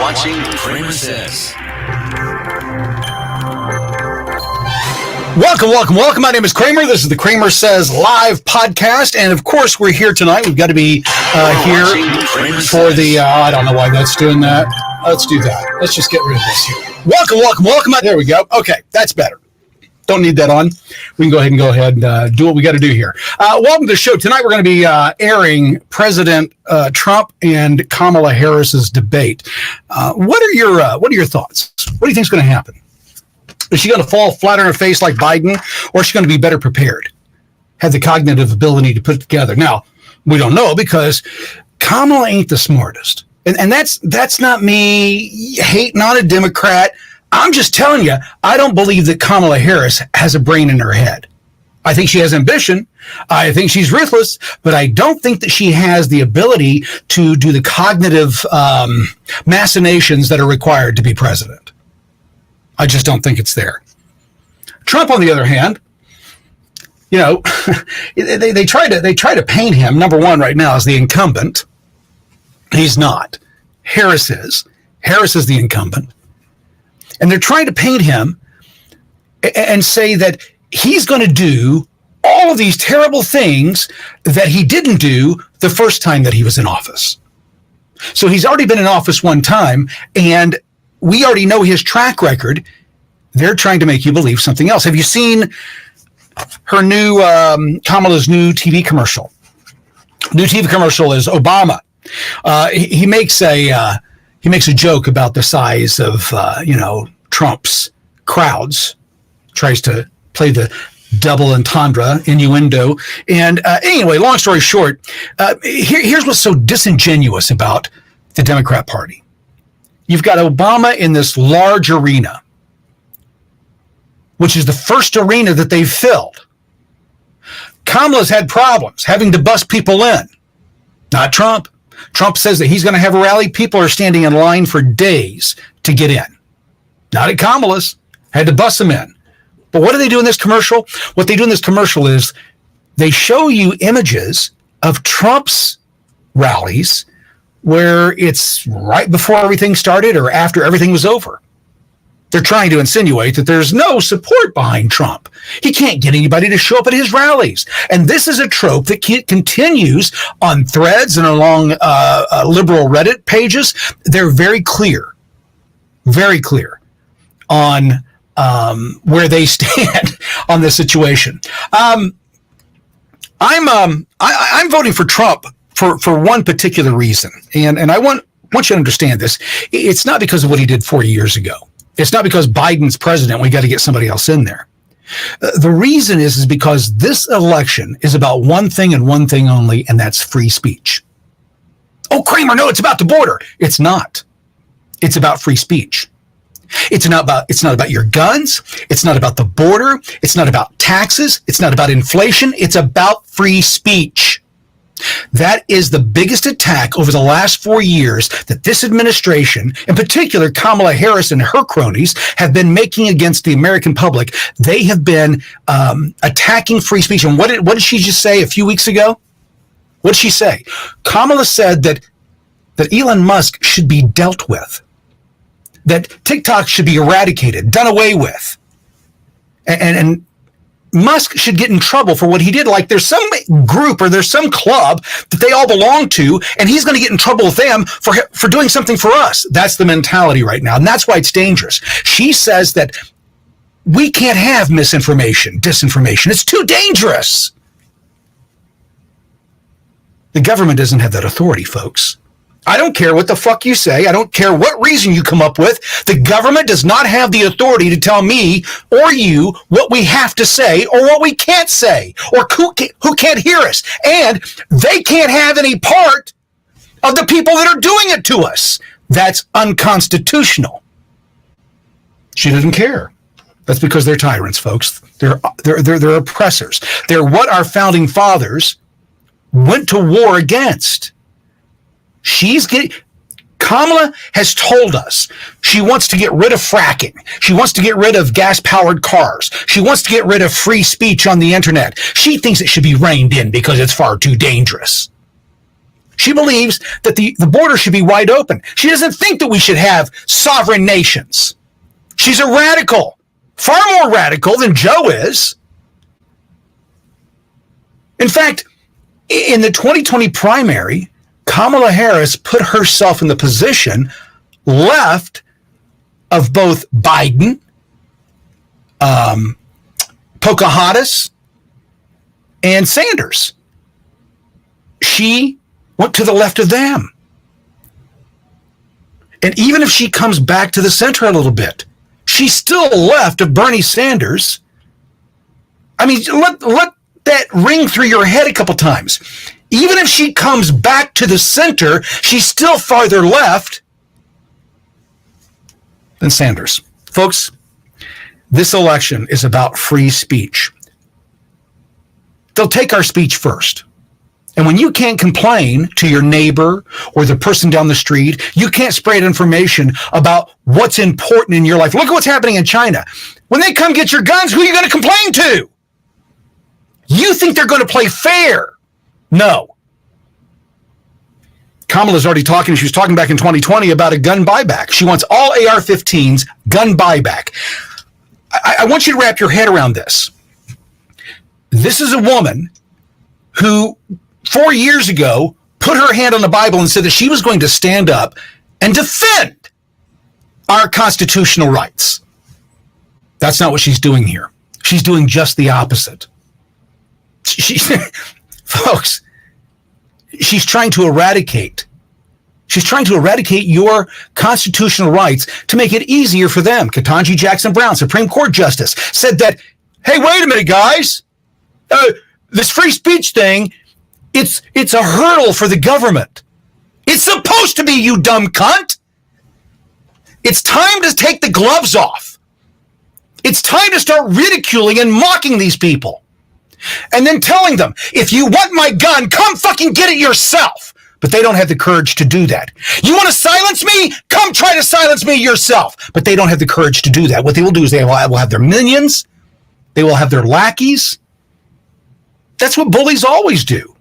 watching CramerSez. Welcome. My name is Kramer. This is the CramerSez live podcast. And of course, we're here tonight. We've got to be here for the, I don't know why that's doing that. Let's do that. Let's just get rid of this here. Welcome. There we go. Okay, that's better. Don't need that on. We can go ahead and do what we got to do here. Welcome to the show. Tonight we're going to be airing President Trump and Kamala Harris's debate. What are your thoughts? What do you think is going to happen? Is she going to fall flat on her face like Biden, or is she going to be better prepared? Have the cognitive ability to put it together? Now, we don't know because Kamala ain't the smartest. And that's not me hating on a Democrat. I'm just telling you, I don't believe that Kamala Harris has a brain in her head. I think she has ambition. I think she's ruthless, but I don't think that she has the ability to do the cognitive machinations that are required to be president. I just don't think it's there. Trump, on the other hand, you know, they try to paint him, number one right now, as the incumbent. He's not. Harris is. Harris is the incumbent. And they're trying to paint him and say that he's going to do all of these terrible things that he didn't do the first time that he was in office. So he's already been in office one time, and we already know his track record. They're trying to make you believe something else. Have you seen her new, Kamala's new TV commercial? New TV commercial is Obama. He makes a joke about the size of, Trump's crowds, tries to play the double entendre innuendo. And anyway, long story short, here's what's so disingenuous about the Democrat Party. You've got Obama in this large arena, which is the first arena that they've filled. Kamala's had problems having to bus people in, not Trump. Trump says that he's going to have a rally. People are standing in line for days to get in. Not at Kamala's. Had to bus them in. But what do they do in this commercial? What they do in this commercial is they show you images of Trump's rallies where it's right before everything started or after everything was over. They're trying to insinuate that there's no support behind Trump. He can't get anybody to show up at his rallies. And this is a trope that continues on threads and along liberal Reddit pages. They're very clear on where they stand on this situation. I'm voting for Trump for one particular reason. And I want you to understand this. It's not because of what he did 4 years ago. It's not because Biden's president, we got to get somebody else in there. The reason is because this election is about one thing and one thing only, and that's free speech. Oh, Kramer, no, it's about the border. It's not. It's about free speech. It's not about your guns. It's not about the border. It's not about taxes. It's not about inflation. It's about free speech. That is the biggest attack over the last 4 years that this administration, in particular Kamala Harris and her cronies, have been making against the American public. They have been attacking free speech. And what did she just say a few weeks ago? What did she say? Kamala said that Elon Musk should be dealt with, that TikTok should be eradicated, done away with, and Musk should get in trouble for what he did. Like there's some group or there's some club that they all belong to, and he's going to get in trouble with them for doing something for us. That's the mentality right now, and that's why it's dangerous. She says that we can't have misinformation, disinformation. It's too dangerous. The government doesn't have that authority, folks. I don't care what the fuck you say. I don't care what reason you come up with. The government does not have the authority to tell me or you what we have to say or what we can't say or who can't hear us. And they can't have any part of the people that are doing it to us. That's unconstitutional. She doesn't care. That's because they're tyrants, folks. They're oppressors. They're what our founding fathers went to war against. Kamala has told us she wants to get rid of fracking. She wants to get rid of gas-powered cars. She wants to get rid of free speech on the internet. She thinks it should be reined in because it's far too dangerous. She believes that the border should be wide open. She doesn't think that we should have sovereign nations. She's a radical, far more radical than Joe is. In fact, in the 2020 primary, Kamala Harris put herself in the position left of both Biden, Pocahontas, and Sanders. She went to the left of them. And even if she comes back to the center a little bit, she's still left of Bernie Sanders. I mean, let that ring through your head a couple times. Even if she comes back to the center, she's still farther left than Sanders. Folks, this election is about free speech. They'll take our speech first. And when you can't complain to your neighbor or the person down the street, you can't spread information about what's important in your life. Look at what's happening in China. When they come get your guns, who are you going to complain to? You think they're going to play fair? No. Kamala's already talking. She was talking back in 2020 about a gun buyback. She wants all AR-15s, gun buyback. I want you to wrap your head around this. This is a woman who 4 years ago put her hand on the Bible and said that she was going to stand up and defend our constitutional rights. That's not what she's doing here. She's doing just the opposite. Folks, she's trying to eradicate your constitutional rights to make it easier for them. Ketanji Jackson Brown, Supreme Court Justice, said that, hey, wait a minute, guys. This free speech thing, it's a hurdle for the government. It's supposed to be, you dumb cunt. It's time to take the gloves off. It's time to start ridiculing and mocking these people. And then telling them, if you want my gun, come fucking get it yourself. But they don't have the courage to do that. You want to silence me? Come try to silence me yourself. But they don't have the courage to do that. What they will do is they will have their minions. They will have their lackeys. That's what bullies always do.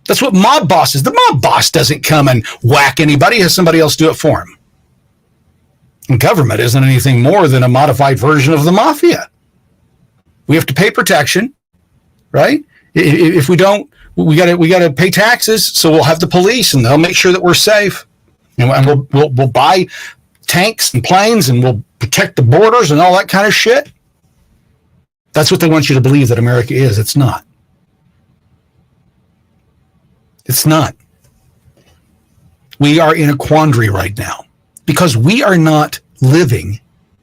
That's what mob bosses. The mob boss doesn't come and whack anybody. He has somebody else do it for him. And government isn't anything more than a modified version of the mafia. We have to pay protection. Right? If we don't, we got to pay taxes, so we'll have the police, and they'll make sure that we're safe. And we'll buy tanks and planes, and we'll protect the borders and all that kind of shit. That's what they want you to believe that America is. It's not. It's not. We are in a quandary right now because we are not living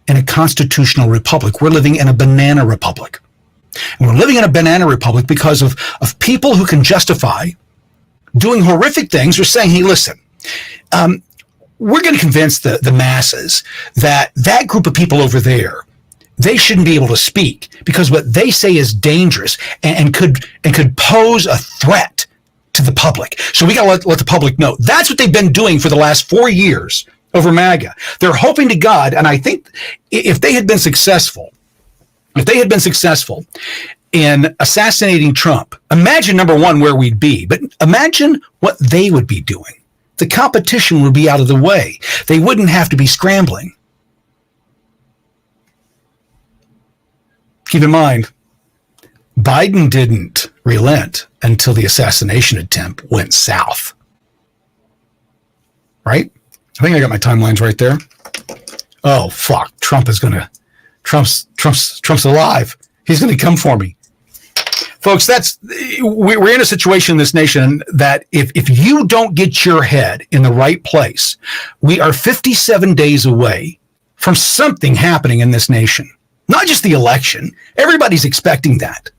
in a constitutional republic. We're living in a banana republic. And we're living in a banana republic because of people who can justify doing horrific things or saying, hey, listen, we're going to convince the masses that group of people over there, they shouldn't be able to speak because what they say is dangerous and could pose a threat to the public. So we got to let the public know. That's what they've been doing for the last 4 years over MAGA. They're hoping to God, and I think if they had been successful in assassinating Trump, imagine, number one, where we'd be, but imagine what they would be doing. The competition would be out of the way. They wouldn't have to be scrambling. Keep in mind, Biden didn't relent until the assassination attempt went south. Right? I think I got my timelines right there. Oh, fuck. Trump's alive. He's going to come for me. Folks, we're in a situation in this nation that if you don't get your head in the right place, we are 57 days away from something happening in this nation. Not just the election. Everybody's expecting that.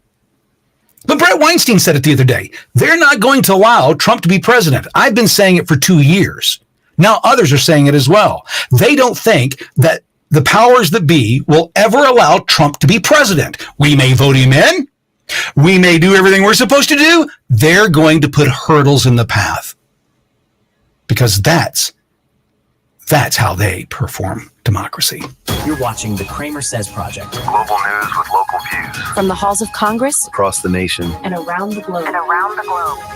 But Brett Weinstein said it the other day. They're not going to allow Trump to be president. I've been saying it for 2 years. Now others are saying it as well. They don't think that the powers that be will ever allow Trump to be president. We may vote him in. We may do everything we're supposed to do. They're going to put hurdles in the path because that's how they perform democracy. You're watching the CramerSez Project. Global news with local views. From the halls of Congress Across the nation. and around the globe.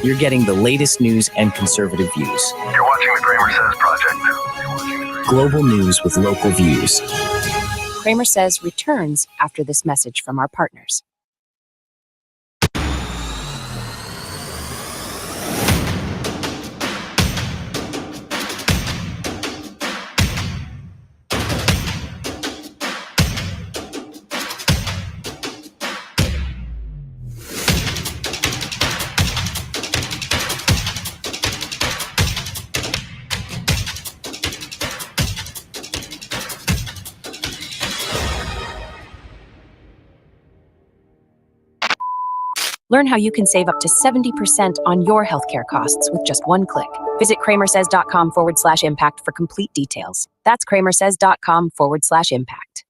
You're getting the latest news and conservative views. You're watching the CramerSez Project. Global news with local views. CramerSez returns after this message from our partners. Learn how you can save up to 70% on your healthcare costs with just one click. Visit CramerSez.com/impact for complete details. That's CramerSez.com/impact.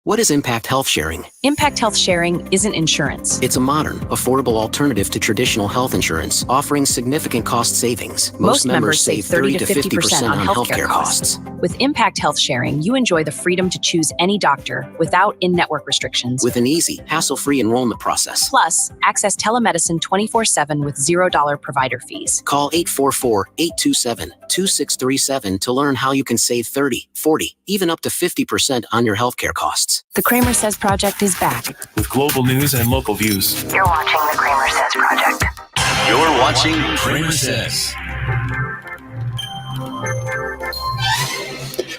What is Impact Health Sharing? Impact Health Sharing isn't insurance. It's a modern, affordable alternative to traditional health insurance, offering significant cost savings. Most members save 30 to 50% on healthcare costs. With Impact Health Sharing, you enjoy the freedom to choose any doctor without in-network restrictions. With an easy, hassle-free enrollment process. Plus, access telemedicine 24/7 with $0 provider fees. Call 844-827-2637 to learn how you can save 30, 40, even up to 50% on your healthcare costs. The CramerSez Project is back. With global news and local views. You're watching the CramerSez Project. You're watching CramerSez.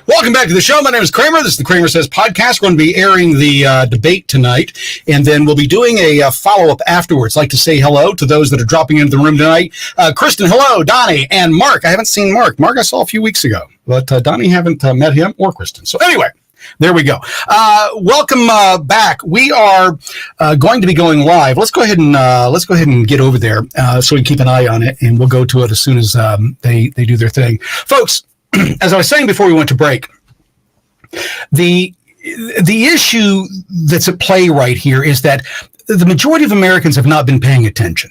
Welcome back to the show. My name is Kramer. This is the CramerSez podcast. We're going to be airing the debate tonight, and then we'll be doing a follow-up afterwards. I'd like to say hello to those that are dropping into the room tonight. Kristen, hello. Donnie and Mark. I haven't seen Mark. Mark I saw a few weeks ago, but Donnie haven't met him or Kristen. So anyway, there we go. Welcome back. We are going to be going live. Let's go ahead and get over there so we can keep an eye on it, and we'll go to it as soon as they do their thing, folks. As I was saying before we went to break, the issue that's at play right here is that the majority of Americans have not been paying attention.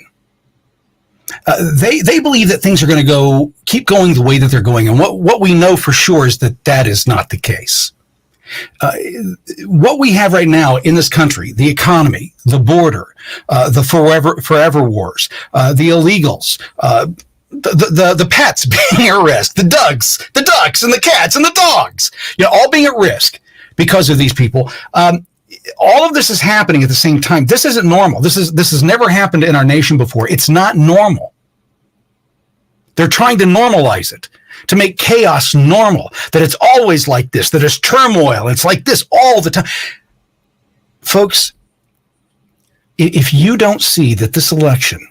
They believe that things are going to keep going the way that they're going, and what we know for sure is that is not the case. What we have right now in this country, the economy, the border, the forever wars, the illegals, the pets being at risk, the ducks and the cats and the dogs, all being at risk because of these people. All of this is happening at the same time. This isn't normal. This has never happened in our nation before. It's not normal. They're trying to normalize it, to make chaos normal, that it's always like this, that it's turmoil. It's like this all the time. Folks, if you don't see that this election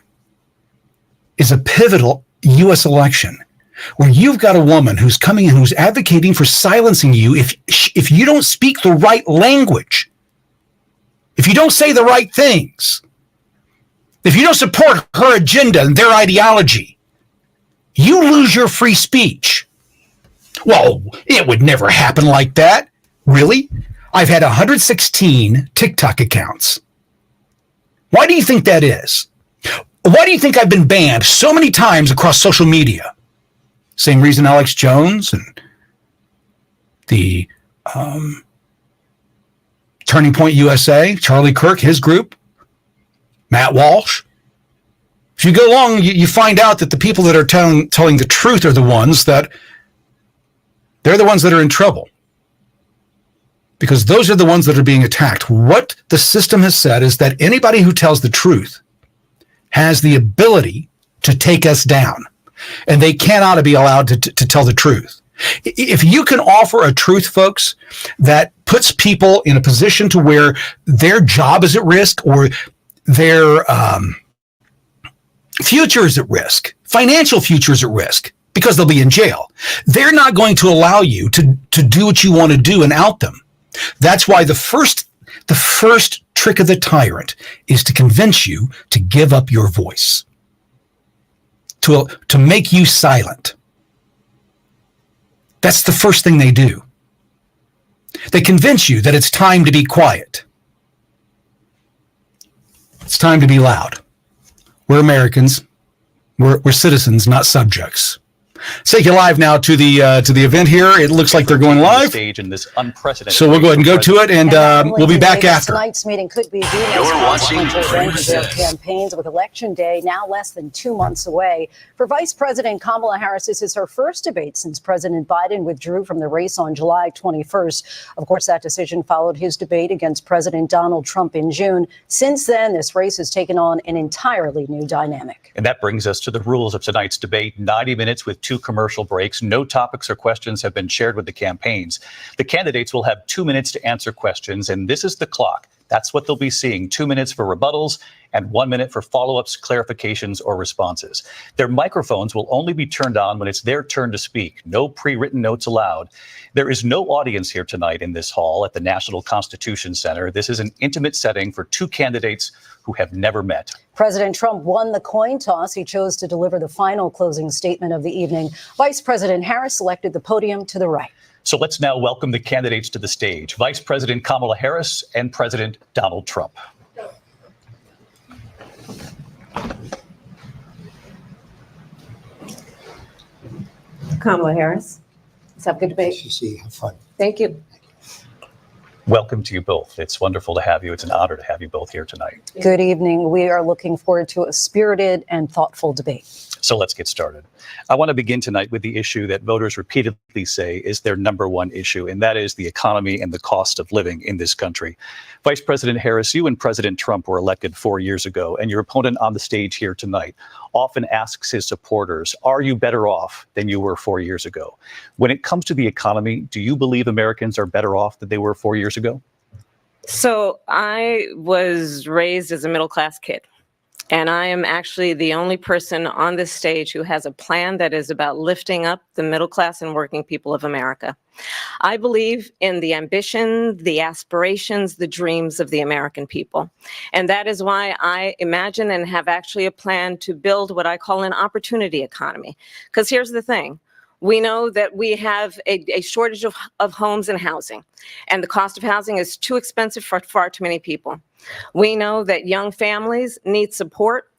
is a pivotal U.S. election, where you've got a woman who's coming in, who's advocating for silencing you if you don't speak the right language, if you don't say the right things, if you don't support her agenda and their ideology, you lose your free speech. Well, it would never happen like that. Really? I've had 116 TikTok accounts. Why do you think that is? Why do you think I've been banned so many times across social media? Same reason Alex Jones and the Turning Point USA, Charlie Kirk, his group, Matt Walsh. If you go along, you find out that the people that are telling the truth are the ones that are in trouble, because those are the ones that are being attacked. What the system has said is that anybody who tells the truth has the ability to take us down, and they cannot be allowed to tell the truth. If you can offer a truth, folks, that puts people in a position to where their job is at risk or their future is at risk, financial future is at risk, because they'll be in jail, they're not going to allow you to do what you want to do and out them. That's why the first trick of the tyrant is to convince you to give up your voice, to make you silent. That's the first thing they do. They convince you that it's time to be quiet. It's time to be loud. We're Americans. We're citizens, not subjects. Let's take you live now to the event here. It looks like they're going live. Stage in this unprecedented. So we'll go ahead and go to it, and we'll be back after. Tonight's meeting could be viewed as consequential to their campaigns, with Election Day now less than 2 months away. For Vice President Kamala Harris, this is her first debate since President Biden withdrew from the race on July 21st. Of course, that decision followed his debate against President Donald Trump in June. Since then, this race has taken on an entirely new dynamic. And that brings us to the rules of tonight's debate. 90 minutes with 2 commercial breaks. No topics or questions have been shared with the campaigns. The candidates will have 2 minutes to answer questions, and this is the clock. That's what they'll be seeing. 2 minutes for rebuttals and 1 minute for follow-ups, clarifications, or responses. Their microphones will only be turned on when it's their turn to speak. No pre-written notes allowed. There is no audience here tonight in this hall at the National Constitution Center. This is an intimate setting for 2 candidates who have never met. President Trump won the coin toss. He chose to deliver the final closing statement of the evening. Vice President Harris selected the podium to the right. So let's now welcome the candidates to the stage. Vice President Kamala Harris and President Donald Trump. Kamala Harris. Let's have a good debate. Nice to see you. Have fun. Thank you. Welcome to you both. It's wonderful to have you. It's an honor to have you both here tonight. Good evening. We are looking forward to a spirited and thoughtful debate. So let's get started. I want to begin tonight with the issue that voters repeatedly say is their number one issue, and that is the economy and the cost of living in this country. Vice President Harris, you and President Trump were elected 4 years ago, and your opponent on the stage here tonight often asks his supporters, are you better off than you were 4 years ago? When it comes to the economy, do you believe Americans are better off than they were 4 years ago? So I was raised as a middle-class kid. And I am actually the only person on this stage who has a plan that is about lifting up the middle class and working people of America. I believe in the ambition, the aspirations, the dreams of the American people. And that is why I imagine and have actually a plan to build what I call an opportunity economy. Because here's the thing. We know that we have a shortage of homes and housing, and the cost of housing is too expensive for far too many people. We know that young families need support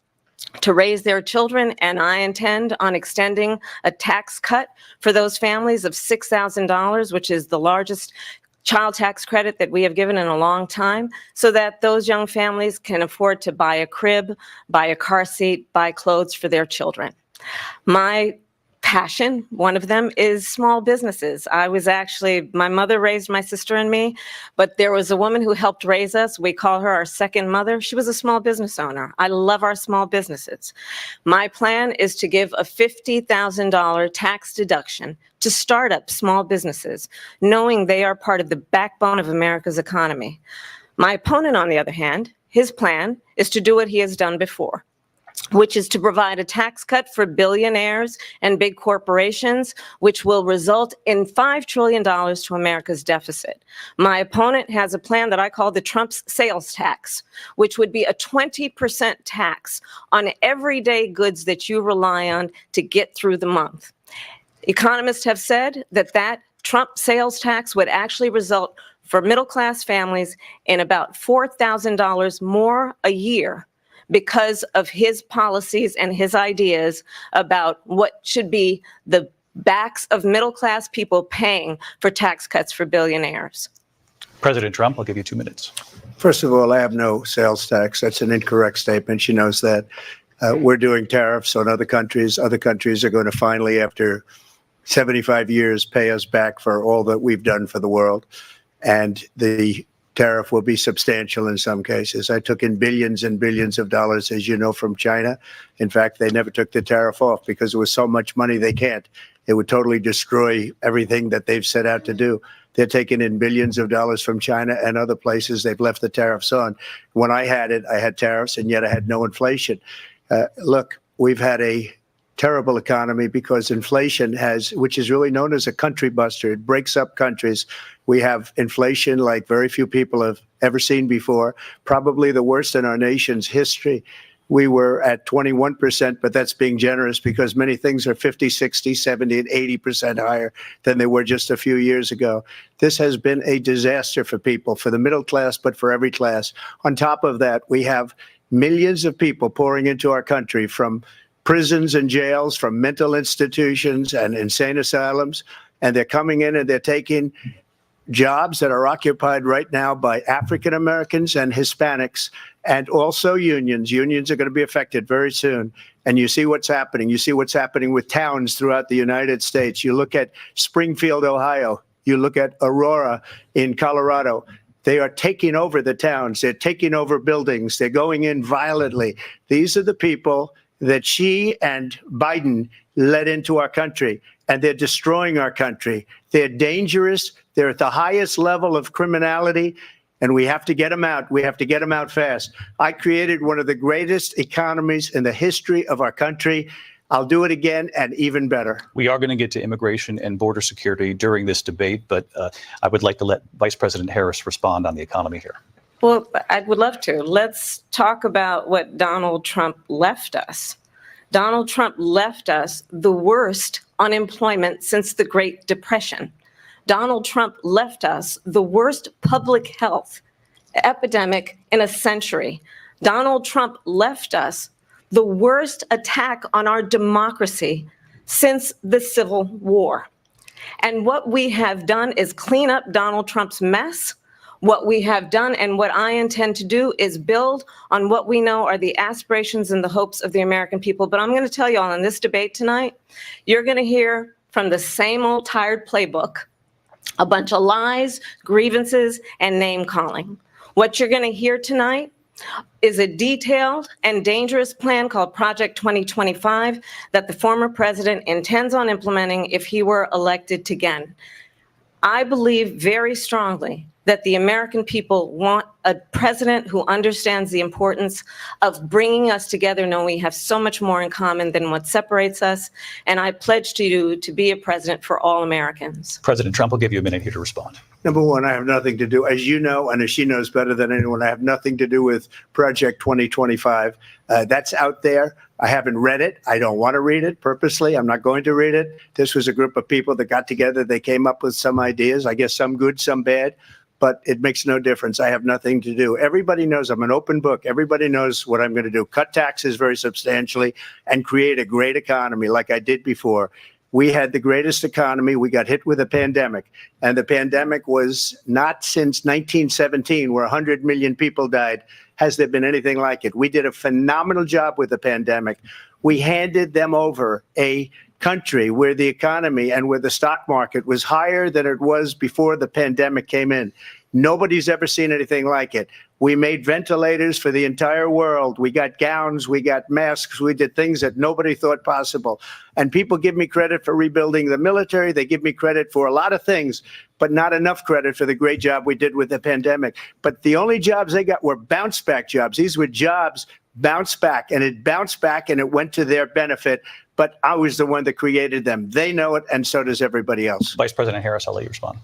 to raise their children, and I intend on extending a tax cut for those families of $6,000, which is the largest child tax credit that we have given in a long time, so that those young families can afford to buy a crib, buy a car seat, buy clothes for their children. My passion, one of them, is small businesses. My mother raised my sister and me, but there was a woman who helped raise us. We call her our second mother. She was a small business owner. I love our small businesses. My plan is to give a $50,000 tax deduction to start up small businesses, knowing they are part of the backbone of America's economy. My opponent, on the other hand, his plan is to do what he has done before, which is to provide a tax cut for billionaires and big corporations, which will result in $5 trillion to America's deficit. My opponent has a plan that I call the Trump's sales tax, which would be a 20% tax on everyday goods that you rely on to get through the month. Economists have said that Trump sales tax would actually result for middle-class families in about $4,000 more a year, because of his policies and his ideas about what should be the backs of middle-class people paying for tax cuts for billionaires. President Trump, I'll give you 2 minutes. First of all, I have no sales tax. That's an incorrect statement. She knows that. We're doing tariffs on other countries. Other countries are going to finally, after 75 years, pay us back for all that we've done for the world. And the tariff will be substantial in some cases. I took in billions and billions of dollars, as you know, from China. In fact, they never took the tariff off because there was so much money they can't. It would totally destroy everything that they've set out to do. They're taking in billions of dollars from China and other places. They've left the tariffs on. When I had it, I had tariffs, and yet I had no inflation. Look, we've had a terrible economy because inflation which is really known as a country buster. It breaks up countries. We have inflation like very few people have ever seen before, probably the worst in our nation's history. we were at 21%, but that's being generous because many things are 50, 60, 70, and 80% higher than they were just a few years ago. This has been a disaster for people, for the middle class, but for every class. On top of that, we have millions of people pouring into our country from prisons and jails, from mental institutions and insane asylums, and they're coming in and they're taking jobs that are occupied right now by African Americans and Hispanics, and also unions. Unions are going to be affected very soon. And you see what's happening. You see what's happening with towns throughout the United States. You look at Springfield, Ohio. You look at Aurora in Colorado. They are taking over the towns. They're taking over buildings. They're going in violently. These are the people that Xi and Biden led into our country, and they're destroying our country. They're dangerous. They're at the highest level of criminality, and we have to get them out. We have to get them out fast. I created one of the greatest economies in the history of our country. I'll do it again and even better. We are going to get to immigration and border security during this debate, but I would like to let Vice President Harris respond on the economy here. Well, I would love to. Let's talk about what Donald Trump left us. Donald Trump left us the worst unemployment since the Great Depression. Donald Trump left us the worst public health epidemic in a century. Donald Trump left us the worst attack on our democracy since the Civil War. And what we have done is clean up Donald Trump's mess. What we have done and what I intend to do is build on what we know are the aspirations and the hopes of the American people. But I'm going to tell you all in this debate tonight, you're going to hear from the same old tired playbook, a bunch of lies, grievances, and name calling. What you're going to hear tonight is a detailed and dangerous plan called Project 2025 that the former president intends on implementing if he were elected again. I believe very strongly that the American people want a president who understands the importance of bringing us together, knowing we have so much more in common than what separates us. And I pledge to you to be a president for all Americans. President Trump will give you a minute here to respond. Number one, I have nothing to do, as you know, and as she knows better than anyone, I have nothing to do with Project 2025. That's out there. I haven't read it. I don't want to read it purposely. I'm not going to read it. This was a group of people that got together. They came up with some ideas, I guess some good, some bad, but it makes no difference. I have nothing to do. Everybody knows I'm an open book. Everybody knows what I'm going to do. Cut taxes very substantially and create a great economy like I did before. We had the greatest economy. We got hit with a pandemic, and the pandemic was not since 1917, where 100 million people died, has there been anything like it. We did a phenomenal job with the pandemic. We handed them over a country where the economy and where the stock market was higher than it was before the pandemic came in. Nobody's ever seen anything like it. We made ventilators for the entire world. We got gowns, we got masks, we did things that nobody thought possible. And people give me credit for rebuilding the military. They give me credit for a lot of things, but not enough credit for the great job we did with the pandemic. But the only jobs they got were bounce back jobs. These were jobs bounce back, and it bounced back and it went to their benefit. But I was the one that created them. They know it, and so does everybody else. Vice President Harris, I'll let you respond.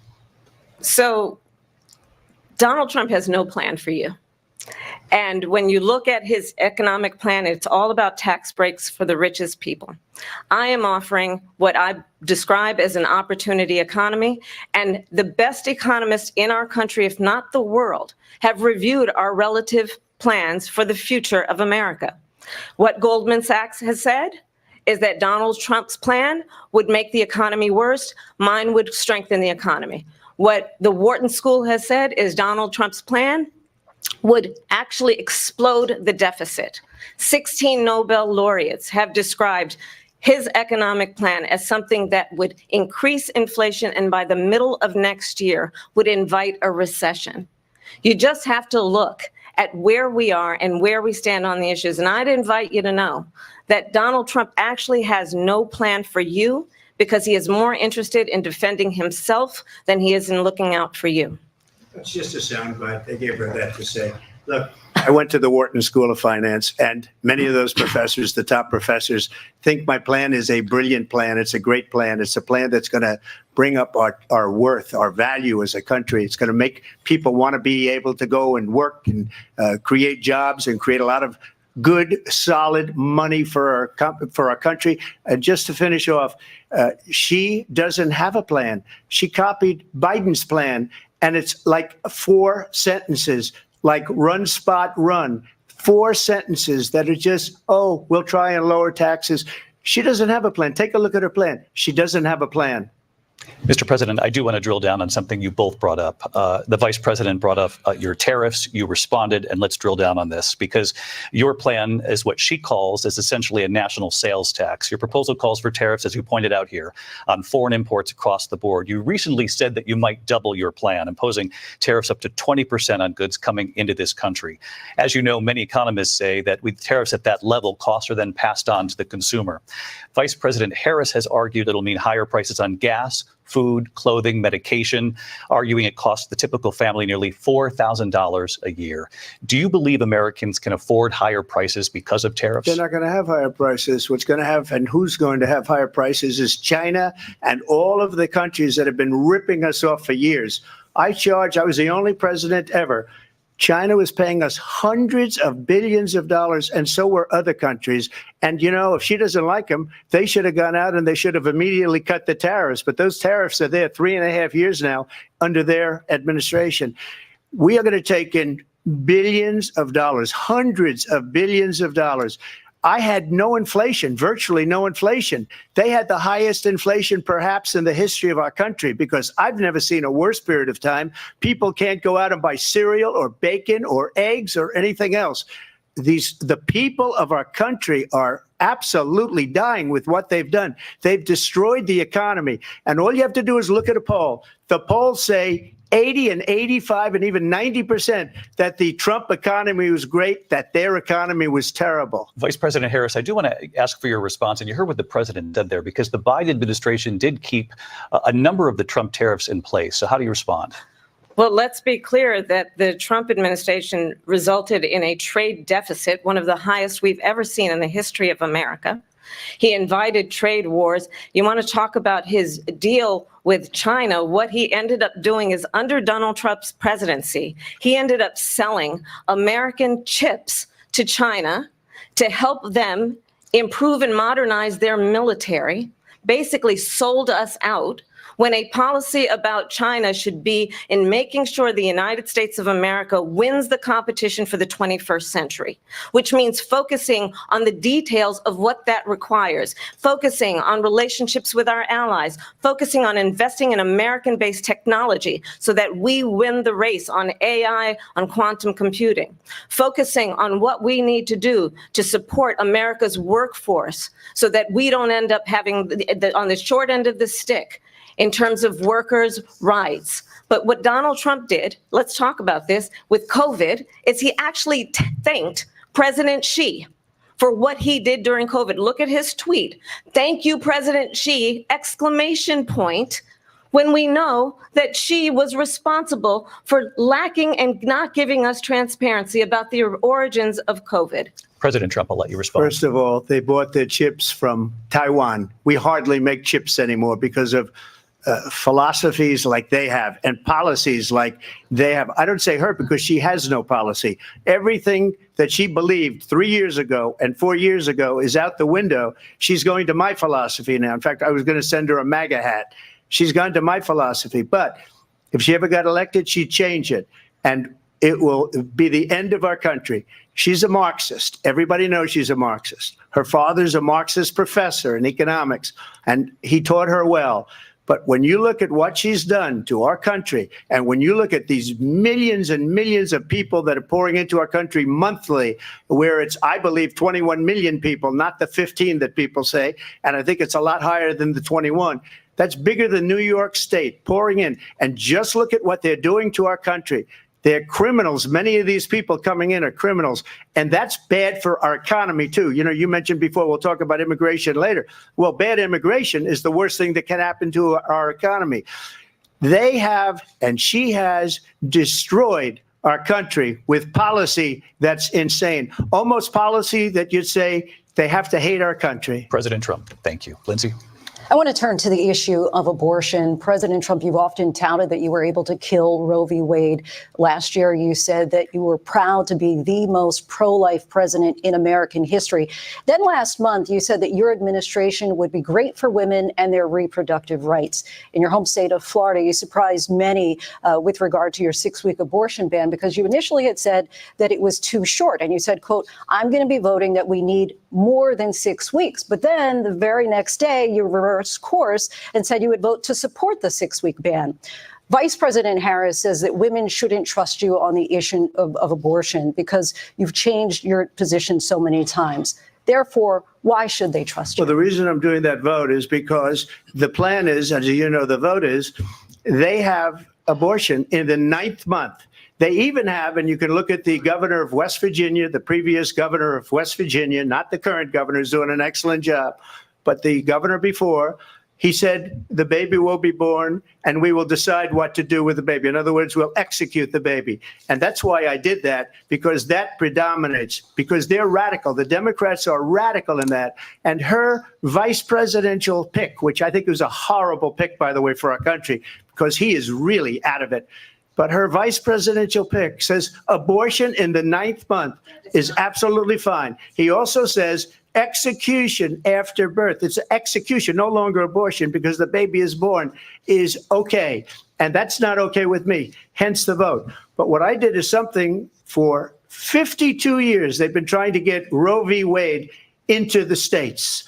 So Donald Trump has no plan for you. And when you look at his economic plan, it's all about tax breaks for the richest people. I am offering what I describe as an opportunity economy. And the best economists in our country, if not the world, have reviewed our relative plans for the future of America. What Goldman Sachs has said is that Donald Trump's plan would make the economy worse. Mine would strengthen the economy. What the Wharton School has said is Donald Trump's plan would actually explode the deficit. 16 Nobel laureates have described his economic plan as something that would increase inflation and by the middle of next year would invite a recession. You just have to look at where we are and where we stand on the issues. And I'd invite you to know that Donald Trump actually has no plan for you because he is more interested in defending himself than he is in looking out for you. It's just a soundbite. They gave her that to say. Look, I went to the Wharton School of Finance, and many of those professors, the top professors, think my plan is a brilliant plan. It's a great plan. It's a plan that's going to bring up our worth, our value as a country. It's going to make people want to be able to go and work and create jobs and create a lot of good, solid money for our country. And just to finish off, she doesn't have a plan. She copied Biden's plan, and it's like 4 sentences, like run, spot, run. 4 sentences that are just, oh, we'll try and lower taxes. She doesn't have a plan. Take a look at her plan. She doesn't have a plan. Mr. President, I do want to drill down on something you both brought up. The vice president brought up your tariffs. You responded, and let's drill down on this because your plan is what she calls is essentially a national sales tax. Your proposal calls for tariffs, as you pointed out here, on foreign imports across the board. You recently said that you might double your plan, imposing tariffs up to 20% on goods coming into this country. As you know, many economists say that with tariffs at that level, costs are then passed on to the consumer. Vice President Harris has argued it'll mean higher prices on gas, food, clothing, medication, arguing it costs the typical family nearly $4,000 a year. Do you believe Americans can afford higher prices because of tariffs? They're not going to have higher prices. What's going to have and who's going to have higher prices is China and all of the countries that have been ripping us off for years. I was the only president ever. China was paying us hundreds of billions of dollars, and so were other countries. And, you know, if she doesn't like them, they should have gone out and they should have immediately cut the tariffs. But those tariffs are there 3.5 years now under their administration. We are going to take in billions of dollars, hundreds of billions of dollars. I had no inflation, virtually no inflation. They had the highest inflation perhaps in the history of our country because I've never seen a worse period of time. People can't go out and buy cereal or bacon or eggs or anything else. The people of our country are absolutely dying with what they've done. They've destroyed the economy. And all you have to do is look at a poll. The polls say 80 and 85 and even 90% that the Trump economy was great, that their economy was terrible. Vice President Harris, I do want to ask for your response. And you heard what the president said there, because the Biden administration did keep a number of the Trump tariffs in place. So how do you respond? Well, let's be clear that the Trump administration resulted in a trade deficit, one of the highest we've ever seen in the history of America. He invited trade wars. You want to talk about his deal with China? What he ended up doing is under Donald Trump's presidency, he ended up selling American chips to China to help them improve and modernize their military, basically sold us out. When a policy about China should be in making sure the United States of America wins the competition for the 21st century, which means focusing on the details of what that requires, focusing on relationships with our allies, focusing on investing in American-based technology so that we win the race on AI, on quantum computing, focusing on what we need to do to support America's workforce so that we don't end up having on the short end of the stick in terms of workers' rights. But what Donald Trump did, let's talk about this, with COVID, is he actually thanked President Xi for what he did during COVID. Look at his tweet. Thank you, President Xi, exclamation point, when we know that Xi was responsible for lacking and not giving us transparency about the origins of COVID. President Trump, I'll let you respond. First of all, they bought their chips from Taiwan. We hardly make chips anymore because of philosophies like they have and policies like they have. I don't say her because she has no policy. Everything that she believed 3 years ago and 4 years ago is out the window. She's going to my philosophy now. In fact, I was going to send her a MAGA hat. She's gone to my philosophy. But if she ever got elected, she'd change it. And it will be the end of our country. She's a Marxist. Everybody knows she's a Marxist. Her father's a Marxist professor in economics, and he taught her well. But when you look at what she's done to our country, and when you look at these millions and millions of people that are pouring into our country monthly, where it's, I believe, 21 million people, not the 15 that people say, and I think it's a lot higher than the 21. That's bigger than New York State pouring in. And just look at what they're doing to our country. They're criminals. Many of these people coming in are criminals. And that's bad for our economy, too. You know, you mentioned before, we'll talk about immigration later. Well, bad immigration is the worst thing that can happen to our economy. They have, and she has, destroyed our country with policy that's insane. Almost policy that you'd say they have to hate our country. President Trump, thank you. Lindsay? I want to turn to the issue of abortion. President Trump, you've often touted that you were able to kill Roe v. Wade. Last year, you said that you were proud to be the most pro-life president in American history. Then last month, you said that your administration would be great for women and their reproductive rights. In your home state of Florida, you surprised many with regard to your 6-week abortion ban because you initially had said that it was too short. And you said, quote, I'm going to be voting that we need more than 6 weeks. But then the very next day, you reversed course and said you would vote to support the 6-week ban. Vice President Harris says that women shouldn't trust you on the issue of abortion because you've changed your position so many times. Therefore, why should they trust you? Well, the reason I'm doing that vote is because the plan is, as you know, the vote is they have abortion in the 9th month. They even have, and you can look at the governor of West Virginia, the previous governor of West Virginia, not the current governor, who's doing an excellent job, but the governor before, he said the baby will be born and we will decide what to do with the baby. In other words, we'll execute the baby. And that's why I did that, because that predominates, because they're radical. The Democrats are radical in that. And her vice presidential pick, which I think was a horrible pick, by the way, for our country, because he is really out of it. But her vice presidential pick says abortion in the 9th month is absolutely fine. He also says execution after birth. It's execution, no longer abortion, because the baby is born, is okay. And that's not okay with me, hence the vote. But what I did is something for 52 years. They've been trying to get Roe v. Wade into the states.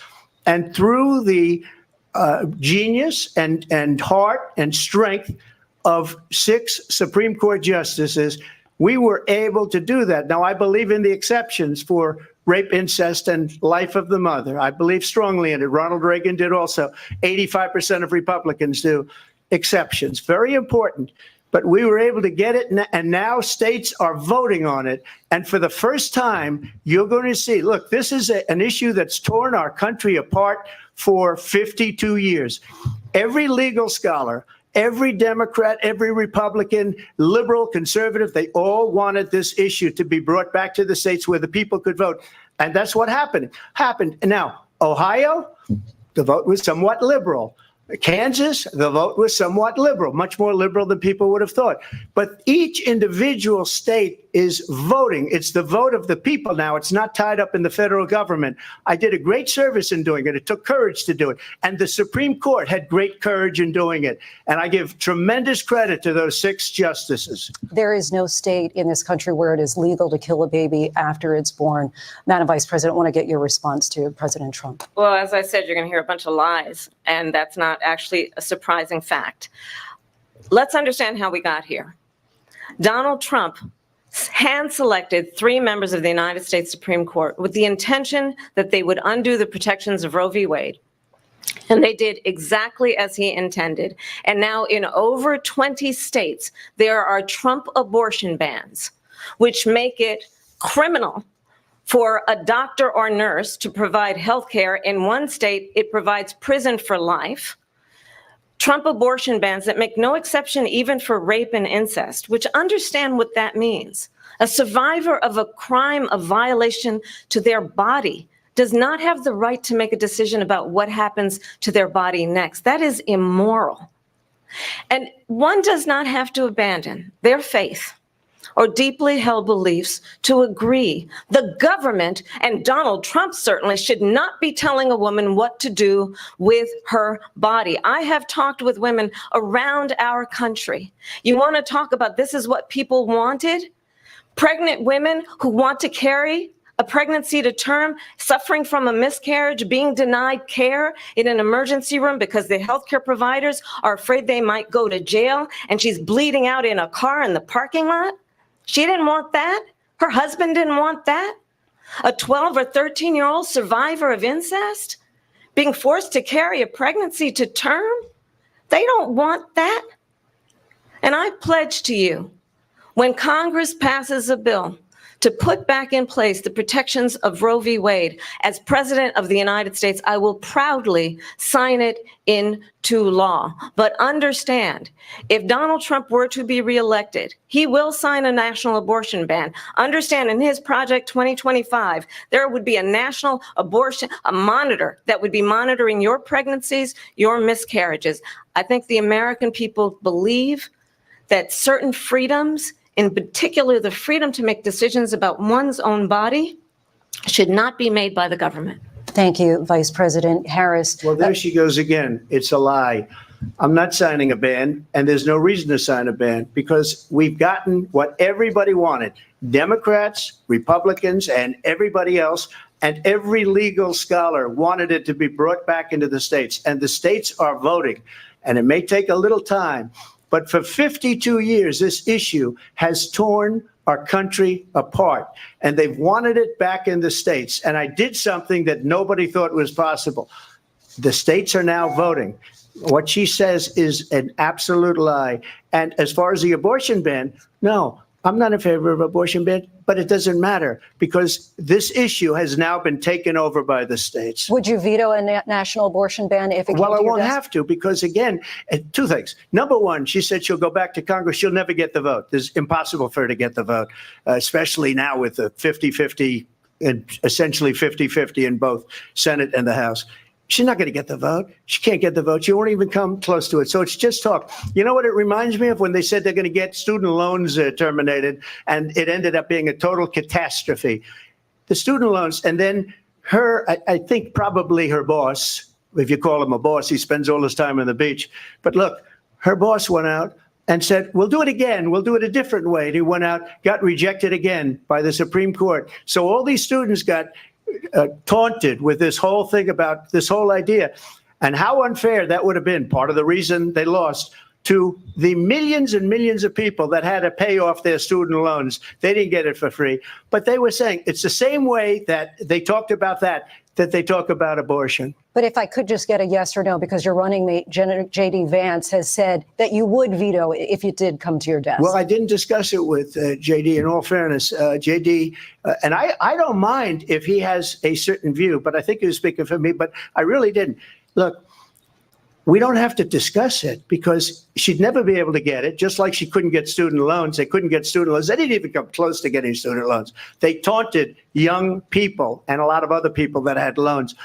And through the genius and heart and strength of 6 Supreme Court justices, we were able to do that. Now, I believe in the exceptions for rape, incest, and life of the mother. I believe strongly in it. Ronald Reagan did also. 85% of Republicans do. Exceptions. Very important. But we were able to get it, and now states are voting on it. And for the first time, you're going to see, look, this is an issue that's torn our country apart for 52 years. Every legal scholar, every Democrat, every Republican, liberal, conservative, they all wanted this issue to be brought back to the states where the people could vote. And that's what happened. Now, Ohio, the vote was somewhat liberal. Kansas, the vote was somewhat liberal, much more liberal than people would have thought. But each individual state is voting. It's the vote of the people now. It's not tied up in the federal government. I did a great service in doing it. It took courage to do it. And the Supreme Court had great courage in doing it. And I give tremendous credit to those 6 justices. There is no state in this country where it is legal to kill a baby after it's born. Madam Vice President, I want to get your response to President Trump. Well, as I said, you're going to hear a bunch of lies, and that's not actually a surprising fact. Let's understand how we got here. Donald Trump hand-selected 3 members of the United States Supreme Court with the intention that they would undo the protections of Roe v. Wade. And they did exactly as he intended. And now in over 20 states, there are Trump abortion bans, which make it criminal for a doctor or nurse to provide health care. In one state, it provides prison for life. Trump abortion bans that make no exception even for rape and incest, which understand what that means. A survivor of a crime of violation to their body does not have the right to make a decision about what happens to their body next. That is immoral. And one does not have to abandon their faith or deeply held beliefs to agree. The government, and Donald Trump certainly, should not be telling a woman what to do with her body. I have talked with women around our country. You want to talk about this is what people wanted? Pregnant women who want to carry a pregnancy to term, suffering from a miscarriage, being denied care in an emergency room because the healthcare providers are afraid they might go to jail, and she's bleeding out in a car in the parking lot. She didn't want that. Her husband didn't want that. A 12 or 13-year-old survivor of incest being forced to carry a pregnancy to term. They don't want that. And I pledge to you, when Congress passes a bill to put back in place the protections of Roe v. Wade. As President of the United States, I will proudly sign it into law. But understand, if Donald Trump were to be reelected, he will sign a national abortion ban. Understand, in his Project 2025, there would be a national abortion, a monitor that would be monitoring your pregnancies, your miscarriages. I think the American people believe that certain freedoms, in particular the freedom to make decisions about one's own body, should not be made by the government. Thank you, Vice President Harris. Well, there she goes again. It's a lie. I'm not signing a ban, and there's no reason to sign a ban because we've gotten what everybody wanted. Democrats, Republicans, and everybody else, and every legal scholar wanted it to be brought back into the states, and the states are voting. And it may take a little time, but for 52 years, this issue has torn our country apart, and they've wanted it back in the states. And I did something that nobody thought was possible. The states are now voting. What she says is an absolute lie. And as far as the abortion ban, no, I'm not in favor of abortion ban, but it doesn't matter because this issue has now been taken over by the states. Would you veto a national abortion ban if it came to your Well, I won't desk? have to because, again, two things. Number one, she said she'll go back to Congress. She'll never get the vote. It's impossible for her to get the vote, especially now with the 50-50 and essentially 50-50 in both Senate and the House. She's not going to get the vote. She can't get the vote. She won't even come close to it. So it's just talk. You know what it reminds me of when they said they're going to get student loans terminated, and it ended up being a total catastrophe. The student loans, and then her, I think probably her boss, if you call him a boss, he spends all his time on the beach. But look, her boss went out and said, we'll do it again. We'll do it a different way. And he went out, got rejected again by the Supreme Court. So all these students got taunted with this whole thing about this whole idea and how unfair that would have been. Part of the reason they lost to the millions and millions of people that had to pay off their student loans. They didn't get it for free, but they were saying it's the same way that they talked about that they talk about abortion. But if I could just get a yes or no, because your running mate, J.D. Vance, has said that you would veto if it did come to your desk. Well, I didn't discuss it with J.D. In all fairness, J.D., and I don't mind if he has a certain view, but I think he was speaking for me, but I really didn't. Look, we don't have to discuss it because she'd never be able to get it, just like she couldn't get student loans. They couldn't get student loans. They didn't even come close to getting student loans. They taunted young people and a lot of other people that had loans.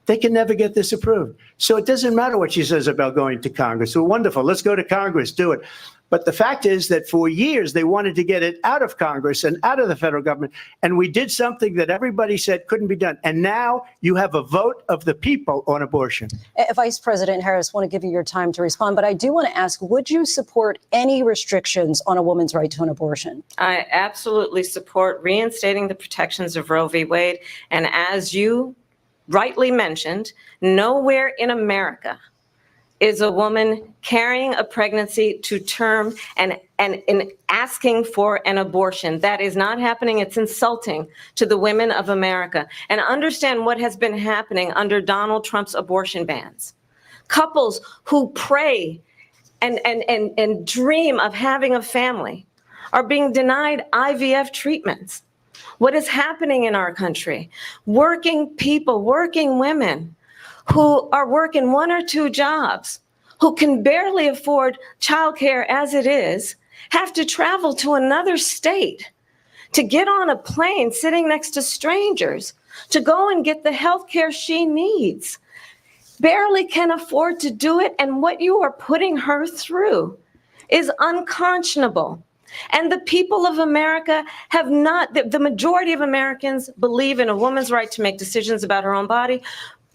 They can never get this approved. So it doesn't matter what she says about going to Congress. Well, wonderful. Let's go to Congress. Do it. But the fact is that for years, they wanted to get it out of Congress and out of the federal government. And we did something that everybody said couldn't be done. And now you have a vote of the people on abortion. Vice President Harris, I want to give you your time to respond. But I do want to ask, would you support any restrictions on a woman's right to an abortion? I absolutely support reinstating the protections of Roe v. Wade. And as you rightly mentioned, nowhere in America is a woman carrying a pregnancy to term and asking for an abortion. That is not happening. It's insulting to the women of America. And understand what has been happening under Donald Trump's abortion bans. Couples who pray and dream of having a family are being denied IVF treatments. What is happening in our country? Working people, working women who are working one or two jobs, who can barely afford childcare as it is, have to travel to another state to get on a plane sitting next to strangers to go and get the health care she needs. Barely can afford to do it, and what you are putting her through is unconscionable. And the people of America have not, the majority of Americans believe in a woman's right to make decisions about her own body.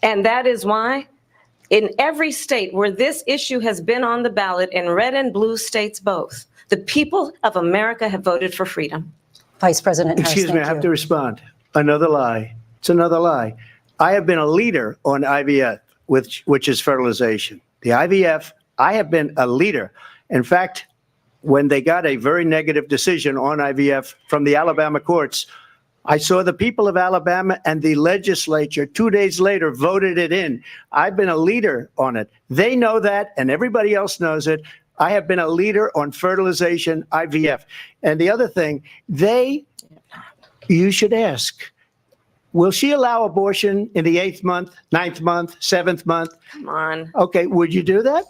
And that is why in every state where this issue has been on the ballot, in red and blue states both, the people of America have voted for freedom. Vice President Harris, Excuse me, I have to respond. Another lie. It's another lie. I have been a leader on IVF, which is fertilization. The IVF, I have been a leader. In fact, when they got a very negative decision on IVF from the Alabama courts, I saw the people of Alabama and the legislature 2 days later voted it in. I've been a leader on it. They know that, and everybody else knows it. I have been a leader on fertilization, IVF. And the other thing, they you should ask, will she allow abortion in the 8th month, 9th month, 7th month? Come on. Okay, would you do that?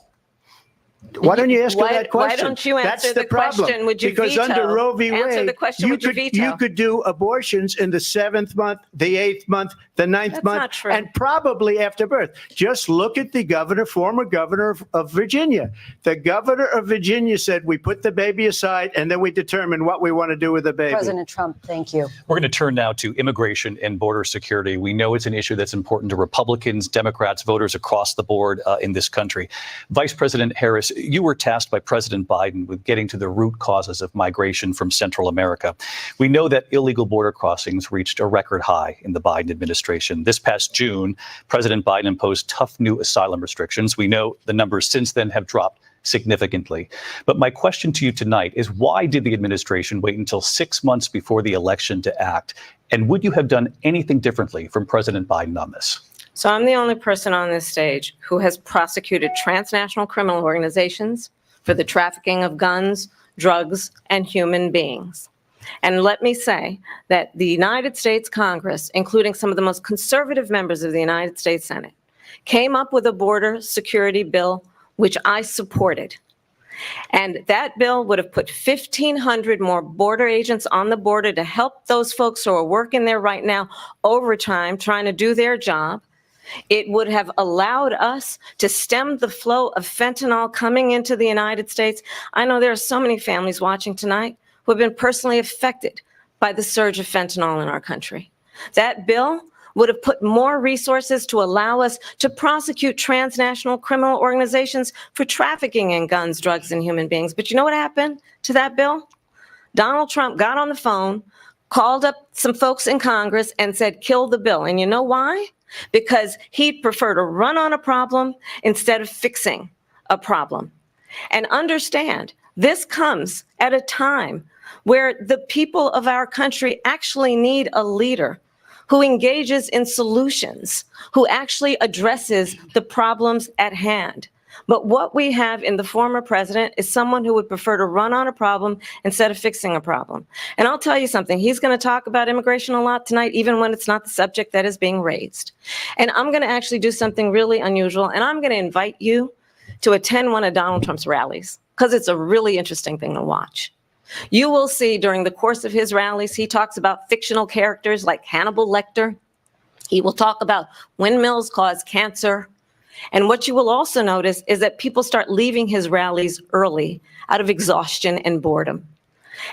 Why don't you ask her that question? Why don't you answer That's the problem. question? Would you because veto? under Roe v. Answer Wade, the question. you Would you could veto? you could do abortions in the 7th month, the 8th month, the 9th That's month, not true. and probably after birth. Just look at the former governor of Virginia. The governor of Virginia said, we put the baby aside and then we determine what we want to do with the baby. President Trump, thank you. We're going to turn now to immigration and border security. We know it's an issue that's important to Republicans, Democrats, voters across the board in this country. Vice President Harris, you were tasked by President Biden with getting to the root causes of migration from Central America. We know that illegal border crossings reached a record high in the Biden administration. This past June, President Biden imposed tough new asylum restrictions. We know the numbers since then have dropped significantly. But my question to you tonight is, why did the administration wait until 6 months before the election to act? And would you have done anything differently from President Biden on this? So I'm the only person on this stage who has prosecuted transnational criminal organizations for the trafficking of guns, drugs, and human beings. And let me say that the United States Congress, including some of the most conservative members of the United States Senate, came up with a border security bill, which I supported. And that bill would have put 1,500 more border agents on the border to help those folks who are working there right now overtime, trying to do their job. It would have allowed us to stem the flow of fentanyl coming into the United States. I know there are so many families watching tonight who have been personally affected by the surge of fentanyl in our country. That bill would have put more resources to allow us to prosecute transnational criminal organizations for trafficking in guns, drugs, and human beings. But you know what happened to that bill? Donald Trump got on the phone, called up some folks in Congress and said, kill the bill. And you know why? Because he'd prefer to run on a problem instead of fixing a problem. And understand, this comes at a time where the people of our country actually need a leader who engages in solutions, who actually addresses the problems at hand. But what we have in the former president is someone who would prefer to run on a problem instead of fixing a problem. And I'll tell you something, he's going to talk about immigration a lot tonight, even when it's not the subject that is being raised. And I'm going to actually do something really unusual, and I'm going to invite you to attend one of Donald Trump's rallies, because it's a really interesting thing to watch. You will see during the course of his rallies, he talks about fictional characters like Hannibal Lecter. He will talk about windmills cause cancer. And what you will also notice is that people start leaving his rallies early out of exhaustion and boredom.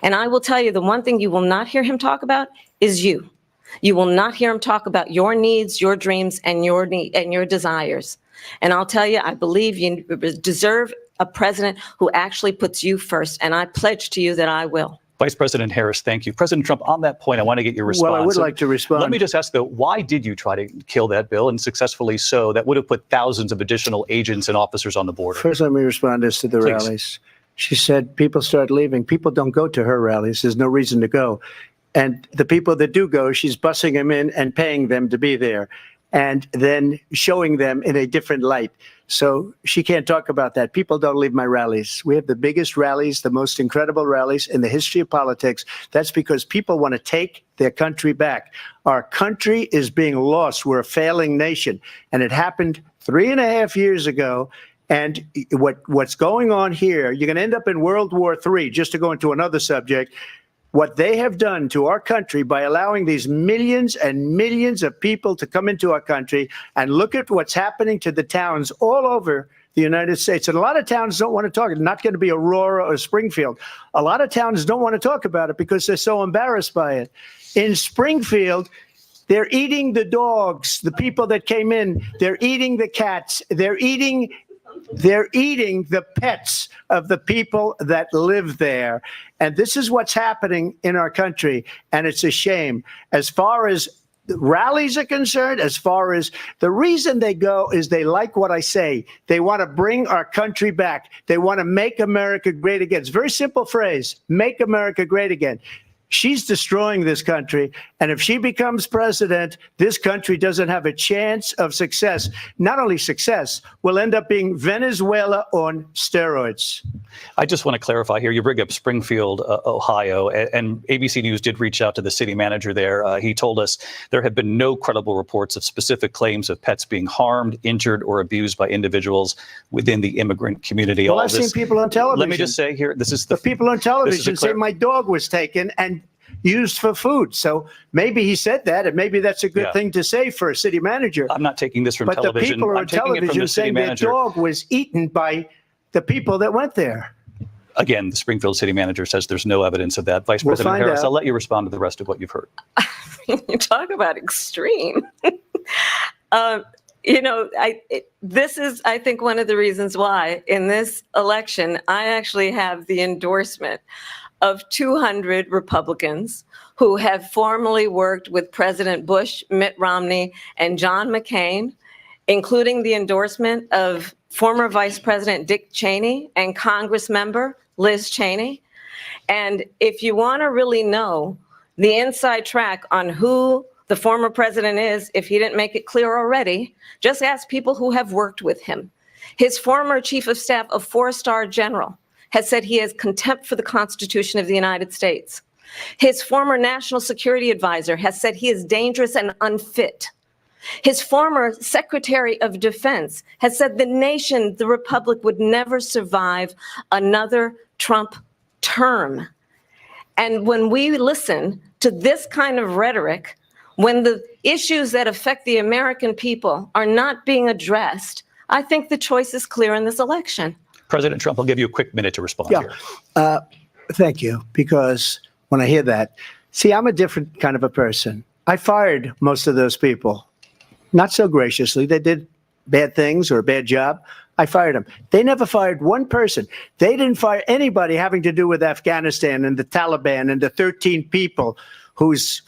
And I will tell you, the one thing you will not hear him talk about is you. You will not hear him talk about your needs, your dreams, and your desires. And I'll tell you, I believe you deserve a president who actually puts you first. And I pledge to you that I will. Vice President Harris, thank you. President Trump, on that point, I want to get your response. Well, I would like to respond. Let me just ask, though, why did you try to kill that bill, and successfully so? That would have put thousands of additional agents and officers on the border. First, let me respond as to the rallies. She said people start leaving. People don't go to her rallies. There's no reason to go. And the people that do go, she's bussing them in and paying them to be there, and then showing them in a different light. So she can't talk about that. People don't leave my rallies. We have the biggest rallies, the most incredible rallies in the history of politics. That's because people want to take their country back. Our country is being lost. We're a failing nation. And it happened 3.5 years ago. And what's going on here, you're going to end up in World War III, just to go into another subject. What they have done to our country by allowing these millions and millions of people to come into our country, and look at what's happening to the towns all over the United States. And a lot of towns don't want to talk. It's not going to be Aurora or Springfield. A lot of towns don't want to talk about it because they're so embarrassed by it. In Springfield, they're eating the dogs, the people that came in. They're eating the cats. They're eating the pets of the people that live there. And this is what's happening in our country. And it's a shame. As far as rallies are concerned, as far as the reason they go is they like what I say. They want to bring our country back. They want to make America great again. It's a very simple phrase, make America great again. She's destroying this country. And if she becomes president, this country doesn't have a chance of success. Not only success, will end up being Venezuela on steroids. I just want to clarify here. You bring up Springfield, Ohio, and ABC News did reach out to the city manager there. He told us there have been no credible reports of specific claims of pets being harmed, injured, or abused by individuals within the immigrant community. Well, I've seen people on television. Let me just say here, this is the people on television say my dog was taken and used for food. So maybe he said that, and maybe that's a good thing to say for a city manager. I'm not taking this from but television. The people are on television saying their dog was eaten by the people that went there. Again, the Springfield city manager says there's no evidence of that. Vice President Harris, I'll let you respond to the rest of what you've heard. You talk about extreme. This is, I think, one of the reasons why in this election, I actually have the endorsement of 200 Republicans who have formerly worked with President Bush, Mitt Romney, and John McCain, including the endorsement of former Vice President Dick Cheney and Congress member Liz Cheney. And if you want to really know the inside track on who the former president is, if he didn't make it clear already, just ask people who have worked with him. His former chief of staff, a 4-star general, has said he has contempt for the Constitution of the United States. His former national security advisor has said he is dangerous and unfit. His former Secretary of Defense has said the nation, the republic, would never survive another Trump term. And when we listen to this kind of rhetoric, when the issues that affect the American people are not being addressed, I think the choice is clear in this election. President Trump, I'll give you a quick minute to respond here. Thank you, because when I hear that, see, I'm a different kind of a person. I fired most of those people, not so graciously. They did bad things or a bad job. I fired them. They never fired one person. They didn't fire anybody having to do with Afghanistan and the Taliban and the 13 people whose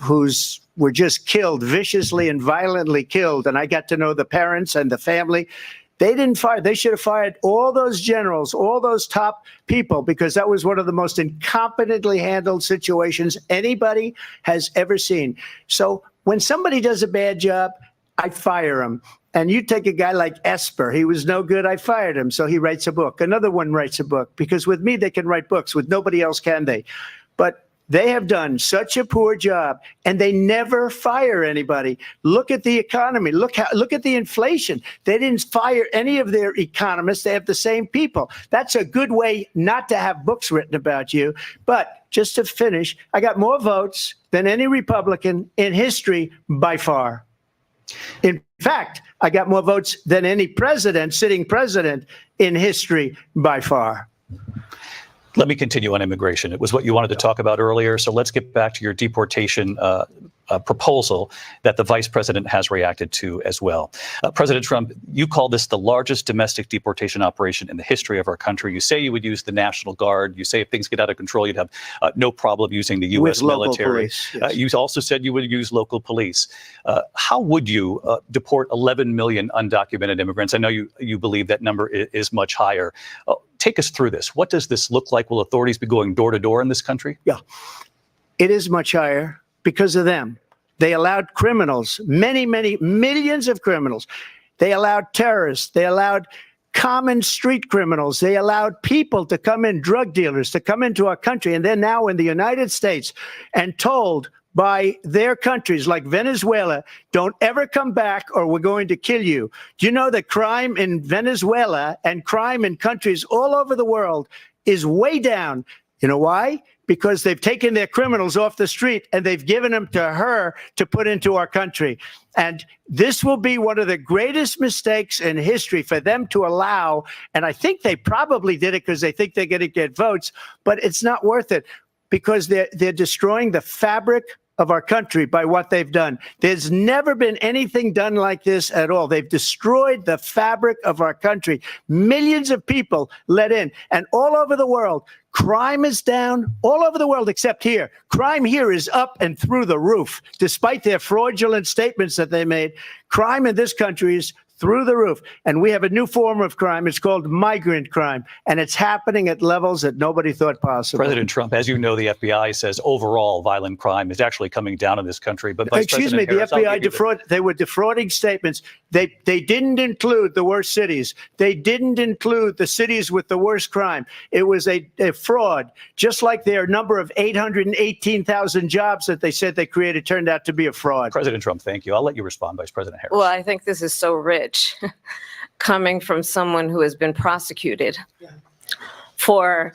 were just killed, viciously and violently killed. And I got to know the parents and the family. They didn't fire. They should have fired all those generals, all those top people, because that was one of the most incompetently handled situations anybody has ever seen. So when somebody does a bad job, I fire him. And you take a guy like Esper. He was no good. I fired him. So he writes a book. Another one writes a book, because with me, they can write books. With nobody else can they? But they have done such a poor job, and they never fire anybody. Look at the economy. Look at the inflation. They didn't fire any of their economists. They have the same people. That's a good way not to have books written about you. But just to finish, I got more votes than any Republican in history by far. In fact, I got more votes than any sitting president in history by far. Let me continue on immigration. It was what you wanted to talk about earlier. So let's get back to your deportation proposal that the vice president has reacted to as well. President Trump, you call this the largest domestic deportation operation in the history of our country. You say you would use the National Guard. You say if things get out of control, you'd have no problem using the U.S. military. Police, yes. You also said you would use local police. How would you deport 11 million undocumented immigrants? I know you believe that number is much higher. Take us through this. What does this look like? Will authorities be going door to door in this country? Yeah, it is much higher because of them. They allowed criminals, many millions of criminals. They allowed terrorists. They allowed common street criminals. They allowed people to come in, drug dealers, to come into our country. And they're now in the United States and told by their countries like Venezuela, don't ever come back or we're going to kill you. Do you know that crime in Venezuela and crime in countries all over the world is way down? You know why? Because they've taken their criminals off the street and they've given them to her to put into our country. And this will be one of the greatest mistakes in history for them to allow. And I think they probably did it because they think they're going to get votes, but it's not worth it because they're destroying the fabric of our country by what they've done. There's never been anything done like this at all. They've destroyed the fabric of our country. Millions of people let in, and all over the world, crime is down all over the world except here. Crime here is up and through the roof. Despite their fraudulent statements that they made, crime in this country is through the roof. And we have a new form of crime. It's called migrant crime. And it's happening at levels that nobody thought possible. President Trump, as you know, the FBI says overall violent crime is actually coming down in this country. But Vice Excuse me, President the Harris, FBI they were defrauding statements. They didn't include the worst cities. They didn't include the cities with the worst crime. It was a fraud, just like their number of 818,000 jobs that they said they created turned out to be a fraud. President Trump, thank you. I'll let you respond, Vice President Harris. Well, I think this is so rich coming from someone who has been prosecuted for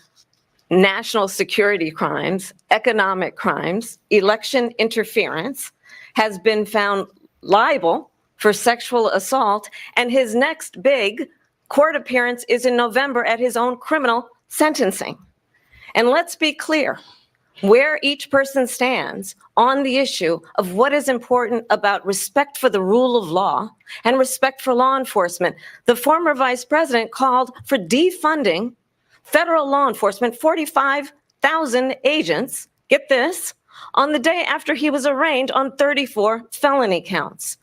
national security crimes, economic crimes, election interference, has been found liable for sexual assault, and his next big court appearance is in November at his own criminal sentencing. And let's be clear where each person stands on the issue of what is important about respect for the rule of law and respect for law enforcement. The former vice president called for defunding federal law enforcement, 45,000 agents, get this, on the day after he was arraigned on 34 felony counts.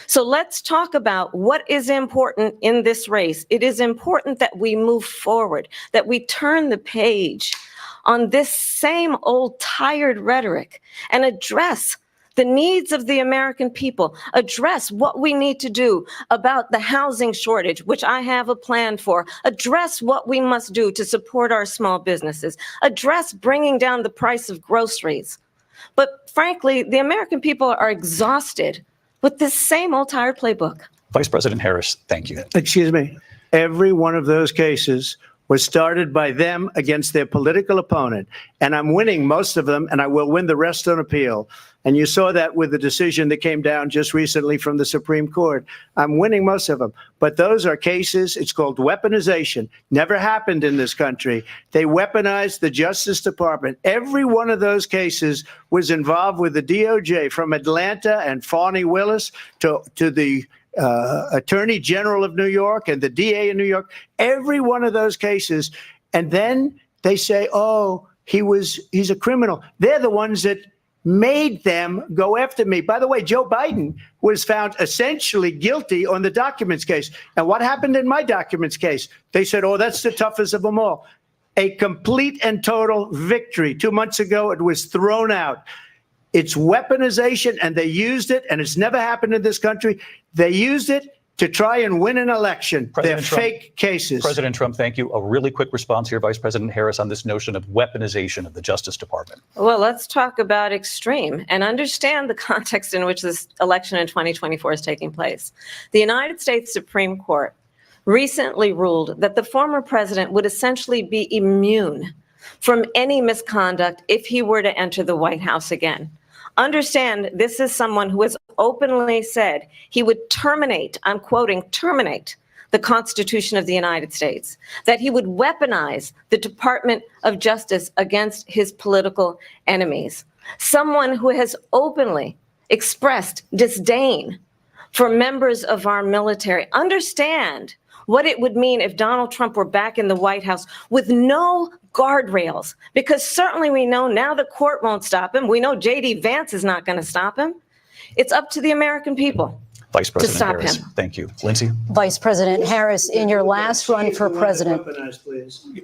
So let's talk about what is important in this race. It is important that we move forward, that we turn the page on this same old tired rhetoric and address the needs of the American people, address what we need to do about the housing shortage, which I have a plan for, address what we must do to support our small businesses, address bringing down the price of groceries. But frankly, the American people are exhausted with this same old tired playbook. Vice President Harris, thank you. Excuse me. Every one of those cases was started by them against their political opponent. And I'm winning most of them, and I will win the rest on appeal. And you saw that with the decision that came down just recently from the Supreme Court. I'm winning most of them. But those are cases, it's called weaponization. Never happened in this country. They weaponized the Justice Department. Every one of those cases was involved with the DOJ, from Atlanta and Fani Willis to the Attorney General of New York and the DA in New York, every one of those cases. And then they say, oh, he's a criminal. They're the ones that made them go after me. By the way, Joe Biden was found essentially guilty on the documents case. And what happened in my documents case? They said, oh, that's the toughest of them all. A complete and total victory. 2 months ago, it was thrown out. It's weaponization, and they used it, and it's never happened in this country. They used it to try and win an election. They're fake cases. President Trump, thank you. A really quick response here, Vice President Harris, on this notion of weaponization of the Justice Department. Well, let's talk about extreme and understand the context in which this election in 2024 is taking place. The United States Supreme Court recently ruled that the former president would essentially be immune from any misconduct if he were to enter the White House again. Understand, this is someone who has openly said he would terminate, I'm quoting, terminate the Constitution of the United States, that he would weaponize the Department of Justice against his political enemies. Someone who has openly expressed disdain for members of our military. Understand what it would mean if Donald Trump were back in the White House with no guardrails, because certainly we know now the court won't stop him. We know J.D. Vance is not going to stop him. It's up to the American people Vice President to stop Harris, him. Thank you. Lindsay? Vice President Harris, in your last run for president.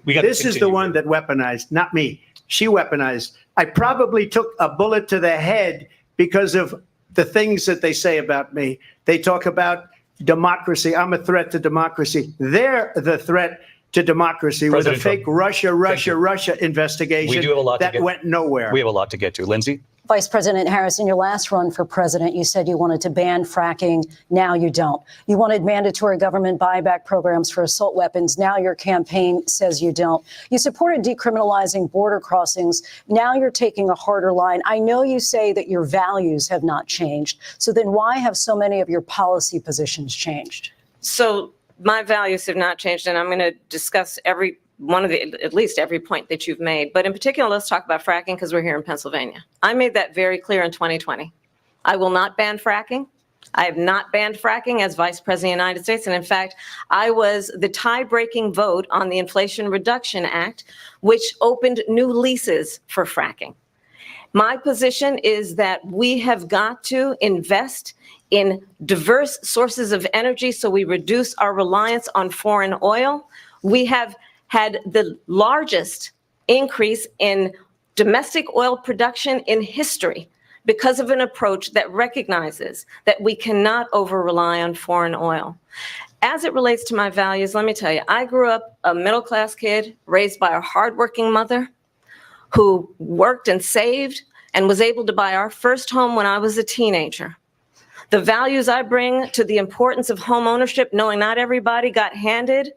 This is the one that weaponized, not me. She weaponized. I probably took a bullet to the head because of the things that they say about me. They talk about democracy. I'm a threat to democracy. They're the threat to democracy with a fake Russia investigation that went nowhere. We have a lot to get to. Lindsay? Vice President Harris, in your last run for president, you said you wanted to ban fracking. Now you don't. You wanted mandatory government buyback programs for assault weapons. Now your campaign says you don't. You supported decriminalizing border crossings. Now you're taking a harder line. I know you say that your values have not changed. So then why have so many of your policy positions changed? So my values have not changed, and I'm going to discuss at least every point that you've made. But in particular, let's talk about fracking, because we're here in Pennsylvania. I made that very clear in 2020. I will not ban fracking. I have not banned fracking as Vice President of the United States. And in fact, I was the tie-breaking vote on the Inflation Reduction Act, which opened new leases for fracking. My position is that we have got to invest in diverse sources of energy so we reduce our reliance on foreign oil. We have had the largest increase in domestic oil production in history because of an approach that recognizes that we cannot over-rely on foreign oil. As it relates to my values, let me tell you, I grew up a middle-class kid raised by a hardworking mother who worked and saved and was able to buy our first home when I was a teenager. The values I bring to the importance of home ownership, knowing not everybody got handed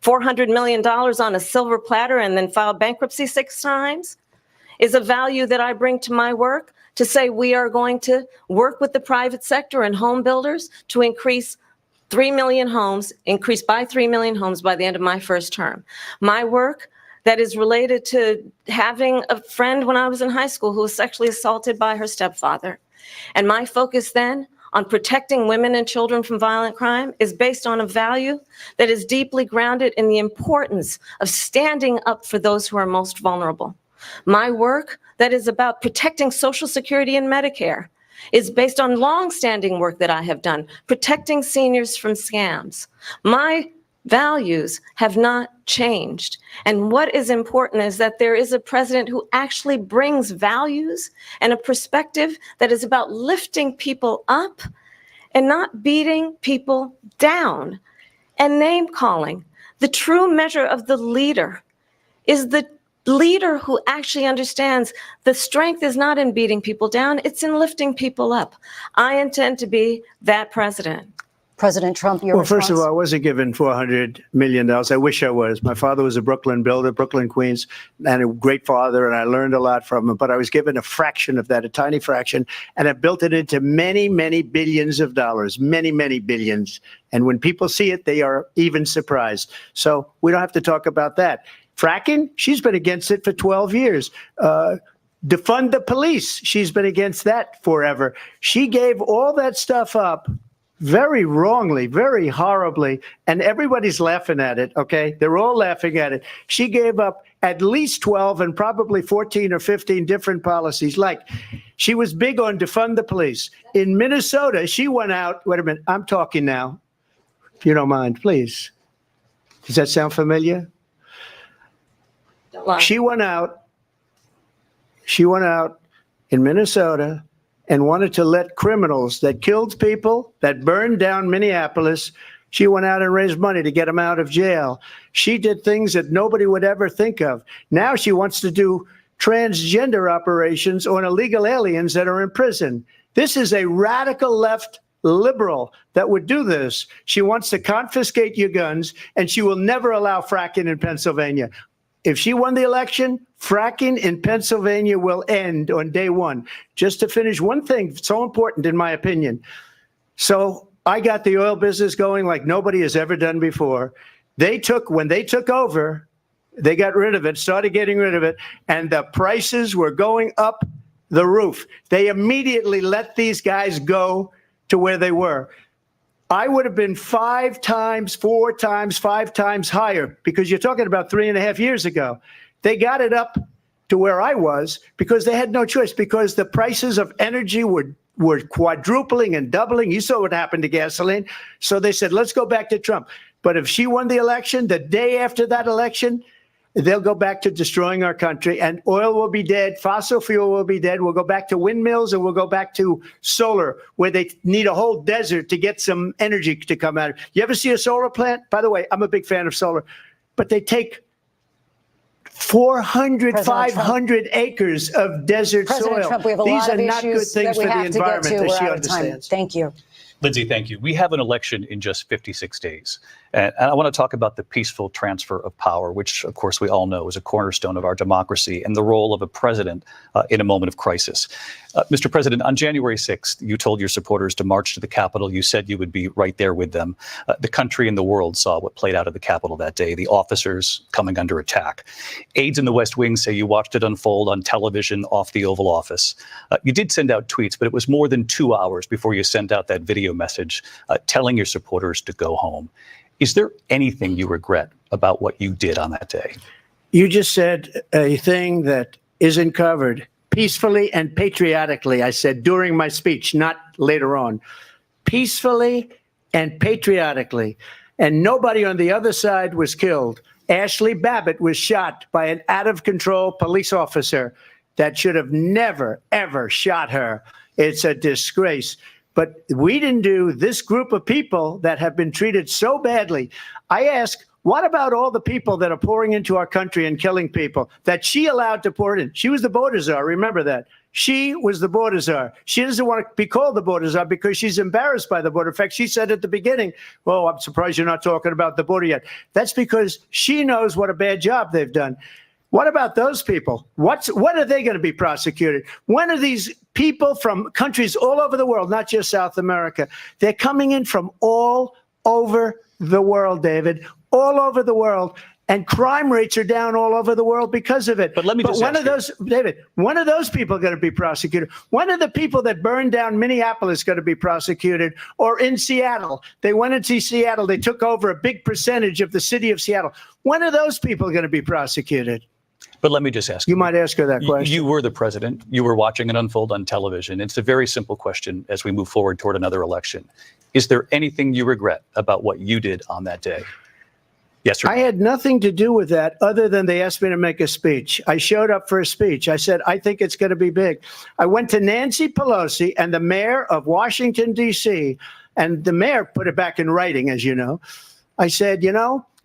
$400 million on a silver platter and then filed bankruptcy 6 times, is a value that I bring to my work to say we are going to work with the private sector and home builders to increase 3 million homes, increase by 3 million homes by the end of my first term. My work that is related to having a friend when I was in high school who was sexually assaulted by her stepfather. And my focus then on protecting women and children from violent crime is based on a value that is deeply grounded in the importance of standing up for those who are most vulnerable. My work that is about protecting Social Security and Medicare is based on long-standing work that I have done, protecting seniors from scams. My values have not changed. And what is important is that there is a president who actually brings values and a perspective that is about lifting people up and not beating people down and name calling. The true measure of the leader is the leader who actually understands the strength is not in beating people down, it's in lifting people up. I intend to be that president. President Trump, your response? First of all, I wasn't given $400 million. I wish I was. My father was a Brooklyn builder, Brooklyn, Queens, and a great father, and I learned a lot from him. But I was given a fraction of that, a tiny fraction, and I built it into many, many billions of dollars, many, many billions. And when people see it, they are even surprised. So we don't have to talk about that. Fracking, she's been against it for 12 years. Defund the police, she's been against that forever. She gave all that stuff up very wrongly, very horribly, and everybody's laughing at it, okay? They're all laughing at it. She gave up at least 12 and probably 14 or 15 different policies. Like, she was big on defund the police. In Minnesota, she went out, wait a minute, I'm talking now, if you don't mind, please. Does that sound familiar? She went out in Minnesota and wanted to let criminals that killed people, that burned down Minneapolis, she went out and raised money to get them out of jail. She did things that nobody would ever think of. Now she wants to do transgender operations on illegal aliens that are in prison. This is a radical left liberal that would do this. She wants to confiscate your guns, and she will never allow fracking in Pennsylvania. If she won the election, fracking in Pennsylvania will end on day one. Just to finish, one thing so important in my opinion. So I got the oil business going like nobody has ever done before. When they took over, they got rid of it, started getting rid of it, and the prices were going up the roof. They immediately let these guys go to where they were. I would have been 5 times, 4 times, 5 times higher, because you're talking about 3.5 years ago. They got it up to where I was because they had no choice, because the prices of energy were quadrupling and doubling. You saw what happened to gasoline. So they said, let's go back to Trump. But if she won the election, the day after that election, they'll go back to destroying our country, and oil will be dead. Fossil fuel will be dead. We'll go back to windmills, and we'll go back to solar, where they need a whole desert to get some energy to come out. You ever see a solar plant? By the way, I'm a big fan of solar, but they take 400, 500 acres of desert soil. Trump, we have a These lot are of not good issues things that we for the have to get environment to. that We're she out of time. understands. Thank you. Lindsay, thank you. We have an election in just 56 days. And I want to talk about the peaceful transfer of power, which, of course, we all know is a cornerstone of our democracy, and the role of a president in a moment of crisis. Mr. President, on January 6th, you told your supporters to march to the Capitol. You said you would be right there with them. The country and the world saw what played out at the Capitol that day, the officers coming under attack. Aides in the West Wing say you watched it unfold on television off the Oval Office. You did send out tweets, but it was more than 2 hours before you sent out that video message telling your supporters to go home. Is there anything you regret about what you did on that day? You just said a thing that isn't covered. Peacefully and patriotically, I said during my speech, not later on. peacefully and patriotically. And nobody on the other side was killed. Ashley Babbitt was shot by an out-of-control police officer that should have never, ever shot her. It's a disgrace. But we didn't do this group of people that have been treated so badly. I ask, what about all the people that are pouring into our country and killing people that she allowed to pour in? She was the border czar. Remember that. She was the border czar. She doesn't want to be called the border czar because she's embarrassed by the border. In fact, she said at the beginning, well, I'm surprised you're not talking about the border yet. That's because she knows what a bad job they've done. What about those people? When are they going to be prosecuted? When are these people from countries all over the world, not just South America? They're coming in from all over the world, David, all over the world. And crime rates are down all over the world because of it. But let me just when are those, David, when are those people going to be prosecuted? When are the people that burned down Minneapolis going to be prosecuted? Or in Seattle? They went into Seattle. They took over a big percentage of the city of Seattle. When are those people going to be prosecuted? But let me just ask you. Might ask her that question. You were the president. You were watching it unfold on television. It's a very simple question as we move forward toward another election. Is there anything you regret about what you did on that day? Yes, sir. I had nothing to do with that other than they asked me to make a speech. I showed up for a speech. I said, I think it's going to be big. I went to Nancy Pelosi and the mayor of Washington, D.C., and the mayor put it back in writing, as you know. I said,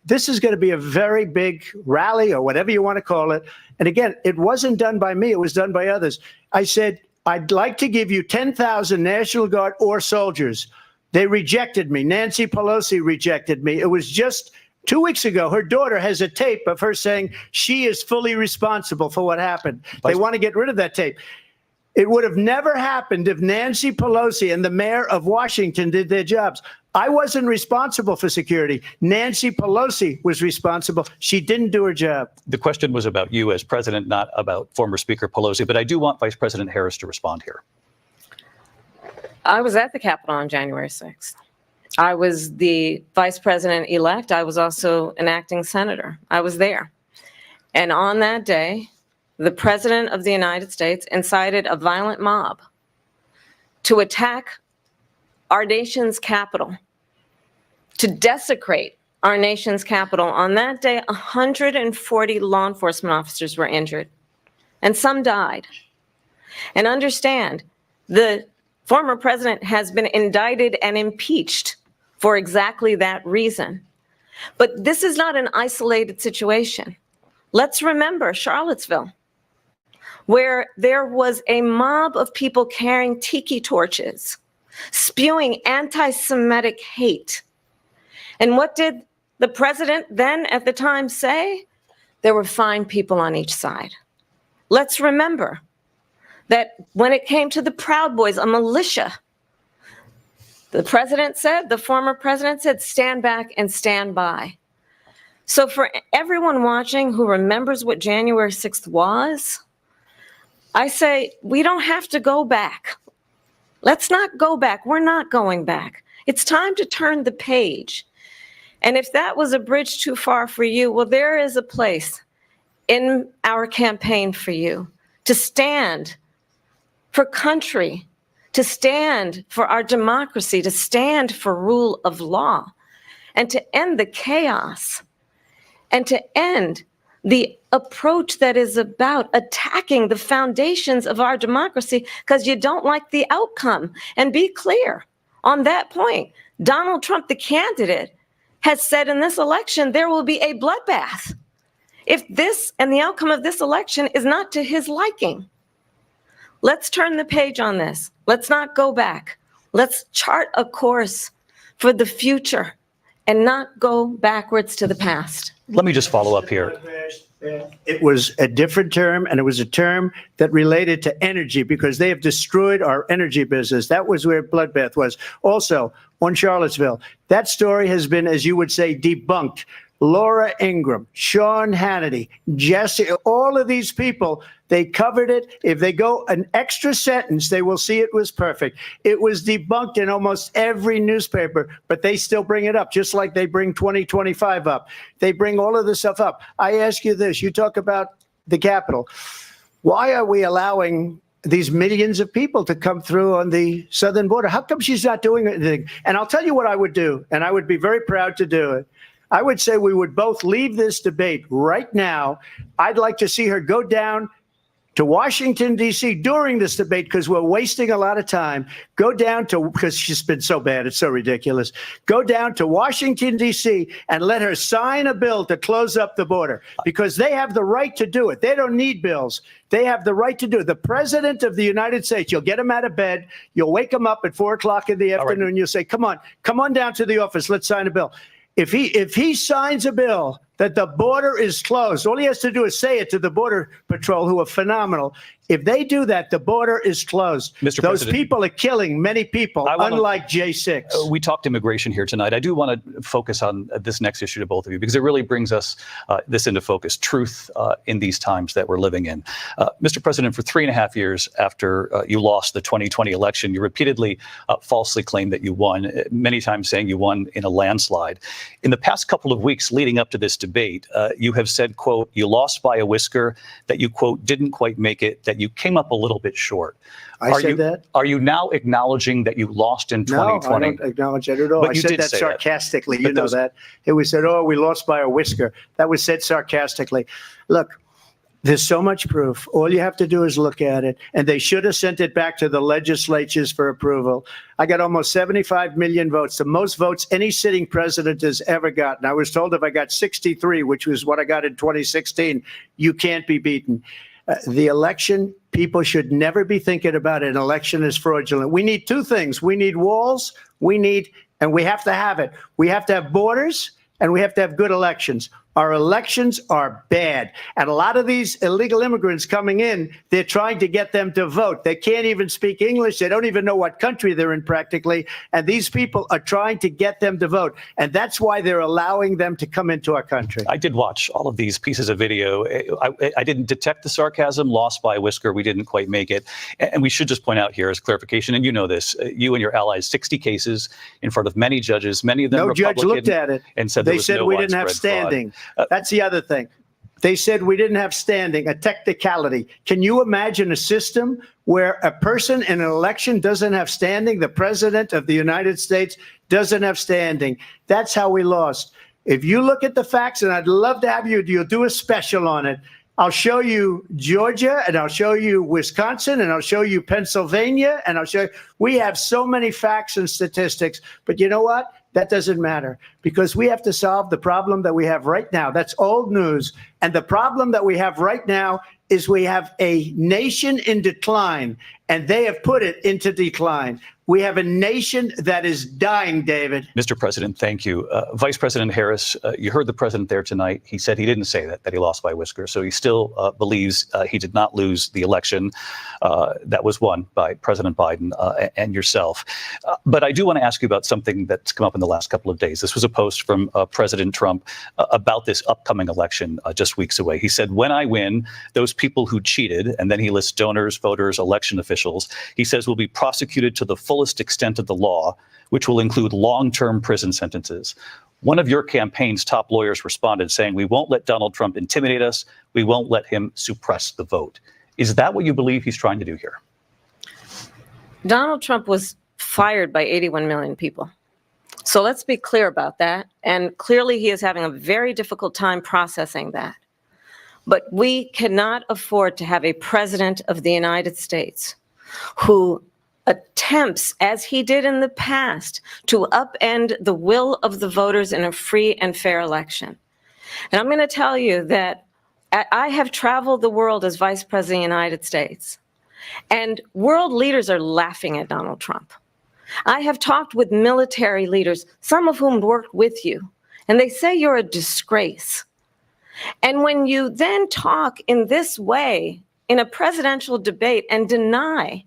this is going to be a very big rally or whatever you want to call it. And again, it wasn't done by me. It was done by others. I said, I'd like to give you 10,000 National Guard or soldiers. They rejected me. Nancy Pelosi rejected me. It was just 2 weeks ago. Her daughter has a tape of her saying she is fully responsible for what happened. They want to get rid of that tape. It would have never happened if Nancy Pelosi and the mayor of Washington did their jobs. I wasn't responsible for security. Nancy Pelosi was responsible. She didn't do her job. The question was about you as president, not about former Speaker Pelosi. But I do want Vice President Harris to respond here. I was at the Capitol on January 6th. I was the vice president-elect. I was also an acting senator. I was there. And on that day, the president of the United States incited a violent mob to attack our nation's capital, to desecrate our nation's capital. On that day, 140 law enforcement officers were injured, and some died. And understand, the former president has been indicted and impeached for exactly that reason. But this is not an isolated situation. Let's remember Charlottesville, where there was a mob of people carrying tiki torches, spewing anti-Semitic hate. And what did the president then at the time say? There were fine people on each side. Let's remember that when it came to the Proud Boys, a militia, the president said, the former president said, stand back and stand by. So for everyone watching who remembers what January 6th was, I say, we don't have to go back. Let's not go back. We're not going back. It's time to turn the page. And if that was a bridge too far for you, well, there is a place in our campaign for you to stand for country, to stand for our democracy, to stand for rule of law, and to end the chaos, and to end the approach that is about attacking the foundations of our democracy because you don't like the outcome. And be clear on that point. Donald Trump, the candidate, has said in this election there will be a bloodbath if this and the outcome of this election is not to his liking. Let's turn the page on this. Let's not go back. Let's chart a course for the future and not go backwards to the past. Let me just follow up here. It was a different term, and it was a term that related to energy because they have destroyed our energy business. That was where bloodbath was. Also, on Charlottesville, that story has been, as you would say, debunked. Laura Ingraham, Sean Hannity, Jesse, all of these people, they covered it. If they go an extra sentence, they will see it was perfect. It was debunked in almost every newspaper, but they still bring it up, just like they bring 2025 up. They bring all of this stuff up. I ask you this. You talk about the Capitol. Why are we allowing these millions of people to come through on the southern border. How come she's not doing anything? And I'll tell you what I would do, and I would be very proud to do it. I would say we would both leave this debate right now. I'd like to see her go down to Washington, D.C. during this debate, because we're wasting a lot of time. Go down to, because she's been so bad, it's so ridiculous. Go down to Washington, D.C. and let her sign a bill to close up the border, because they have the right to do it. They don't need bills. They have the right to do it. The president of the United States, you'll get him out of bed. You'll wake him up at 4 o'clock in the afternoon. Right. You'll say, come on down to the office. Let's sign a bill. If he signs a bill that the border is closed, all he has to do is say it to the Border Patrol, who are phenomenal. If they do that, the border is closed. Mr. Those President, people are killing many people, unlike J6. We talked immigration here tonight. I do want to focus on this next issue to both of you, because it really brings us this into focus, truth in these times that we're living in. Mr. President, for 3.5 years after you lost the 2020 election, you repeatedly falsely claimed that you won, many times saying you won in a landslide. In the past couple of weeks leading up to this debate, you have said, quote, you lost by a whisker, that you, quote, didn't quite make it, that you came up a little bit short. I said that? Are you now acknowledging that you lost in 2020? No, I don't acknowledge that at all. But I said that sarcastically. You know that. It was said, oh, we lost by a whisker. That was said sarcastically. Look, there's so much proof. All you have to do is look at it. And they should have sent it back to the legislatures for approval. I got almost 75 million votes, the most votes any sitting president has ever gotten. I was told if I got 63, which was what I got in 2016, you can't be beaten. The election, people should never be thinking about an election as fraudulent. We need two things. We need walls. And we have to have it. We have to have borders, and we have to have good elections. Our elections are bad. And a lot of these illegal immigrants coming in, they're trying to get them to vote. They can't even speak English. They don't even know what country they're in practically. And these people are trying to get them to vote. And that's why they're allowing them to come into our country. I did watch all of these pieces of video. I didn't detect the sarcasm, lost by a whisker. We didn't quite make it. And we should just point out here as clarification, and you know this, you and your allies, 60 cases in front of many judges, many of them Republican. No judge looked at it. And said they said we didn't have standing. That's the other thing. They said we didn't have standing, a technicality. Can you imagine a system where a person in an election doesn't have standing? The president of the United States doesn't have standing. That's how we lost. If you look at the facts, and I'd love to have you'll do a special on it. I'll show you Georgia, and I'll show you Wisconsin, and I'll show you Pennsylvania, and I'll show you. We have so many facts and statistics, but you know what? That doesn't matter, because we have to solve the problem that we have right now. That's old news. And the problem that we have right now is we have a nation in decline, and they have put it into decline. We have a nation that is dying, David. Mr. President, thank you. Vice President Harris, you heard the president there tonight. He said he didn't say that he lost by a whisker. So he still believes he did not lose the election that was won by President Biden and yourself. But I do want to ask you about something that's come up in the last couple of days. This was a post from President Trump about this upcoming election just weeks away. He said, when I win, those people who cheated, and then he lists donors, voters, election officials, he says will be prosecuted to the fullest extent of the law, which will include long-term prison sentences. One of your campaign's top lawyers responded saying, we won't let Donald Trump intimidate us. We won't let him suppress the vote. Is that what you believe he's trying to do here? Donald Trump was fired by 81 million people. So let's be clear about that. And clearly he is having a very difficult time processing that. But we cannot afford to have a president of the United States who attempts, as he did in the past, to upend the will of the voters in a free and fair election. And I'm going to tell you that I have traveled the world as Vice President of the United States, and world leaders are laughing at Donald Trump. I have talked with military leaders, some of whom worked with you, and they say you're a disgrace. And when you then talk in this way in a presidential debate and deny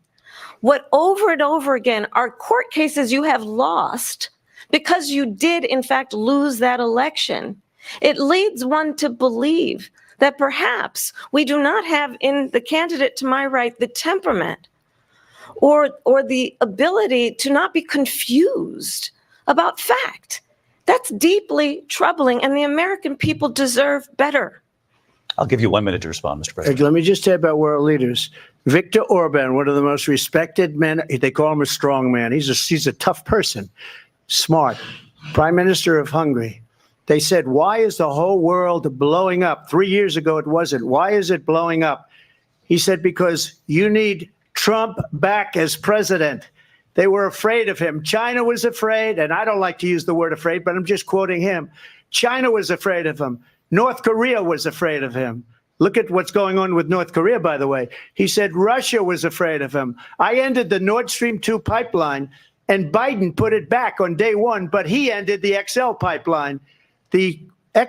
what over and over again are court cases you have lost because you did, in fact, lose that election, it leads one to believe that perhaps we do not have in the candidate to my right the temperament or the ability to not be confused about fact. That's deeply troubling, and the American people deserve better. I'll give you 1 minute to respond, Mr. President. Let me just tell you about world leaders. Viktor Orban, one of the most respected men, they call him a strong man. He's a tough person, smart, Prime Minister of Hungary. They said, why is the whole world blowing up? 3 years ago, it wasn't. Why is it blowing up? He said, because you need Trump back as president. They were afraid of him. China was afraid, and I don't like to use the word afraid, but I'm just quoting him. China was afraid of him. North Korea was afraid of him. Look at what's going on with North Korea, by the way. He said Russia was afraid of him. I ended the Nord Stream 2 pipeline, and Biden put it back on day one, but he ended the XL pipeline. The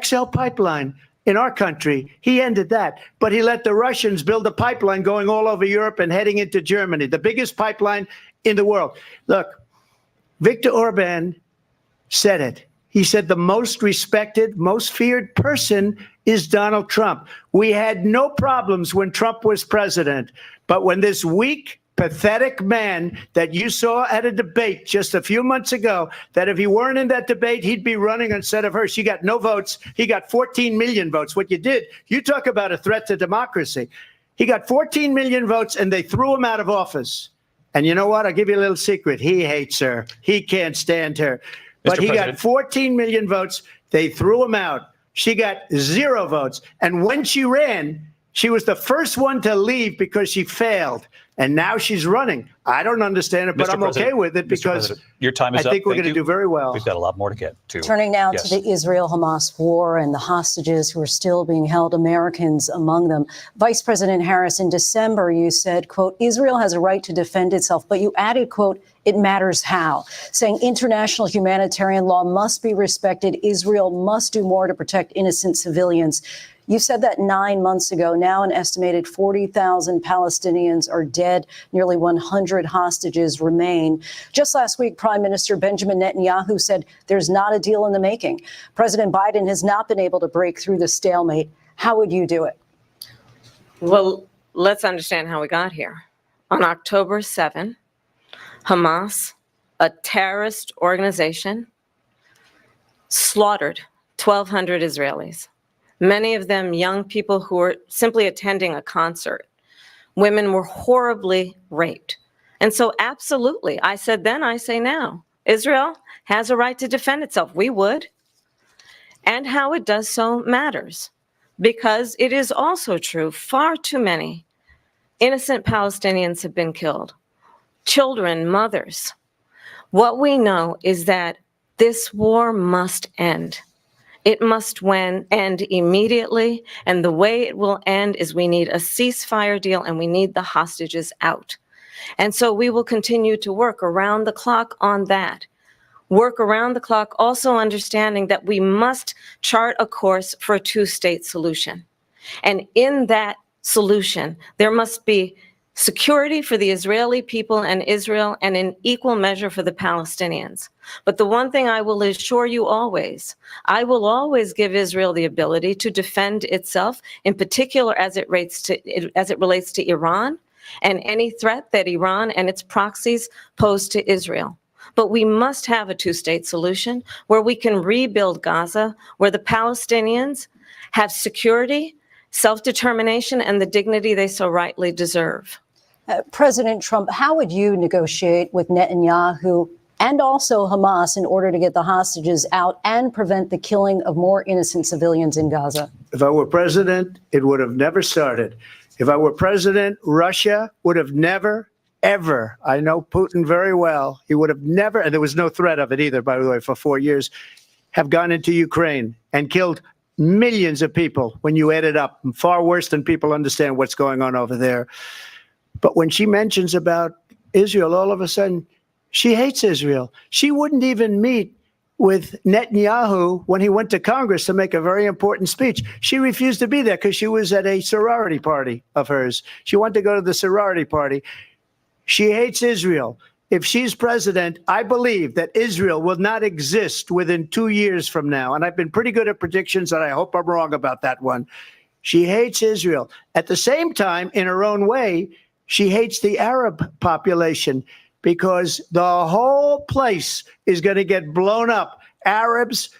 XL pipeline in our country, he ended that. But he let the Russians build a pipeline going all over Europe and heading into Germany, the biggest pipeline in the world. Look, Viktor Orban said it. He said the most respected, most feared person is Donald Trump. We had no problems when Trump was president. But when this weak, pathetic man that you saw at a debate just a few months ago, that if he weren't in that debate, he'd be running instead of her. She got no votes. He got 14 million votes. What you did, you talk about a threat to democracy. He got 14 million votes and they threw him out of office. And you know what? I'll give you a little secret. He hates her. He can't stand her. But he got 14 million votes. They threw him out. She got 0 votes. And when she ran, she was the first one to leave because she failed. And now she's running. I don't understand it, but I'm okay with it because your time is I think up. we're going to do very well. We've got a lot more to get to. Turning now to the Israel-Hamas war and the hostages who are still being held, Americans among them. Vice President Harris, in December, you said, quote, Israel has a right to defend itself, but you added, quote, it matters how, saying international humanitarian law must be respected. Israel must do more to protect innocent civilians. You said that 9 months ago. Now an estimated 40,000 Palestinians are dead. Nearly 100 hostages remain. Just last week, Prime Minister Benjamin Netanyahu said there's not a deal in the making. President Biden has not been able to break through the stalemate. How would you do it? Well, let's understand how we got here. On October 7, Hamas, a terrorist organization, slaughtered 1,200 Israelis. Many of them young people who were simply attending a concert. Women were horribly raped. And so absolutely, I said then, I say now, Israel has a right to defend itself. We would. And how it does so matters, because it is also true, far too many innocent Palestinians have been killed. Children, mothers. What we know is that this war must end. It must end immediately, and the way it will end is we need a ceasefire deal and we need the hostages out. And so we will continue to work around the clock on that. Work around the clock, also understanding that we must chart a course for a two-state solution. And in that solution, there must be security for the Israeli people and Israel, and in equal measure for the Palestinians. But the one thing I will assure you always, I will always give Israel the ability to defend itself, in particular as it relates to Iran and any threat that Iran and its proxies pose to Israel. But we must have a two-state solution where we can rebuild Gaza, where the Palestinians have security, self-determination, and the dignity they so rightly deserve. President Trump, how would you negotiate with Netanyahu and also Hamas in order to get the hostages out and prevent the killing of more innocent civilians in Gaza? If I were president, it would have never started. If I were president, Russia would have never, ever, I know Putin very well, he would have never, and there was no threat of it either, by the way, for 4 years, have gone into Ukraine and killed millions of people when you add it up, far worse than people understand what's going on over there. But when she mentions about Israel, all of a sudden, she hates Israel. She wouldn't even meet with Netanyahu when he went to Congress to make a very important speech. She refused to be there because she was at a sorority party of hers. She wanted to go to the sorority party. She hates Israel. If she's president, I believe that Israel will not exist within 2 years from now. And I've been pretty good at predictions, and I hope I'm wrong about that one. She hates Israel. At the same time, in her own way, she hates the Arab population because the whole place is going to get blown up. Arabs,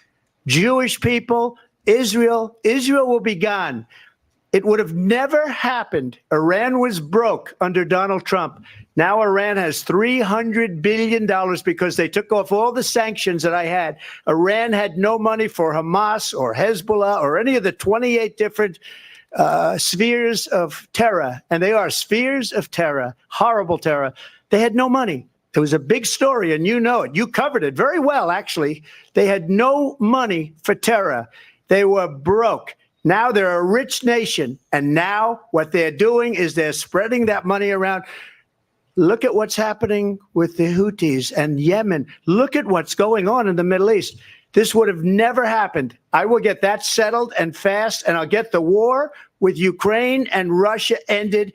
Jewish people, Israel will be gone. It would have never happened. Iran was broke under Donald Trump. Now Iran has $300 billion because they took off all the sanctions that I had. Iran had no money for Hamas or Hezbollah or any of the 28 different spheres of terror. And they are spheres of terror, horrible terror. They had no money. It was a big story, and you know it. You covered it very well, actually. They had no money for terror. They were broke. Now they're a rich nation, and now what they're doing is they're spreading that money around. Look at what's happening with the Houthis and Yemen. Look at what's going on in the Middle East. This would have never happened. I will get that settled and fast, and I'll get the war with Ukraine and Russia ended.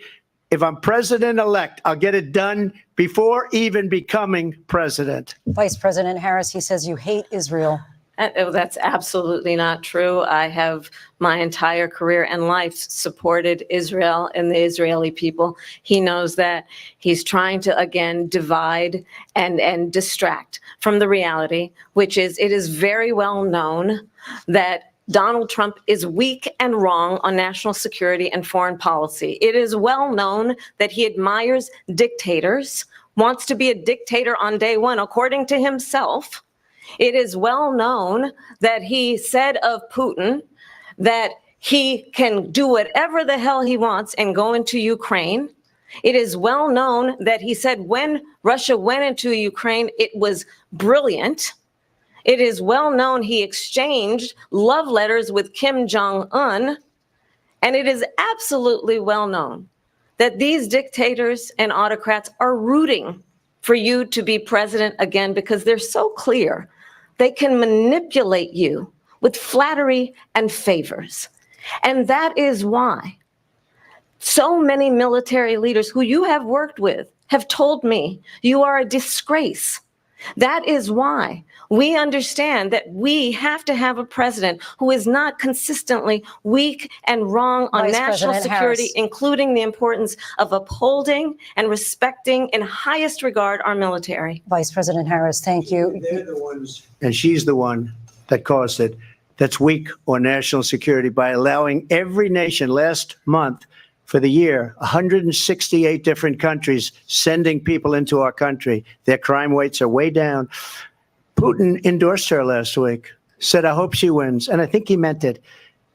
If I'm president-elect, I'll get it done before even becoming president. Vice President Harris, he says you hate Israel. That's absolutely not true. I have my entire career and life supported Israel and the Israeli people. He knows that. He's trying to, again, divide and distract from the reality, which is it is very well known that Donald Trump is weak and wrong on national security and foreign policy. It is well known that he admires dictators, wants to be a dictator on day one, according to himself. It is well known that he said of Putin that he can do whatever the hell he wants and go into Ukraine. It is well known that he said when Russia went into Ukraine, it was brilliant. It is well known he exchanged love letters with Kim Jong-un. And it is absolutely well known that these dictators and autocrats are rooting for you to be president again because they're so clear. They can manipulate you with flattery and favors. And that is why so many military leaders who you have worked with have told me you are a disgrace. That is why we understand that we have to have a president who is not consistently weak and wrong on Vice national President security, Harris. including the importance of upholding and respecting in highest regard our military. Vice President Harris, thank you. They're the ones, and she's the one that caused it, that's weak on national security by allowing every nation last month for the year, 168 different countries sending people into our country. Their crime rates are way down. Putin endorsed her last week, said, I hope she wins. And I think he meant it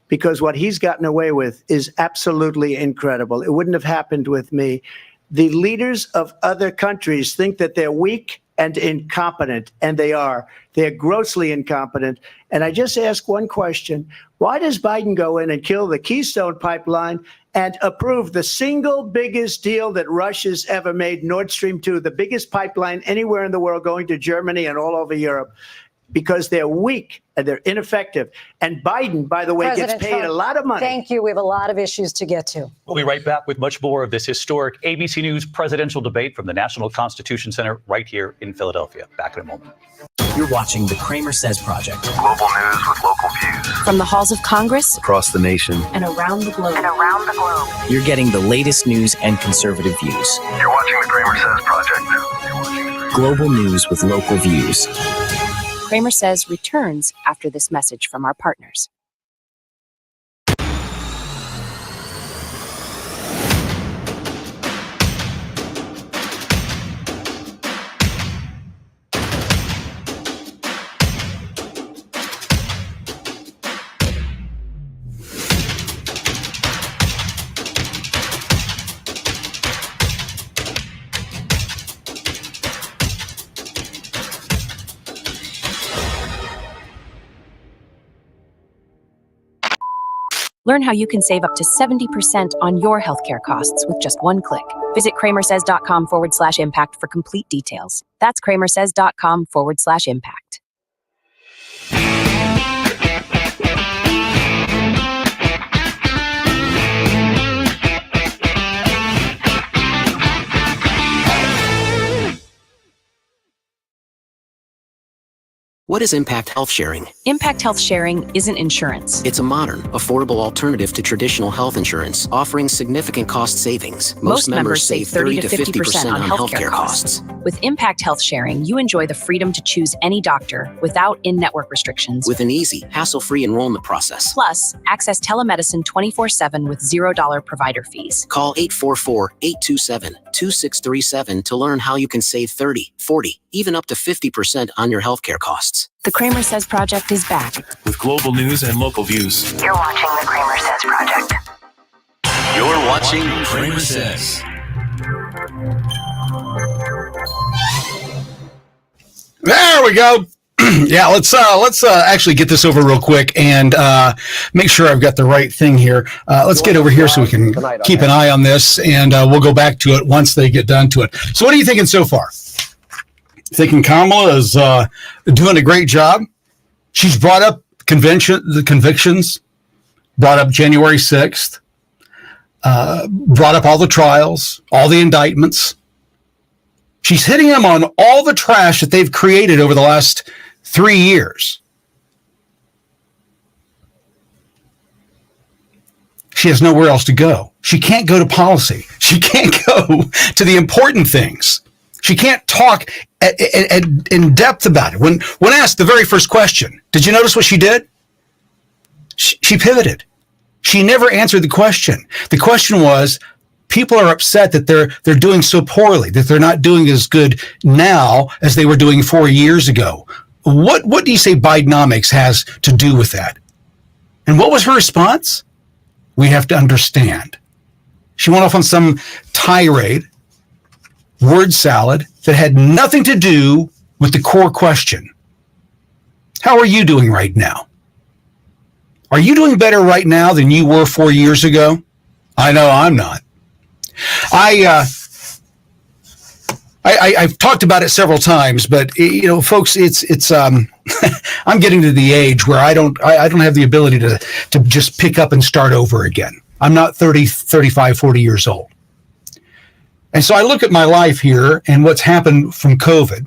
because what he's gotten away with is absolutely incredible. It wouldn't have happened with me. The leaders of other countries think that they're weak and incompetent, and they are. They're grossly incompetent. And I just ask one question. Why does Biden go in and kill the Keystone Pipeline and approve the single biggest deal that Russia's ever made, Nord Stream 2, the biggest pipeline anywhere in the world going to Germany and all over Europe? Because they're weak and they're ineffective. And Biden, by the way, President gets paid Trump, a lot of money. Thank you. We have a lot of issues to get to. We'll be right back with much more of this historic ABC News presidential debate from the National Constitution Center right here in Philadelphia. Back in a moment. You're watching the CramerSez Project. Global news with local views. From the halls of Congress Across the nation. and around the globe. You're getting the latest news and conservative views. You're watching the CramerSez Project. Global news with local views. CramerSez returns after this message from our partners. Learn how you can save up to 70% on your healthcare costs with just one click. Visit CramerSez.com/impact for complete details. That's CramerSez.com/impact. What is Impact Health Sharing? Impact Health Sharing isn't insurance. It's a modern, affordable alternative to traditional health insurance, offering significant cost savings. Most members save 30 to 50% on healthcare costs. With Impact Health Sharing, you enjoy the freedom to choose any doctor without in-network restrictions. With an easy, hassle-free enrollment process. Plus, access telemedicine 24/7 with $0 provider fees. Call 844-827-2637 to learn how you can save 30, 40, even up to 50% on your healthcare costs. The CramerSez Project is back. With global news and local views. You're watching the CramerSez Project. You're watching CramerSez. There we go. Yeah, let's actually get this over real quick and make sure I've got the right thing here. Let's get over here so we can keep an eye on this, and we'll go back to it once they get done to it. So what are you thinking so far? Thinking Kamala is doing a great job. She's brought up the convictions, brought up January 6th, brought up all the trials, all the indictments. She's hitting them on all the trash that they've created over the last 3 years. She has nowhere else to go. She can't go to policy. She can't go to the important things. She can't talk in depth about it. When asked the very first question, did you notice what she did? She pivoted. She never answered the question. The question was, people are upset that they're doing so poorly, that they're not doing as good now as they were doing 4 years ago. What do you say Bidenomics has to do with that? And what was her response? We have to understand. She went off on some tirade, word salad, that had nothing to do with the core question. How are you doing right now? Are you doing better right now than you were 4 years ago? I know I'm not. I've talked about it several times, but folks, it's I'm getting to the age where I don't have the ability to just pick up and start over again. I'm not 30, 35, 40 years old. And so I look at my life here and what's happened from COVID,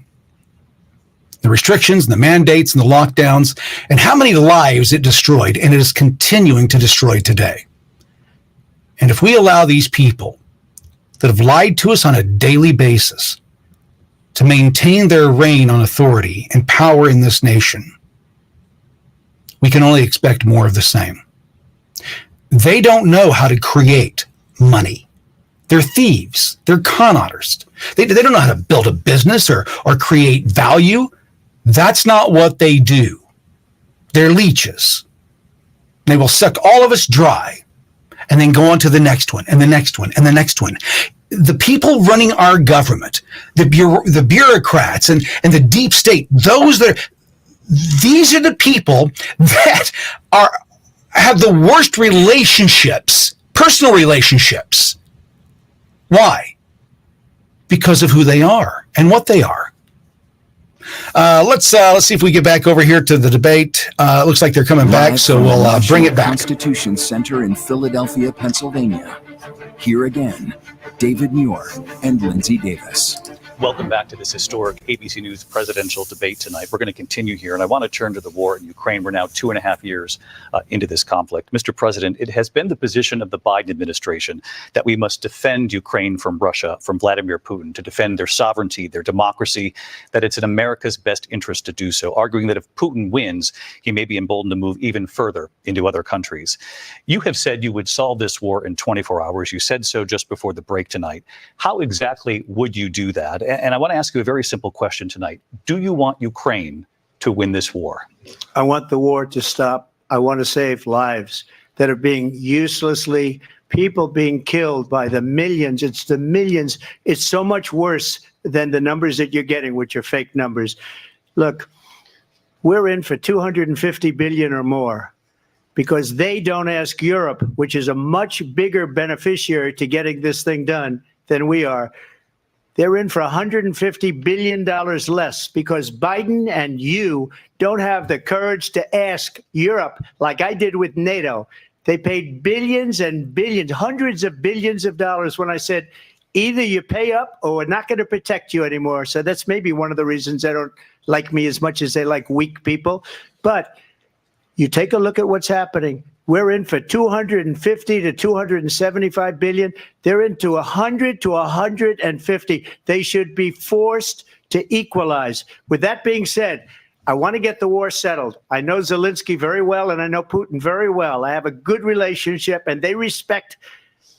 the restrictions and the mandates and the lockdowns, and how many lives it destroyed, and it is continuing to destroy today. And if we allow these people that have lied to us on a daily basis to maintain their reign on authority and power in this nation, we can only expect more of the same. They don't know how to create money. They're thieves. They're con artists. They don't know how to build a business or create value. That's not what they do. They're leeches. They will suck all of us dry and then go on to the next one and the next one and the next one. The people running our government, the bureaucrats and the deep state, these are the people that have the worst relationships, personal relationships. Why? Because of who they are and what they are. Let's see if we get back over here to the debate. Looks like they're coming back, so we'll bring it back. Constitution Center in Philadelphia, Pennsylvania. Here again, David Muir and Lindsay Davis. Welcome back to this historic ABC News presidential debate tonight. We're going to continue here, and I want to turn to the war in Ukraine. We're now 2.5 years into this conflict. Mr. President, it has been the position of the Biden administration that we must defend Ukraine from Russia, from Vladimir Putin, to defend their sovereignty, their democracy, that it's in America's best interest to do so, arguing that if Putin wins, he may be emboldened to move even further into other countries. You have said you would solve this war in 24 hours. You said so just before the break tonight. How exactly would you do that? And I want to ask you a very simple question tonight. Do you want Ukraine to win this war? I want the war to stop. I want to save lives that are being people being killed by the millions. It's the millions. It's so much worse than the numbers that you're getting, which are fake numbers. Look, we're in for 250 billion or more because they don't ask Europe, which is a much bigger beneficiary to getting this thing done than we are. They're in for $150 billion less because Biden and you don't have the courage to ask Europe like I did with NATO. They paid billions and billions, hundreds of billions of dollars when I said, either you pay up or we're not going to protect you anymore. So that's maybe one of the reasons they don't like me as much as they like weak people. But you take a look at what's happening. We're in for 250 to 275 billion. They're into 100 to 150. They should be forced to equalize. With that being said, I want to get the war settled. I know Zelensky very well, and I know Putin very well. I have a good relationship, and they respect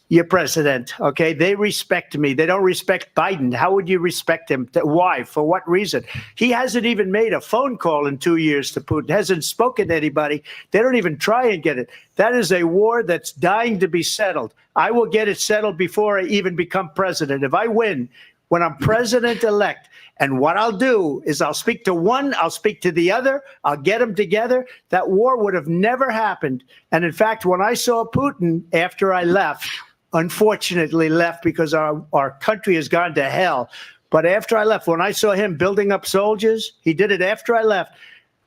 your president, okay? They respect me. They don't respect Biden. How would you respect him? Why? For what reason? He hasn't even made a phone call in 2 years to Putin, hasn't spoken to anybody. They don't even try and get it. That is a war that's dying to be settled. I will get it settled before I even become president. If I win, when I'm president-elect, and what I'll do is I'll speak to one, I'll speak to the other, I'll get them together. That war would have never happened. And in fact, when I saw Putin after I left, unfortunately left because our country has gone to hell. But after I left, when I saw him building up soldiers, he did it after I left.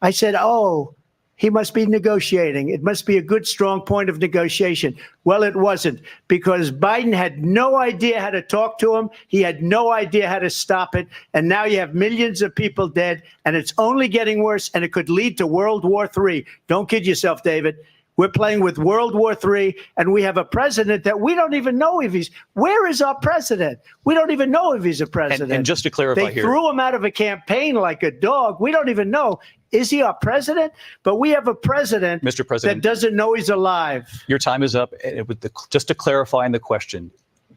I said, oh, he must be negotiating. It must be a good, strong point of negotiation. Well, it wasn't, because Biden had no idea how to talk to him. He had no idea how to stop it. And now you have millions of people dead, and it's only getting worse, and it could lead to World War III. Don't kid yourself, David. We're playing with World War III, and we have a president that we don't even know if where is our president? We don't even know if he's a president. And just to clarify they threw him out of a campaign like a dog. We don't even know. Is he our president? But we have a president, Mr. President, that doesn't know he's alive. Your time is up. Just to clarify in the question,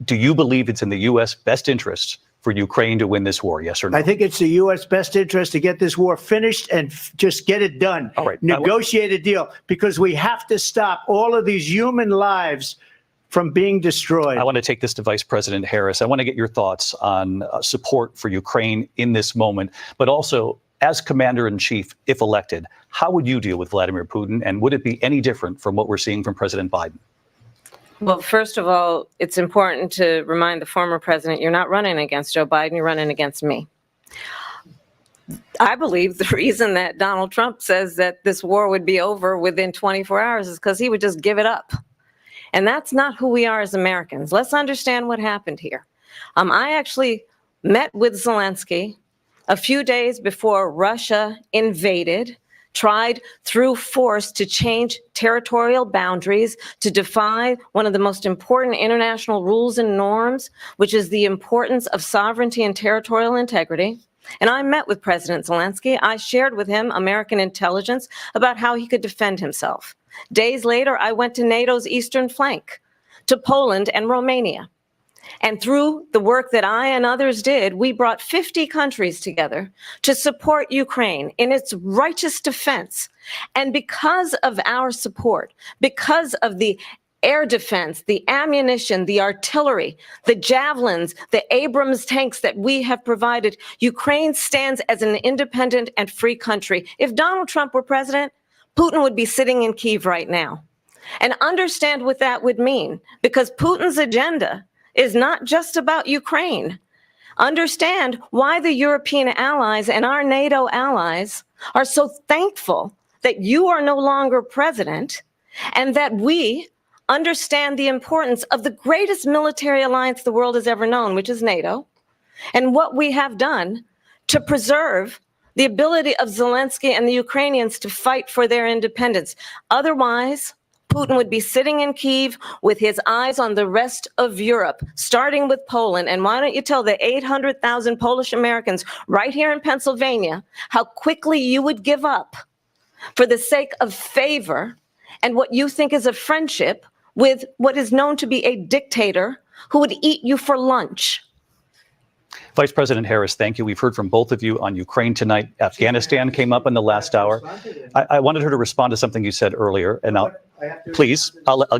do you believe it's in the U.S. best interest for Ukraine to win this war, yes or no? I think it's the U.S. best interest to get this war finished and just get it done. All right. Negotiate a deal, because we have to stop all of these human lives from being destroyed. I want to take this to Vice President Harris. I want to get your thoughts on support for Ukraine in this moment, but also as Commander-in-Chief, if elected, how would you deal with Vladimir Putin, and would it be any different from what we're seeing from President Biden? Well, first of all, it's important to remind the former president, you're not running against Joe Biden, you're running against me. I believe the reason that Donald Trump says that this war would be over within 24 hours is because he would just give it up. And that's not who we are as Americans. Let's understand what happened here. I actually met with Zelensky a few days before Russia invaded, tried through force to change territorial boundaries, to defy one of the most important international rules and norms, which is the importance of sovereignty and territorial integrity. And I met with President Zelensky. I shared with him American intelligence about how he could defend himself. Days later, I went to NATO's eastern flank, to Poland and Romania. And through the work that I and others did, we brought 50 countries together to support Ukraine in its righteous defense. And because of our support, because of the air defense, the ammunition, the artillery, the javelins, the Abrams tanks that we have provided, Ukraine stands as an independent and free country. If Donald Trump were president, Putin would be sitting in Kyiv right now. And understand what that would mean, because Putin's agenda is not just about Ukraine. Understand why the European allies and our NATO allies are so thankful that you are no longer president, and that we understand the importance of the greatest military alliance the world has ever known, which is NATO, and what we have done to preserve the ability of Zelensky and the Ukrainians to fight for their independence. Otherwise, Putin would be sitting in Kyiv with his eyes on the rest of Europe, starting with Poland. And why don't you tell the 800,000 Polish Americans right here in Pennsylvania how quickly you would give up for the sake of favor and what you think is a friendship with what is known to be a dictator who would eat you for lunch. Vice President Harris, thank you. We've heard from both of you on Ukraine tonight. Afghanistan came up in the last hour. I wanted her to respond to something you said earlier, and I'll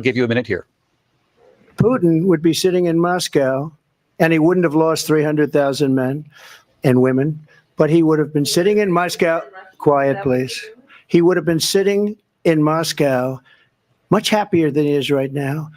give you a minute here. Putin would be sitting in Moscow, and he wouldn't have lost 300,000 men and women, but he would have been sitting in Moscow. Quiet, please. He would have been sitting in Moscow much happier than he is right now.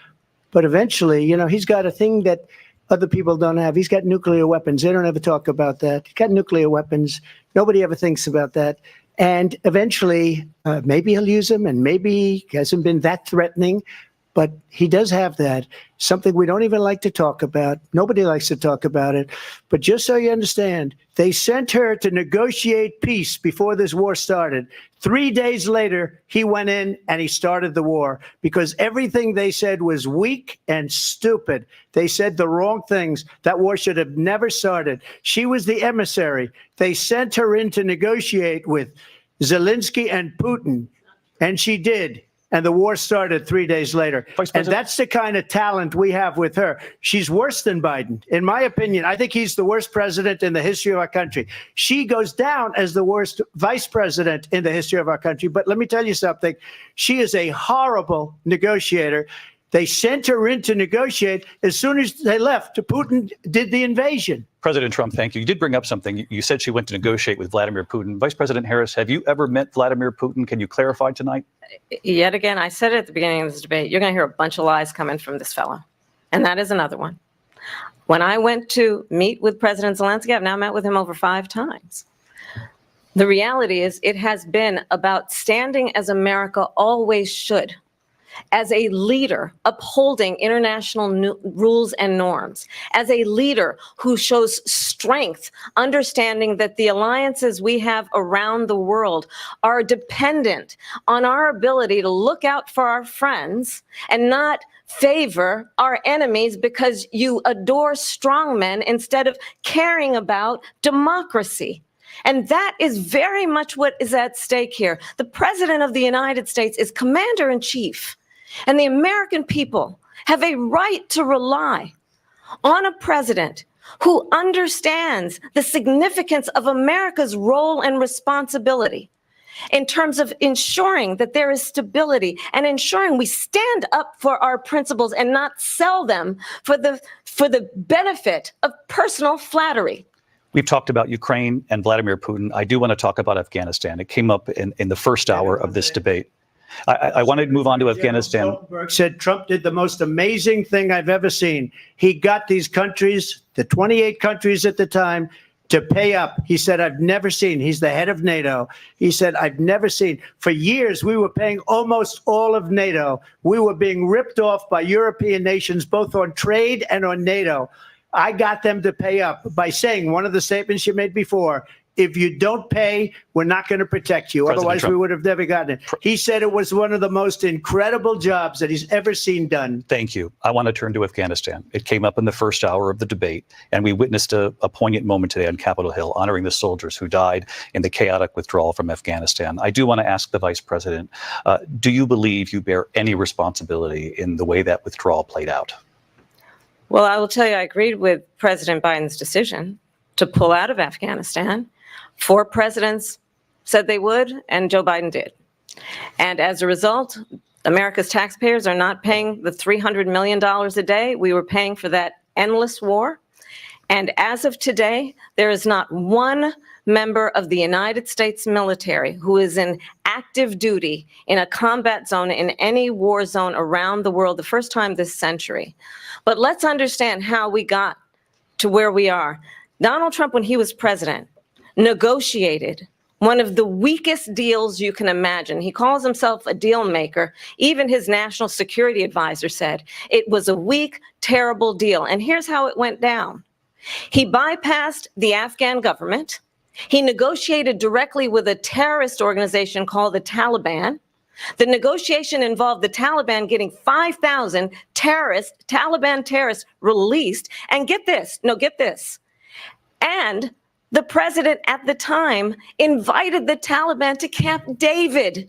But eventually, he's got a thing that other people don't have. He's got nuclear weapons. They don't ever talk about that. He's got nuclear weapons. Nobody ever thinks about that. And eventually, maybe he'll use them, and maybe he hasn't been that threatening. But he does have that, something we don't even like to talk about. Nobody likes to talk about it. But just so you understand, they sent her to negotiate peace before this war started. 3 days later, he went in and he started the war because everything they said was weak and stupid. They said the wrong things. That war should have never started. She was the emissary. They sent her in to negotiate with Zelensky and Putin, and she did. And the war started 3 days later. And that's the kind of talent we have with her. She's worse than Biden. In my opinion, I think he's the worst president in the history of our country. She goes down as the worst vice president in the history of our country. But let me tell you something. She is a horrible negotiator. They sent her in to negotiate. As soon as they left, Putin did the invasion. President Trump, thank you. You did bring up something. You said she went to negotiate with Vladimir Putin. Vice President Harris, have you ever met Vladimir Putin? Can you clarify tonight? Yet again, I said it at the beginning of this debate, you're going to hear a bunch of lies coming from this fellow. And that is another one. When I went to meet with President Zelensky, I've now met with him over 5 times. The reality is it has been about standing as America always should, as a leader upholding international rules and norms, as a leader who shows strength, understanding that the alliances we have around the world are dependent on our ability to look out for our friends and not favor our enemies because you adore strongmen instead of caring about democracy. And that is very much what is at stake here. The President of the United States is commander-in-chief. And the American people have a right to rely on a president who understands the significance of America's role and responsibility in terms of ensuring that there is stability and ensuring we stand up for our principles and not sell them for the benefit of personal flattery. We've talked about Ukraine and Vladimir Putin. I do want to talk about Afghanistan. It came up in the first hour of this debate. I wanted to move on to Afghanistan. Stoltenberg said Trump did the most amazing thing I've ever seen. He got these countries, the 28 countries at the time, to pay up. He said, I've never seen. He's the head of NATO. He said, I've never seen. For years, we were paying almost all of NATO. We were being ripped off by European nations, both on trade and on NATO. I got them to pay up by saying one of the statements you made before, if you don't pay, we're not going to protect you. President Otherwise, Trump. we would have never gotten it. He said it was one of the most incredible jobs that he's ever seen done. Thank you. I want to turn to Afghanistan. It came up in the first hour of the debate, and we witnessed a poignant moment today on Capitol Hill, honoring the soldiers who died in the chaotic withdrawal from Afghanistan. I do want to ask the Vice President, do you believe you bear any responsibility in the way that withdrawal played out? Well, I will tell you, I agreed with President Biden's decision to pull out of Afghanistan. 4 presidents said they would, and Joe Biden did. And as a result, America's taxpayers are not paying the $300 million a day we were paying for that endless war. And as of today, there is not one member of the United States military who is in active duty in a combat zone in any war zone around the world, the first time this century. But let's understand how we got to where we are. Donald Trump, when he was president, negotiated one of the weakest deals you can imagine. He calls himself a deal maker. Even his national security advisor said it was a weak, terrible deal. And here's how it went down. He bypassed the Afghan government. He negotiated directly with a terrorist organization called the Taliban. The negotiation involved the Taliban getting 5,000 Taliban terrorists released. And get this. And the president at the time invited the Taliban to Camp David,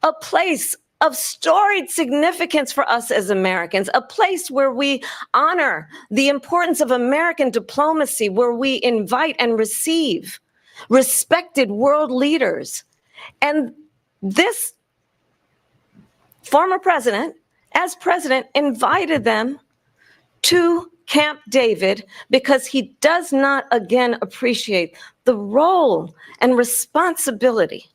a place of storied significance for us as Americans, a place where we honor the importance of American diplomacy, where we invite and receive respected world leaders. And this former president, as president, invited them to Camp David because he does not, again, appreciate the role and responsibility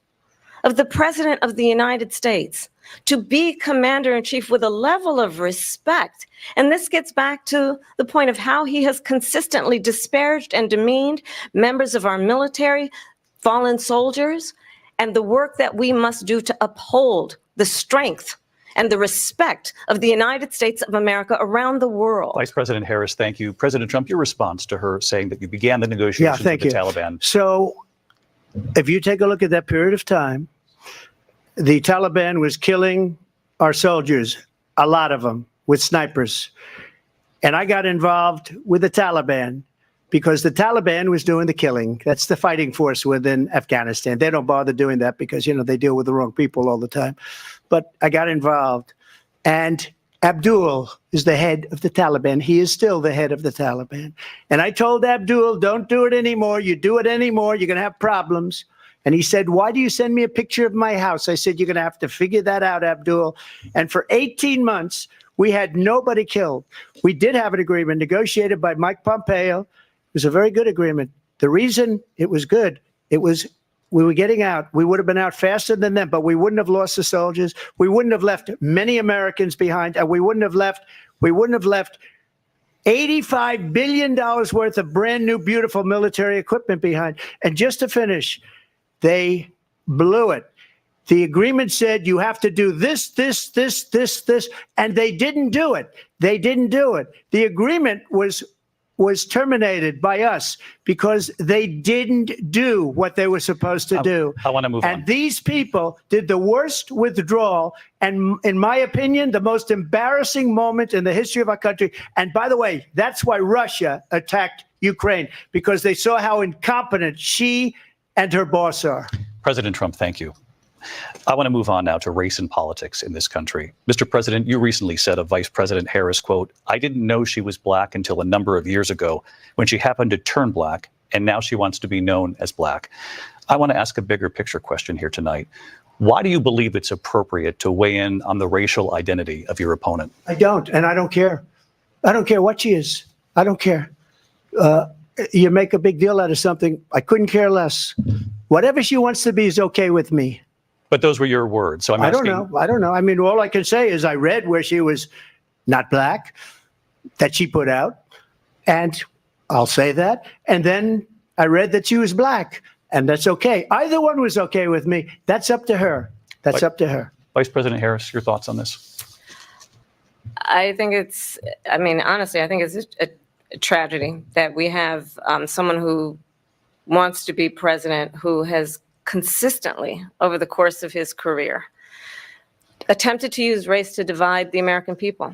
of the President of the United States to be commander-in-chief with a level of respect. And this gets back to the point of how he has consistently disparaged and demeaned members of our military, fallen soldiers, and the work that we must do to uphold the strength and the respect of the United States of America around the world. Vice President Harris, thank you. President Trump, your response to her saying that you began the negotiations with the Taliban. So if you take a look at that period of time, the Taliban was killing our soldiers, a lot of them, with snipers. And I got involved with the Taliban because the Taliban was doing the killing. That's the fighting force within Afghanistan. They don't bother doing that because, they deal with the wrong people all the time. But I got involved. And Abdul is the head of the Taliban. He is still the head of the Taliban. And I told Abdul, don't do it anymore. You do it anymore, you're going to have problems. And he said, why do you send me a picture of my house? I said, you're going to have to figure that out, Abdul. And for 18 months, we had nobody killed. We did have an agreement negotiated by Mike Pompeo. It was a very good agreement. The reason it was good, we were getting out. We would have been out faster than them, but we wouldn't have lost the soldiers. We wouldn't have left many Americans behind, and we wouldn't have left $85 billion worth of brand new, beautiful military equipment behind. And just to finish, they blew it. The agreement said you have to do this, and they didn't do it. They didn't do it. The agreement was terminated by us because they didn't do what they were supposed to do. I want to move on. And these people did the worst withdrawal, and in my opinion, the most embarrassing moment in the history of our country. And by the way, that's why Russia attacked Ukraine, because they saw how incompetent she and her boss are. President Trump, thank you. I want to move on now to race and politics in this country. Mr. President, you recently said of Vice President Harris, quote, I didn't know she was black until a number of years ago when she happened to turn black, and now she wants to be known as black. I want to ask a bigger picture question here tonight. Why do you believe it's appropriate to weigh in on the racial identity of your opponent? I don't, and I don't care. I don't care what she is. I don't care. You make a big deal out of something. I couldn't care less. Whatever she wants to be is okay with me. But those were your words. So I don't know. I mean, all I can say is I read where she was not black, that she put out, and I'll say that. And then I read that she was black, and that's okay. Either one was okay with me. That's up to her. That's up to her. Vice President Harris, your thoughts on this? I think honestly, I think it's a tragedy that we have someone who wants to be president who has consistently, over the course of his career, attempted to use race to divide the American people.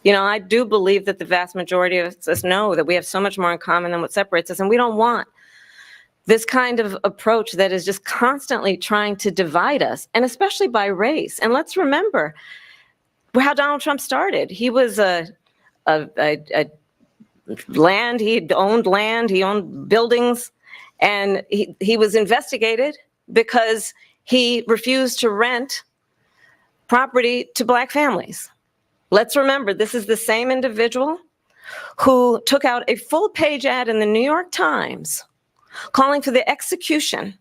I do believe that the vast majority of us know that we have so much more in common than what separates us, and we don't want this kind of approach that is just constantly trying to divide us, and especially by race. And let's remember how Donald Trump started. He was land, he owned buildings, and he was investigated because he refused to rent property to black families. Let's remember, this is the same individual who took out a full-page ad in the New York Times calling for the execution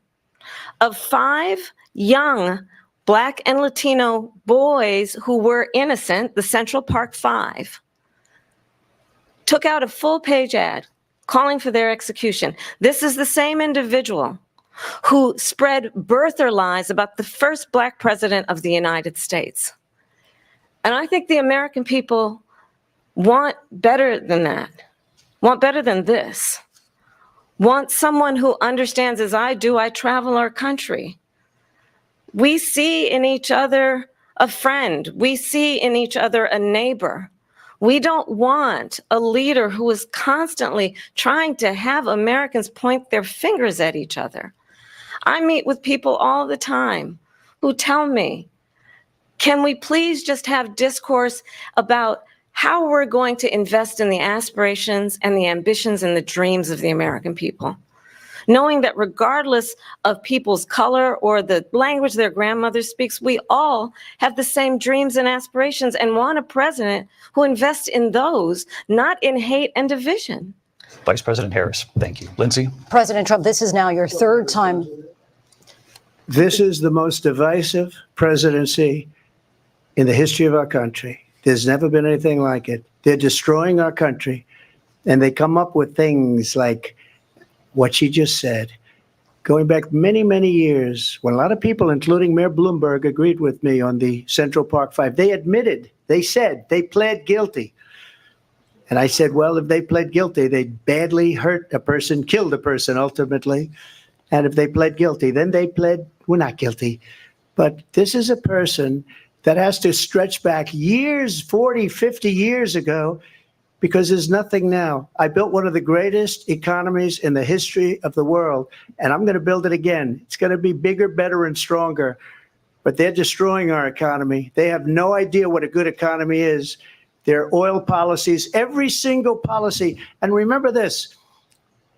of 5 young black and Latino boys who were innocent, the Central Park 5. Took out a full-page ad calling for their execution. This is the same individual who spread birther lies about the first black president of the United States. And I think the American people want better than that, want better than this, want someone who understands, as I do, I travel our country. We see in each other a friend. We see in each other a neighbor. We don't want a leader who is constantly trying to have Americans point their fingers at each other. I meet with people all the time who tell me, can we please just have discourse about how we're going to invest in the aspirations and the ambitions and the dreams of the American people? Knowing that regardless of people's color or the language their grandmother speaks, we all have the same dreams and aspirations and want a president who invests in those, not in hate and division. Vice President Harris, thank you. Lindsay? President Trump, this is now your 3rd time. This is the most divisive presidency in the history of our country. There's never been anything like it. They're destroying our country, and they come up with things like what she just said. going back many, many years, when a lot of people, including Mayor Bloomberg, agreed with me on the Central Park Five, they admitted, they said, they pled guilty. And I said, well, if they pled guilty, they badly hurt a person, killed a person ultimately. And if they pled guilty, then they pled, we're not guilty. But this is a person that has to stretch back years, 40, 50 years ago, because there's nothing now. I built one of the greatest economies in the history of the world, and I'm going to build it again. It's going to be bigger, better, and stronger. But they're destroying our economy. They have no idea what a good economy is. Their oil policies, every single policy. And remember this,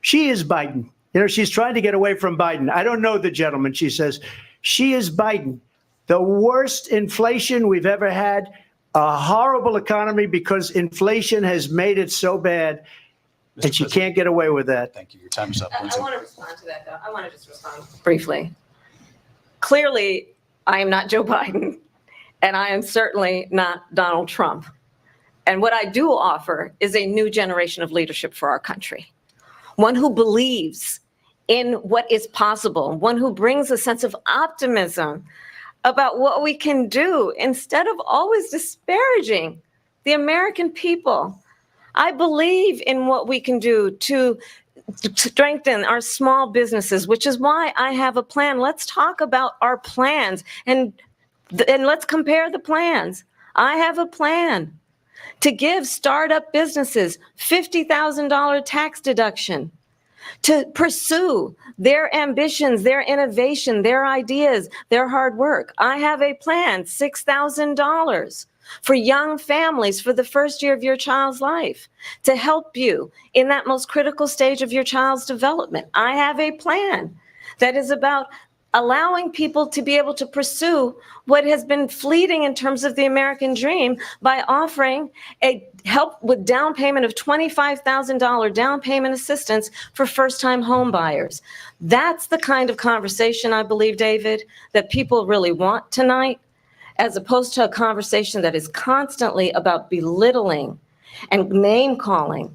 she is Biden. You know, she's trying to get away from Biden. I don't know the gentleman, she says. She is Biden. The worst inflation we've ever had, a horrible economy because inflation has made it so bad, and she can't get away with that. Thank you. Your time is up. I want to respond to that, though. I want to just respond briefly. Clearly, I am not Joe Biden, and I am certainly not Donald Trump. And what I do offer is a new generation of leadership for our country, one who believes in what is possible, one who brings a sense of optimism about what we can do instead of always disparaging the American people. I believe in what we can do to strengthen our small businesses, which is why I have a plan. Let's talk about our plans and let's compare the plans. I have a plan to give startup businesses $50,000 tax deduction, to pursue their ambitions, their innovation, their ideas, their hard work. I have a plan, $6,000 for young families for the first year of your child's life, to help you in that most critical stage of your child's development. I have a plan that is about allowing people to be able to pursue what has been fleeting in terms of the American dream by offering a help with down payment of $25,000 down payment assistance for first-time home buyers. That's the kind of conversation, I believe, David, that people really want tonight, as opposed to a conversation that is constantly about belittling and name-calling.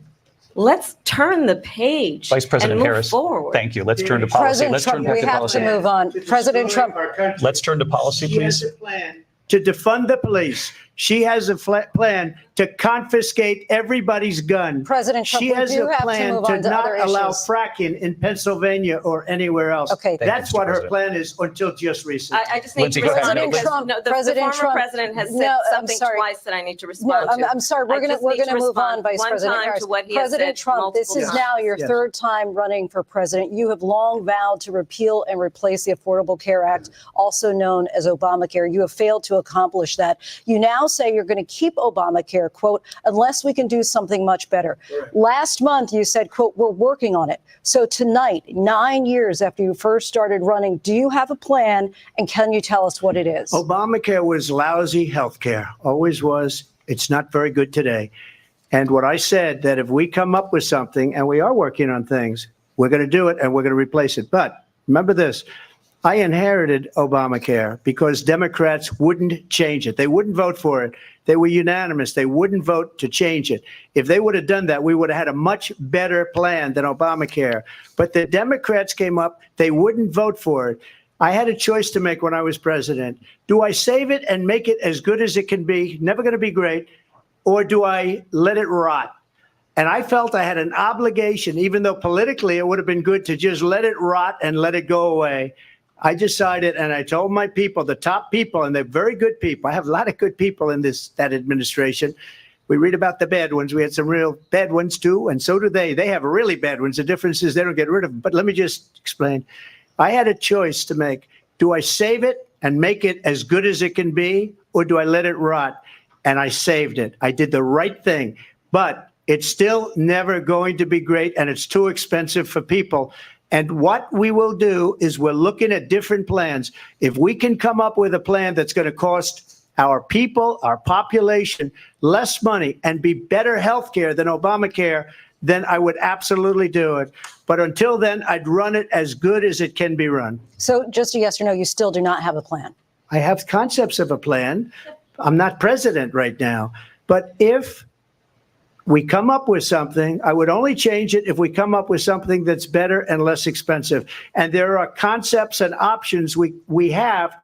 Let's turn the page. Vice President and move Harris, forward. thank you. Let's turn to policy. President Trump, we have to move on. President Trump. Let's turn to policy, please. She has a plan to defund the police. She has a plan to confiscate everybody's gun. President Trump, she has we do a have to plan move to on to not other allow issues. fracking in Pennsylvania or anywhere else. Okay. That's what her plan is until just recently. I just need to respond. President Trump, the former president has said something twice that I need to respond to. I'm sorry. We're going to move on, Vice President Harris. President Trump, this is now your third time running for president. You have long vowed to repeal and replace the Affordable Care Act, also known as Obamacare. You have failed to accomplish that. You now say you're going to keep Obamacare, quote, unless we can do something much better. Right. Last month, you said, quote, we're working on it. So tonight, 9 years after you first started running, do you have a plan? And can you tell us what it is? Obamacare was lousy health care, always was. It's not very good today. And what I said, that if we come up with something, and we are working on things, we're going to do it and we're going to replace it. But remember this. I inherited Obamacare because Democrats wouldn't change it. They wouldn't vote for it. They were unanimous. They wouldn't vote to change it. If they would have done that, we would have had a much better plan than Obamacare. But the Democrats came up. They wouldn't vote for it. I had a choice to make when I was president. Do I save it and make it as good as it can be, never going to be great, or do I let it rot? And I felt I had an obligation, even though politically it would have been good to just let it rot and let it go away. I decided, and I told my people, the top people, and they're very good people. I have a lot of good people in that administration. We read about the bad ones. We had some real bad ones, too, and so do they. They have really bad ones. The difference is they don't get rid of them. But let me just explain. I had a choice to make. Do I save it and make it as good as it can be, or do I let it rot? And I saved it. I did the right thing. But it's still never going to be great, and it's too expensive for people. And what we will do is we're looking at different plans. If we can come up with a plan that's going to cost our people, our population, less money and be better health care than Obamacare, then I would absolutely do it. But until then, I'd run it as good as it can be run. So just a yes or no, you still do not have a plan? I have concepts of a plan. I'm not president right now. But if we come up with something. I would only change it if we come up with something that's better and less expensive. And there are concepts and options we have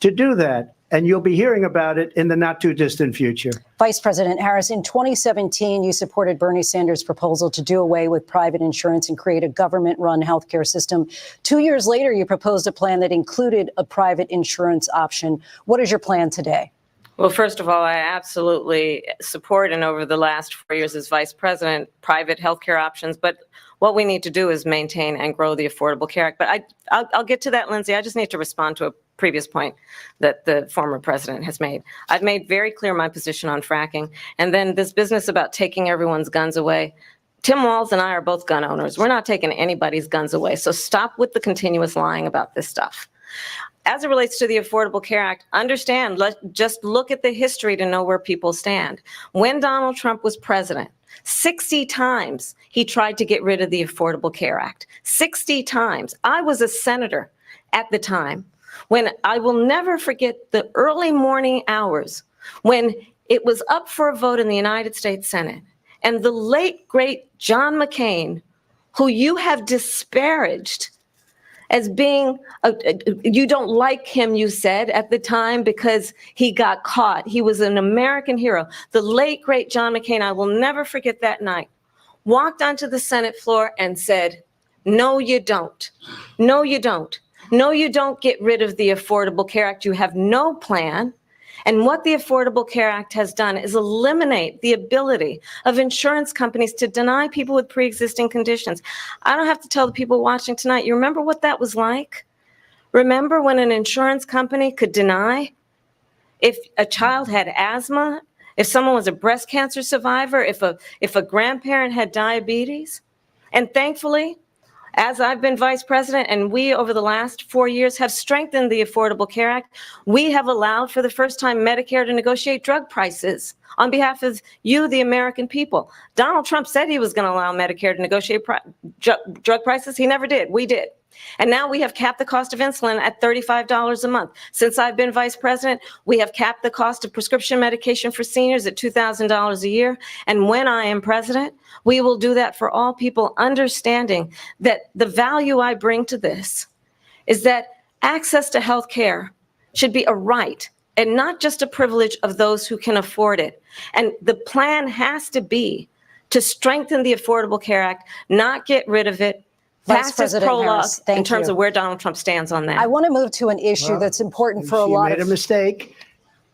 to do that. And you'll be hearing about it in the not too distant future. Vice President Harris, in 2017, you supported Bernie Sanders' proposal to do away with private insurance and create a government-run healthcare system. 2 years later, you proposed a plan that included a private insurance option. What is your plan today? Well, first of all, I absolutely support, and over the last 4 years as vice president, private healthcare options. But what we need to do is maintain and grow the Affordable Care Act. But I'll get to that, Lindsay. I just need to respond to a previous point that the former president has made. I've made very clear my position on fracking. And then this business about taking everyone's guns away. Tim Walz and I are both gun owners. We're not taking anybody's guns away. So stop with the continuous lying about this stuff. As it relates to the Affordable Care Act, understand, just look at the history to know where people stand. When Donald Trump was president, 60 times he tried to get rid of the Affordable Care Act. 60 times. I was a senator at the time when I will never forget the early morning hours when it was up for a vote in the United States Senate. And the late, great John McCain, who you have disparaged as being, you don't like him, you said at the time, because he got caught. He was an American hero. The late, great John McCain, I will never forget that night, walked onto the Senate floor and said, no, you don't. No, you don't. No, you don't get rid of the Affordable Care Act. You have no plan. And what the Affordable Care Act has done is eliminate the ability of insurance companies to deny people with pre-existing conditions. I don't have to tell the people watching tonight, you remember what that was like? Remember when an insurance company could deny if a child had asthma, if someone was a breast cancer survivor, if a grandparent had diabetes? And thankfully, as I've been vice president and we over the last 4 years have strengthened the Affordable Care Act, we have allowed for the first time Medicare to negotiate drug prices on behalf of you, the American people. Donald Trump said he was going to allow Medicare to negotiate drug prices. He never did. We did. And now we have capped the cost of insulin at $35 a month. Since I've been vice president, we have capped the cost of prescription medication for seniors at $2,000 a year. And when I am president, we will do that for all people, understanding that the value I bring to this is that access to health care should be a right and not just a privilege of those who can afford it. And the plan has to be to strengthen the Affordable Care Act, not get rid of it. Vice President Harris, thank you. In terms of where Donald Trump stands on that. I want to move to an issue that's important for a lot of... You made a mistake.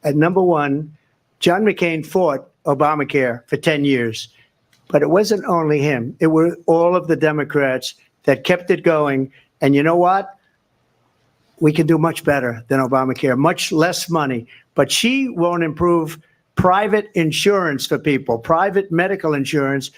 At number one, John McCain fought Obamacare for 10 years. But it wasn't only him. It were all of the Democrats that kept it going. And you know what? We can do much better than Obamacare, much less money. But she won't improve private insurance for people, private medical insurance.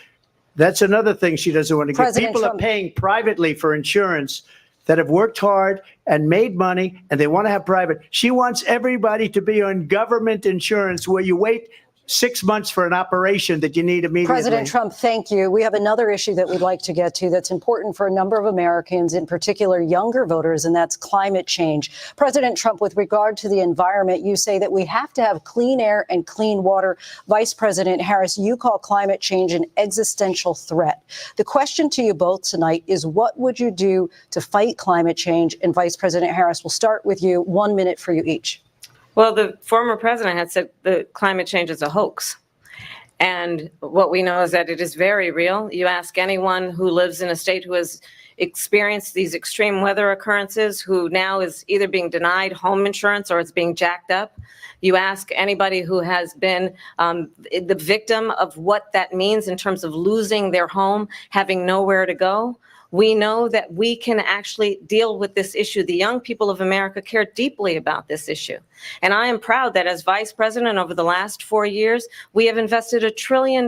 That's another thing she doesn't want to get. People are paying privately for insurance that have worked hard and made money, and they want to have private. She wants everybody to be on government insurance where you wait 6 months for an operation that you need immediately. President Trump, thank you. We have another issue that we'd like to get to that's important for a number of Americans, in particular younger voters, and that's climate change. President Trump, with regard to the environment, you say that we have to have clean air and clean water. Vice President Harris, you call climate change an existential threat. The question to you both tonight is, what would you do to fight climate change? And Vice President Harris, we'll start with you. 1 minute for you each. Well, the former president had said that climate change is a hoax. And what we know is that it is very real. You ask anyone who lives in a state who has experienced these extreme weather occurrences, who now is either being denied home insurance or it's being jacked up. You ask anybody who has been the victim of what that means in terms of losing their home, having nowhere to go. We know that we can actually deal with this issue. The young people of America care deeply about this issue. And I am proud that as vice president over the last 4 years, we have invested $1 trillion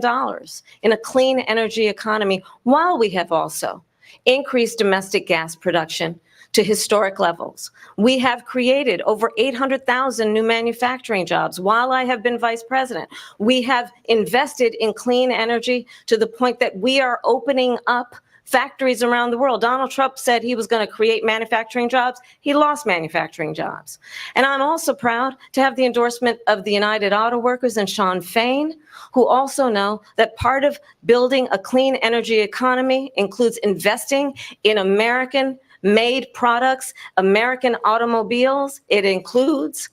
in a clean energy economy, while we have also increased domestic gas production to historic levels. We have created over 800,000 new manufacturing jobs while I have been vice president. We have invested in clean energy to the point that we are opening up factories around the world. Donald Trump said he was going to create manufacturing jobs. He lost manufacturing jobs. And I'm also proud to have the endorsement of the United Auto Workers and Sean Fain, who also know that part of building a clean energy economy includes investing in American-made products, American automobiles. It includes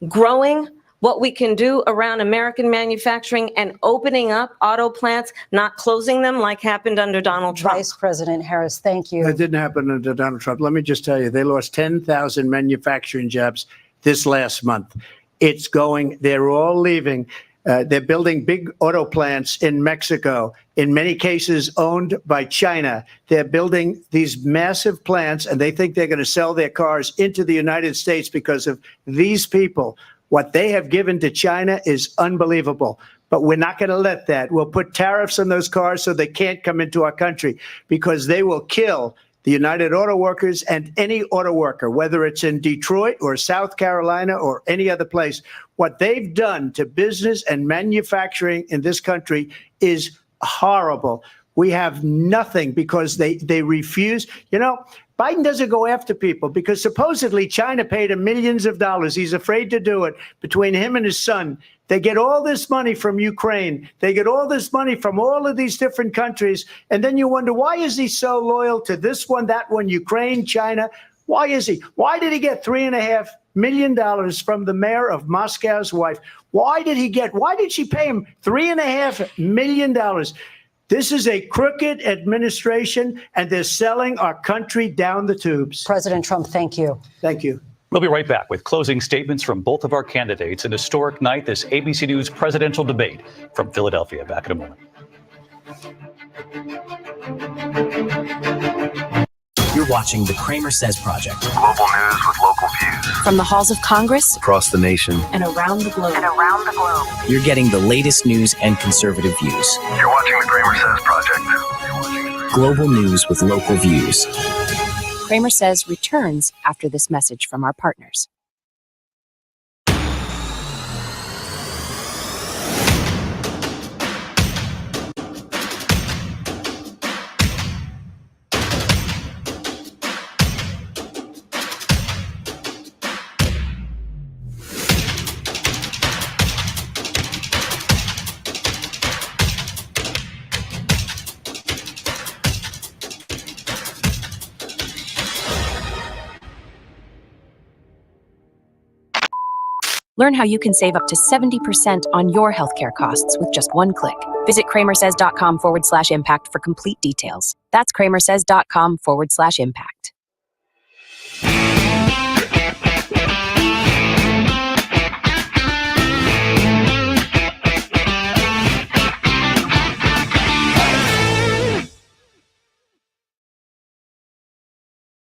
growing what we can do around American manufacturing and opening up auto plants, not closing them like happened under Donald Trump. Vice President Harris, thank you. That didn't happen under Donald Trump. Let me just tell you, they lost 10,000 manufacturing jobs this last month. It's going, they're all leaving. They're building big auto plants in Mexico, in many cases owned by China. They're building these massive plants, and they think they're going to sell their cars into the United States because of these people. What they have given to China is unbelievable, but we're not going to let that. We'll put tariffs on those cars so they can't come into our country because they will kill the United Auto Workers and any auto worker, whether it's in Detroit or South Carolina or any other place. What they've done to business and manufacturing in this country is horrible. We have nothing because they refuse. You know, Biden doesn't go after people because supposedly China paid him millions of dollars. He's afraid to do it. Between him and his son, they get all this money from Ukraine. They get all this money from all of these different countries. And then you wonder, why is he so loyal to this one, that one, Ukraine, China? Why is he? Why did he get $3.5 million from the mayor of Moscow's wife? Why did she pay him $3.5 million? This is a crooked administration, and they're selling our country down the tubes. President Trump, thank you. Thank you. We'll be right back with closing statements from both of our candidates. An historic night, this ABC News presidential debate from Philadelphia. Back in a moment. You're watching the CramerSez Project. Global news with local views. From the halls of Congress Across the nation. and around the globe. You're getting the latest news and conservative views. You're watching the CramerSez Project. Global news with local views. CramerSez returns after this message from our partners. Learn how you can save up to 70% on your healthcare costs with just one click. Visit CramerSez.com/impact for complete details. That's CramerSez.com/impact.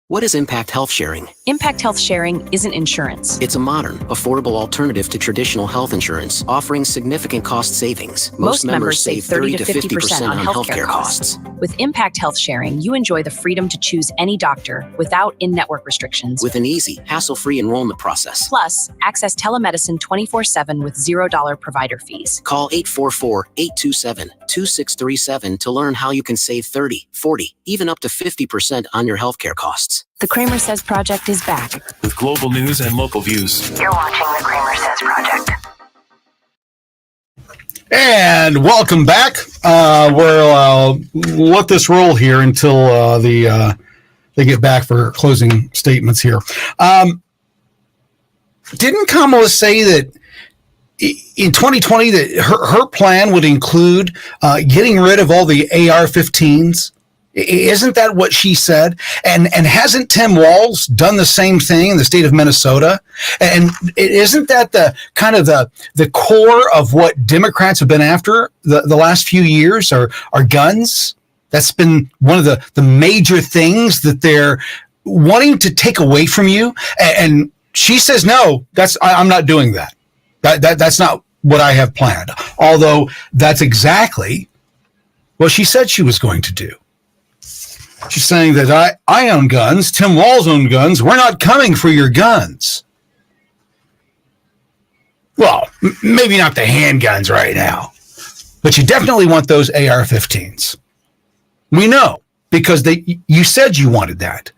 What is Impact Health Sharing? Impact Health Sharing isn't insurance. It's a modern, affordable alternative to traditional health insurance, offering significant cost savings. Most members save 30 to 50% on healthcare costs. With Impact Health Sharing, you enjoy the freedom to choose any doctor without in-network restrictions. With an easy, hassle-free enrollment process. Plus, access telemedicine 24/7 with $0 provider fees. Call 844-827-2637 to learn how you can save 30, 40, even up to 50% on your healthcare costs. The CramerSez Project is back. With global news and local views. You're watching the CramerSez Project. And welcome back. We'll let this roll here until they get back for closing statements here. Didn't Kamala say that in 2020 that her plan would include getting rid of all the AR-15s? Isn't that what she said? And hasn't Tim Walz done the same thing in the state of Minnesota? And isn't that the kind of the core of what Democrats have been after the last few years are guns? That's been one of the major things that they're wanting to take away from you. And she says, no, I'm not doing that. That's not what I have planned. Although that's exactly what she said she was going to do. She's saying that I own guns, Tim Walz owned guns, we're not coming for your guns. Well, maybe not the handguns right now, but you definitely want those AR-15s. We know because you said you wanted that.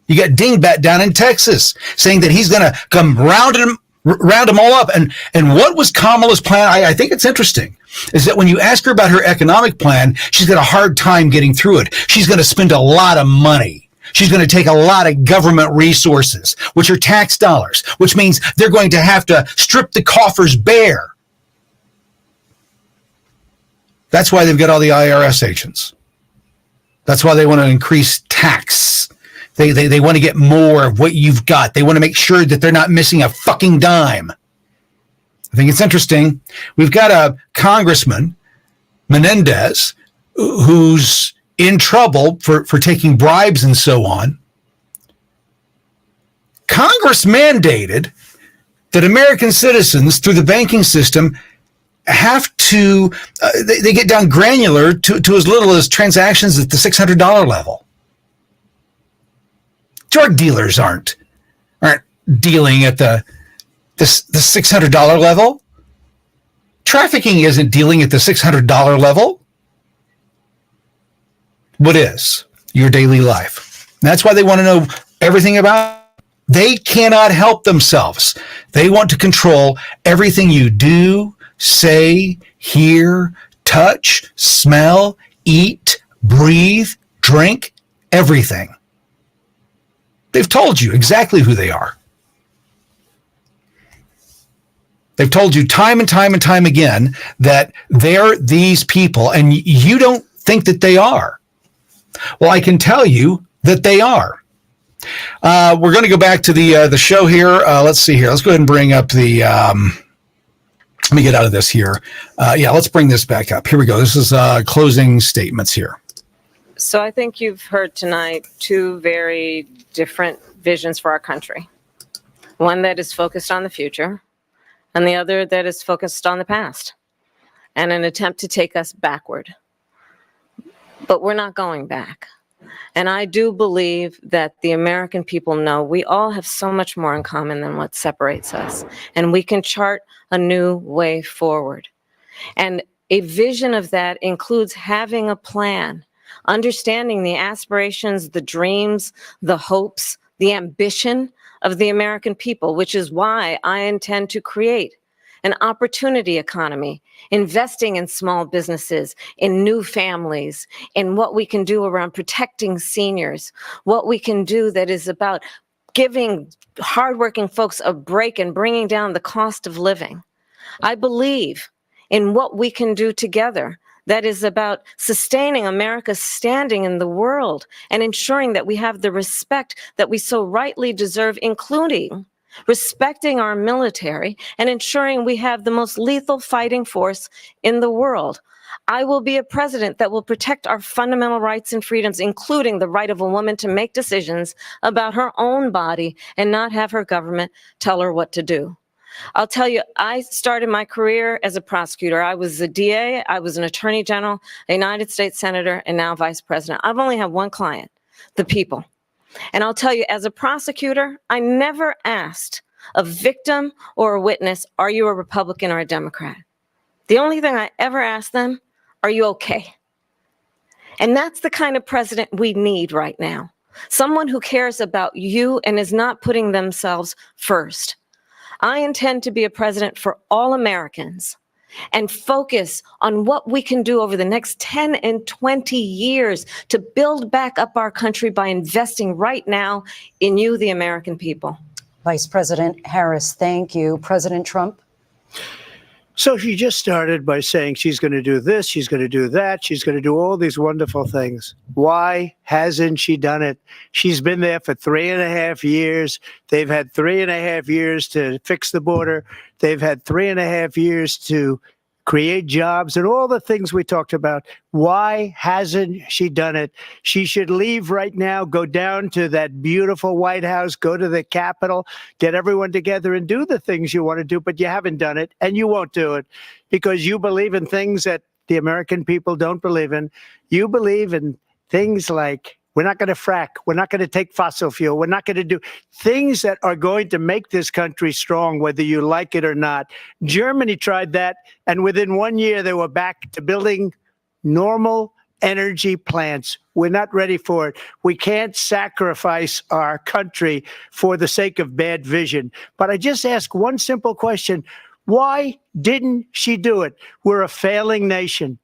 You got Dingbat down in Texas saying that he's going to come round them all up. And what was Kamala's plan? I think it's interesting, is that when you ask her about her economic plan, she's got a hard time getting through it. She's going to spend a lot of money. She's going to take a lot of government resources, which are tax dollars, which means they're going to have to strip the coffers bare. That's why they've got all the IRS agents. That's why they want to increase tax. They want to get more of what you've got. They want to make sure that they're not missing a fucking dime. I think it's interesting. We've got a Congressman, Menendez, who's in trouble for taking bribes and so on. Congress mandated that American citizens through the banking system have to, they get down granular to as little as transactions at the $600 level. Drug dealers aren't dealing at the $600 level. Trafficking isn't dealing at the $600 level. What is? Your daily life. And that's why they want to know everything about it. They cannot help themselves. They want to control everything you do, say, hear, touch, smell, eat, breathe, drink, everything. They've told you exactly who they are. They've told you time and time and time again that they're these people, and you don't think that they are. Well, I can tell you that they are. We're going to go back to the show here. Let's see here. Let's go ahead and bring up the... let me get out of this here. Let's bring this back up. Here we go. This is closing statements here. So I think you've heard tonight two very different visions for our country. One that is focused on the future, and the other that is focused on the past, and an attempt to take us backward. But we're not going back. And I do believe that the American people know we all have so much more in common than what separates us. And we can chart a new way forward. And a vision of that includes having a plan, understanding the aspirations, the dreams, the hopes, the ambition of the American people, which is why I intend to create an opportunity economy, investing in small businesses, in new families, in what we can do around protecting seniors, what we can do that is about giving hardworking folks a break and bringing down the cost of living. I believe in what we can do together that is about sustaining America's standing in the world and ensuring that we have the respect that we so rightly deserve, including respecting our military and ensuring we have the most lethal fighting force in the world. I will be a president that will protect our fundamental rights and freedoms, including the right of a woman to make decisions about her own body and not have her government tell her what to do. I'll tell you, I started my career as a prosecutor. I was a DA, I was an attorney general, a United States senator, and now vice president. I've only had one client, the people. And I'll tell you, as a prosecutor, I never asked a victim or a witness, are you a Republican or a Democrat? The only thing I ever asked them, are you okay? And that's the kind of president we need right now. Someone who cares about you and is not putting themselves first. I intend to be a president for all Americans and focus on what we can do over the next 10 and 20 years to build back up our country by investing right now in you, the American people. Vice President Harris, thank you. President Trump? So she just started by saying she's going to do this, she's going to do that, she's going to do all these wonderful things. Why hasn't she done it? She's been there for 3.5 years. They've had 3.5 years to fix the border. They've had 3.5 years to create jobs and all the things we talked about. Why hasn't she done it? She should leave right now, go down to that beautiful White House, go to the Capitol, get everyone together and do the things you want to do, but you haven't done it and you won't do it because you believe in things that the American people don't believe in. You believe in things like we're not going to frack. We're not going to take fossil fuel. We're not going to do things that are going to make this country strong, whether you like it or not. Germany tried that, and within 1 year, they were back to building normal energy plants. We're not ready for it. We can't sacrifice our country for the sake of bad vision. But I just ask one simple question. Why didn't she do it? We're a failing nation.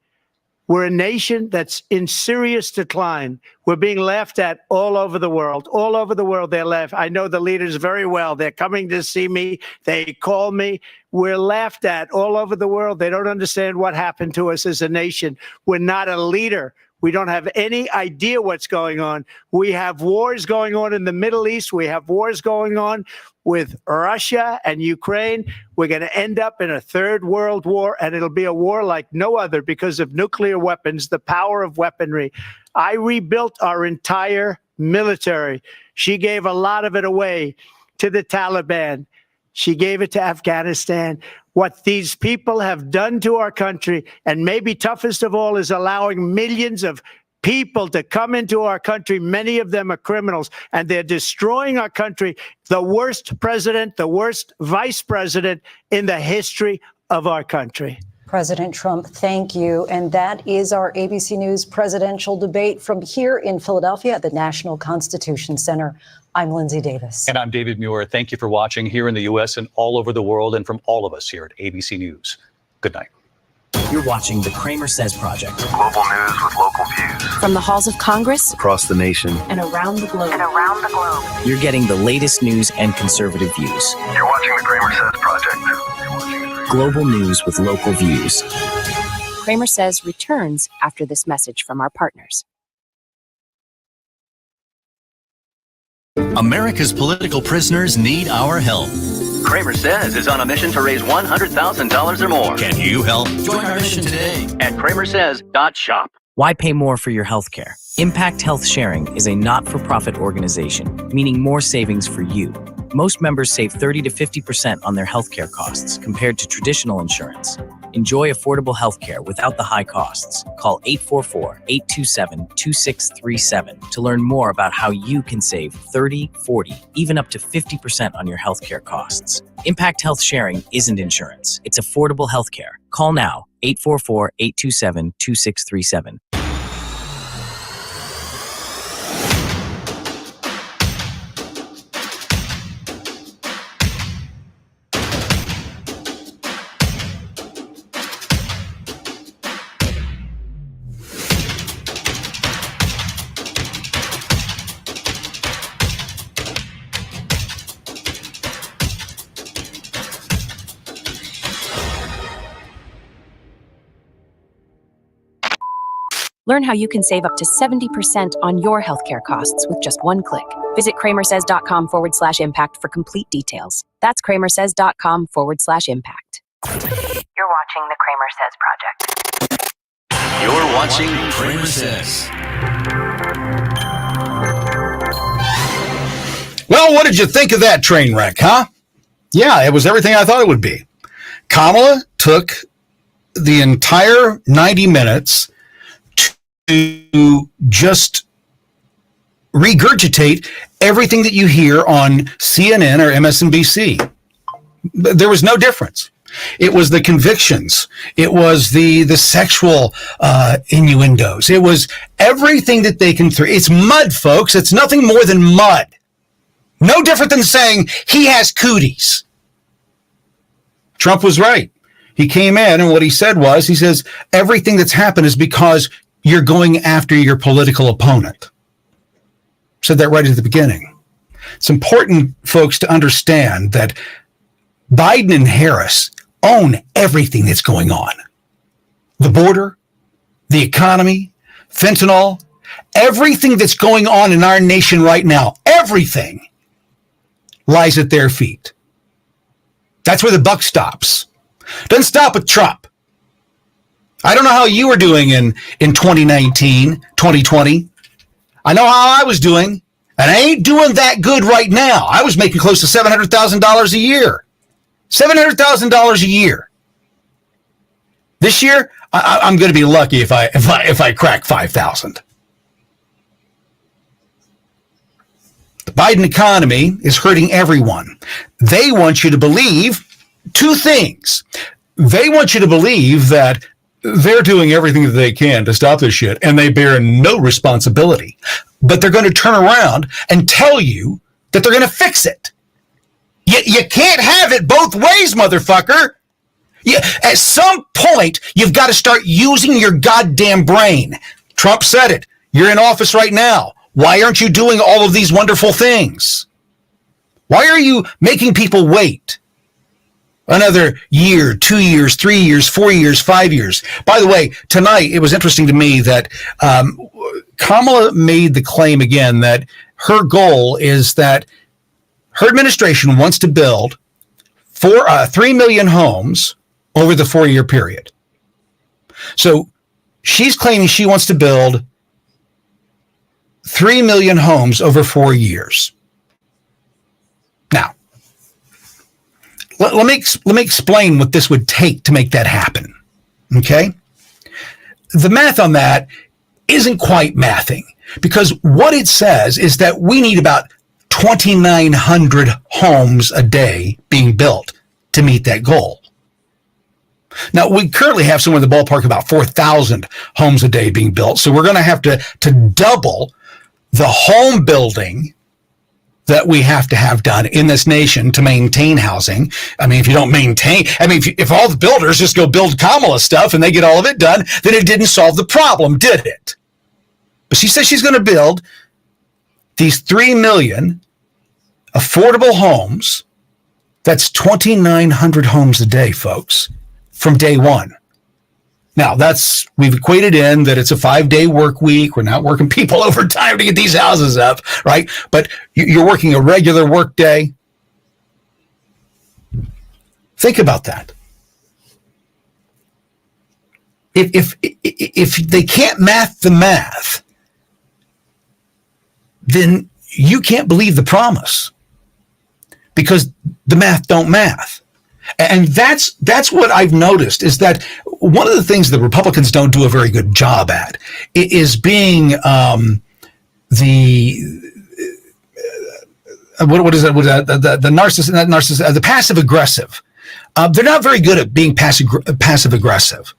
We're a nation that's in serious decline. We're being laughed at all over the world. All over the world, they're laughed. I know the leaders very well. They're coming to see me. They call me. We're laughed at all over the world. They don't understand what happened to us as a nation. We're not a leader. We don't have any idea what's going on. We have wars going on in the Middle East. We have wars going on with Russia and Ukraine. We're going to end up in a third world war, and it'll be a war like no other because of nuclear weapons, the power of weaponry. I rebuilt our entire military. She gave a lot of it away to the Taliban. She gave it to Afghanistan. What these people have done to our country, and maybe toughest of all, is allowing millions of people to come into our country. Many of them are criminals, and they're destroying our country. The worst president, the worst vice president in the history of our country. President Trump, thank you. And that is our ABC News presidential debate from here in Philadelphia at the National Constitution Center. I'm Lindsay Davis. And I'm David Muir. Thank you for watching here in the U.S. and all over the world, and from all of us here at ABC News. Good night. You're watching the CramerSez Project. Global news with local views. From the halls of Congress Across the nation. and around the globe. You're getting the latest news and conservative views. You're watching the CramerSez Project. Global news with local views. CramerSez returns after this message from our partners. America's political prisoners need our help. CramerSez is on a mission to raise $100,000 or more. Can you help? Join our mission today at CramerSez.shop. Why pay more for your health care? Impact Health Sharing is a not-for-profit organization, meaning more savings for you. Most members save 30 to 50% on their healthcare costs compared to traditional insurance. Enjoy affordable healthcare without the high costs. Call 844-827-2637 to learn more about how you can save 30, 40, even up to 50% on your healthcare costs. Impact Health Sharing isn't insurance. It's affordable healthcare. Call now, 844-827-2637. Learn how you can save up to 70% on your healthcare costs with just one click. Visit CramerSez.com/impact for complete details. That's CramerSez.com/impact. You're watching the CramerSez Project. You're watching CramerSez. Well, what did you think of that train wreck, huh? Yeah, it was everything I thought it would be. Kamala took the entire 90 minutes to just regurgitate everything that you hear on CNN or MSNBC. There was no difference. It was the convictions. It was the sexual innuendos. It was everything that they can throw. It's mud, folks. It's nothing more than mud. No different than saying he has cooties. Trump was right. He came in and what he said was, he says, everything that's happened is because you're going after your political opponent. Said that right at the beginning. It's important, folks, to understand that Biden and Harris own everything that's going on. The border, the economy, fentanyl, everything that's going on in our nation right now, everything lies at their feet. That's where the buck stops. Doesn't stop with Trump. I don't know how you were doing in 2019, 2020. I know how I was doing, and I ain't doing that good right now. I was making close to $700,000 a year. $700,000 a year. This year, I'm going to be lucky if I crack 5,000. The Biden economy is hurting everyone. They want you to believe two things. They want you to believe that they're doing everything that they can to stop this shit, and they bear no responsibility. But they're going to turn around and tell you that they're going to fix it. You can't have it both ways, motherfucker. At some point, you've got to start using your goddamn brain. Trump said it. You're in office right now. Why aren't you doing all of these wonderful things? Why are you making people wait another year, 2 years, 3 years, 4 years, 5 years? By the way, tonight, it was interesting to me that Kamala made the claim again that her goal is that her administration wants to build 3 million homes over the 4-year period. So she's claiming she wants to build 3 million homes over 4 years. Now, let me explain what this would take to make that happen. Okay? The math on that isn't quite mathing, because what it says is that we need about 2,900 homes a day being built to meet that goal. Now, we currently have somewhere in the ballpark about 4,000 homes a day being built, so we're going to have to double the home building that we have to have done in this nation to maintain housing. I mean, if you don't maintain, if all the builders just go build Kamala stuff and they get all of it done, then it didn't solve the problem, did it? But she says she's going to build these 3 million affordable homes. That's 2,900 homes a day, folks, from day one. Now, we've equated in that it's a 5-day work week. We're not working people overtime to get these houses up, right? But you're working a regular work day. Think about that. If they can't math the math, then you can't believe the promise, because the math don't math. And that's what I've noticed, is that one of the things the Republicans don't do a very good job at is being the narcissist, the passive aggressive. They're not very good at being passive aggressive.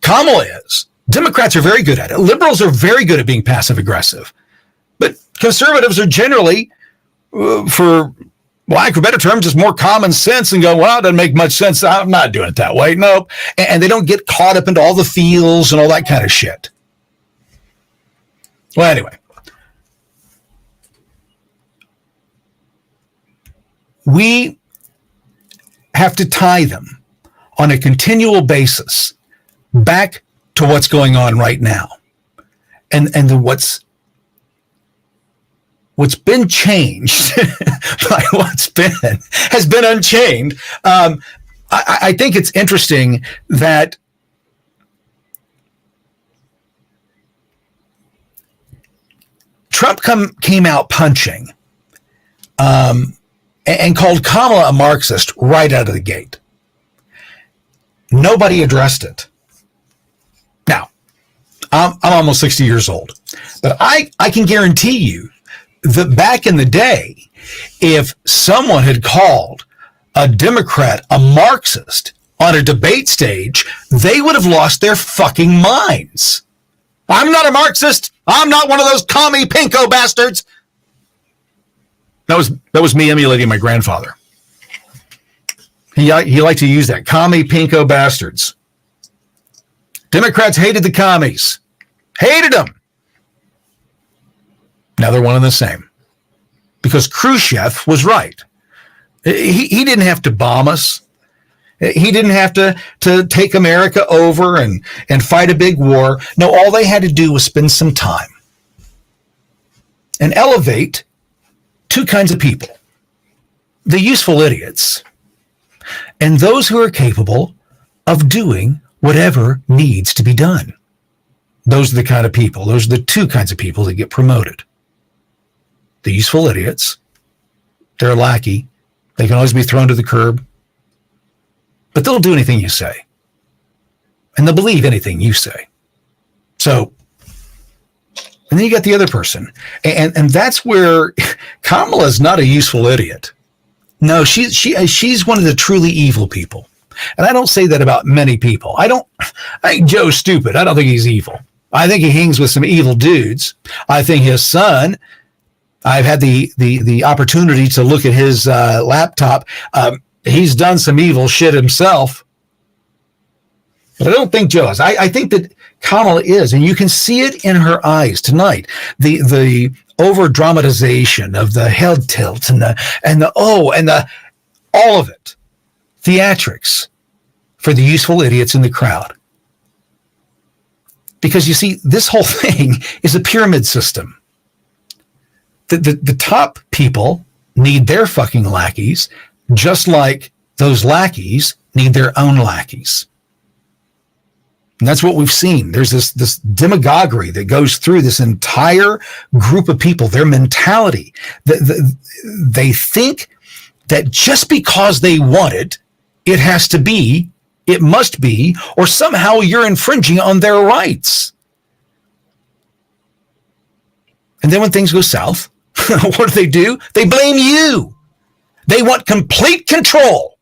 Kamala is. Democrats are very good at it. Liberals are very good at being passive aggressive. But conservatives are generally, for lack of a better term, just more common sense and go, well, it doesn't make much sense. I'm not doing it that way. Nope. And they don't get caught up into all the feels and all that kind of shit. Well, anyway. We have to tie them on a continual basis back to what's going on right now. And what's been changed by has been unchained. I think it's interesting that Trump came out punching and called Kamala a Marxist right out of the gate. Nobody addressed it. Now, I'm almost 60 years old, but I can guarantee you that back in the day, if someone had called a Democrat a Marxist on a debate stage, they would have lost their fucking minds. I'm not a Marxist. I'm not one of those commie pinko bastards. That was me emulating my grandfather. He liked to use that. Commie pinko bastards. Democrats hated the commies. Hated them. Now they're one and the same. Because Khrushchev was right. He didn't have to bomb us. He didn't have to take America over and fight a big war. No, all they had to do was spend some time and elevate two kinds of people: the useful idiots and those who are capable of doing whatever needs to be done. Those are the kind of people. Those are the two kinds of people that get promoted. The useful idiots, they're a lackey. They can always be thrown to the curb. But they'll do anything you say. And they'll believe anything you say. So, and then you got the other person. And that's where Kamala's not a useful idiot. No, she's one of the truly evil people. And I don't say that about many people. I think Joe's stupid. I don't think he's evil. I think he hangs with some evil dudes. I think his son, I've had the opportunity to look at his laptop. He's done some evil shit himself. But I don't think Joe is. I think that Kamala is, and you can see it in her eyes tonight. The over dramatization of the head tilt and the all of it. Theatrics for the useful idiots in the crowd. Because you see, this whole thing is a pyramid system. The top people need their fucking lackeys, just like those lackeys need their own lackeys. And that's what we've seen. There's this demagoguery that goes through this entire group of people, their mentality. They think that just because they want it, it has to be, it must be, or somehow you're infringing on their rights. And then when things go south, what do? They blame you. They want complete control.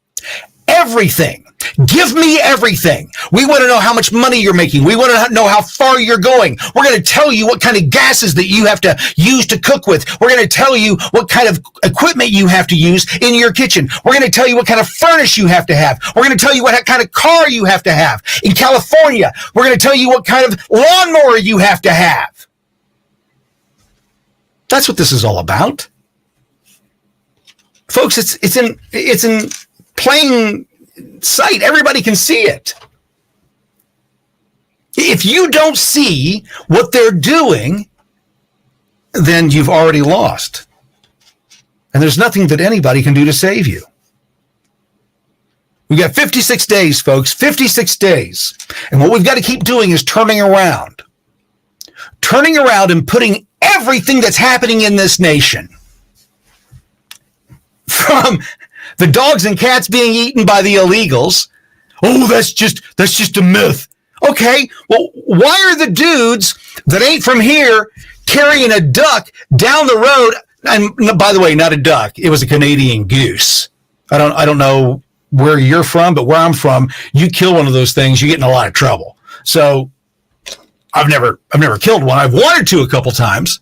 Everything. Give me everything. We want to know how much money you're making. We want to know how far you're going. We're going to tell you what kind of gases that you have to use to cook with. We're going to tell you what kind of equipment you have to use in your kitchen. We're going to tell you what kind of furnace you have to have. We're going to tell you what kind of car you have to have. In California, we're going to tell you what kind of lawnmower you have to have. That's what this is all about. Folks, it's in plain sight. Everybody can see it. If you don't see what they're doing, then you've already lost. And there's nothing that anybody can do to save you. We've got 56 days, folks, 56 days. And what we've got to keep doing is turning around and putting everything that's happening in this nation, from the dogs and cats being eaten by the illegals. Oh, that's just a myth. Okay, well, why are the dudes that ain't from here carrying a duck down the road? And by the way, not a duck. It was a Canadian goose. I don't know where you're from, but where I'm from, you kill one of those things, you get in a lot of trouble. So I've never killed one. I've wanted to a couple times.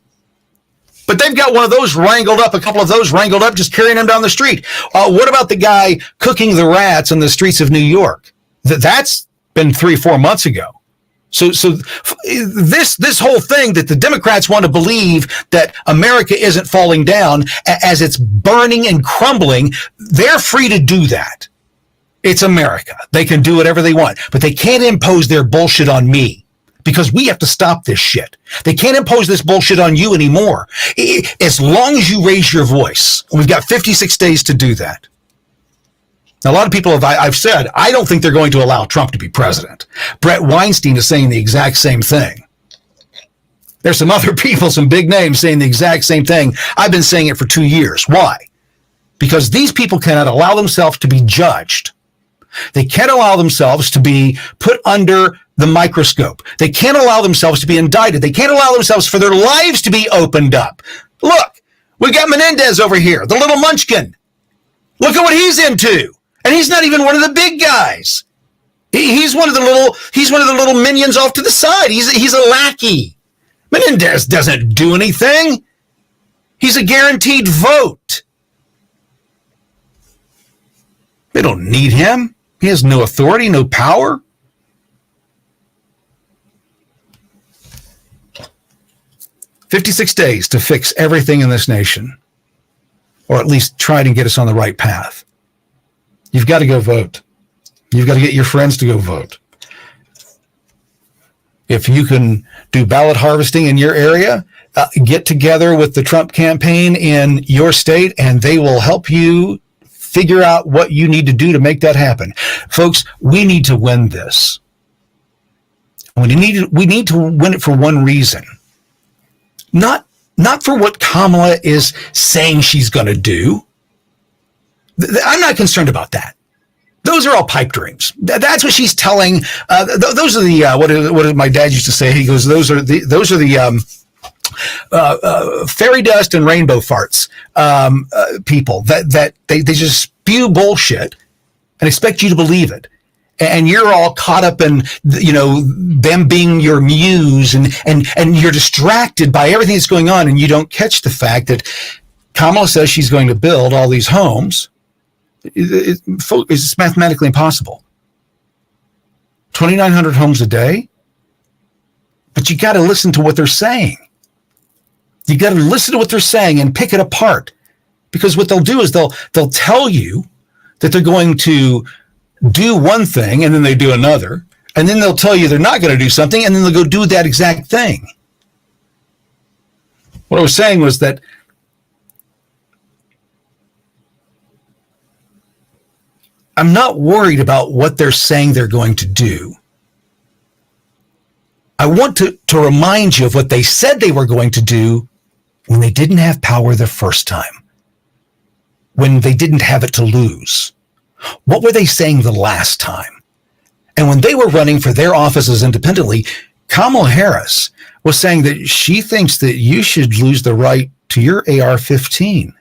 But they've got one of those wrangled up, a couple of those wrangled up, just carrying them down the street. What about the guy cooking the rats on the streets of New York? That's been 3-4 months ago. So this whole thing that the Democrats want to believe that America isn't falling down as it's burning and crumbling, they're free to do that. It's America. They can do whatever they want, but they can't impose their bullshit on me. Because we have to stop this shit. They can't impose this bullshit on you anymore. As long as you raise your voice. We've got 56 days to do that. Now, a lot of people I've said, I don't think they're going to allow Trump to be president. Brett Weinstein is saying the exact same thing. There's some other people, some big names saying the exact same thing. I've been saying it for 2 years. Why? Because these people cannot allow themselves to be judged. They can't allow themselves to be put under the microscope. They can't allow themselves to be indicted. They can't allow themselves for their lives to be opened up. Look, we got Menendez over here, the little munchkin. Look at what he's into. And he's not even one of the big guys. He's one of the little minions off to the side. He's a lackey. Menendez doesn't do anything. He's a guaranteed vote. They don't need him. He has no authority, no power. "56 days to fix everything in this nation, or at least try to get us on the right path." You've got to go vote. You've got to get your friends to go vote. If you can do ballot harvesting in your area, get together with the Trump campaign in your state, and they will help you figure out what you need to do to make that happen. Folks, we need to win this. We need to win it for one reason. Not for what Kamala is saying she's going to do. I'm not concerned about that. Those are all pipe dreams. That's what she's telling. Those are the what did my dad used to say? He goes, those are the fairy dust and rainbow farts people that they just spew bullshit and expect you to believe it. And you're all caught up in, them being your muse, and you're distracted by everything that's going on, and you don't catch the fact that Kamala says she's going to build all these homes. It's mathematically impossible. 2,900 homes a day? But you got to listen to what they're saying. You got to listen to what they're saying and pick it apart. Because what they'll do is they'll tell you that they're going to do one thing and then they do another. And then they'll tell you they're not going to do something and then they'll go do that exact thing. What I was saying was that I'm not worried about what they're saying they're going to do. I want to remind you of what they said they were going to do when they didn't have power the first time, when they didn't have it to lose. What were they saying the last time? And when they were running for their offices independently, Kamala Harris was saying that she thinks that you should lose the right to your AR-15.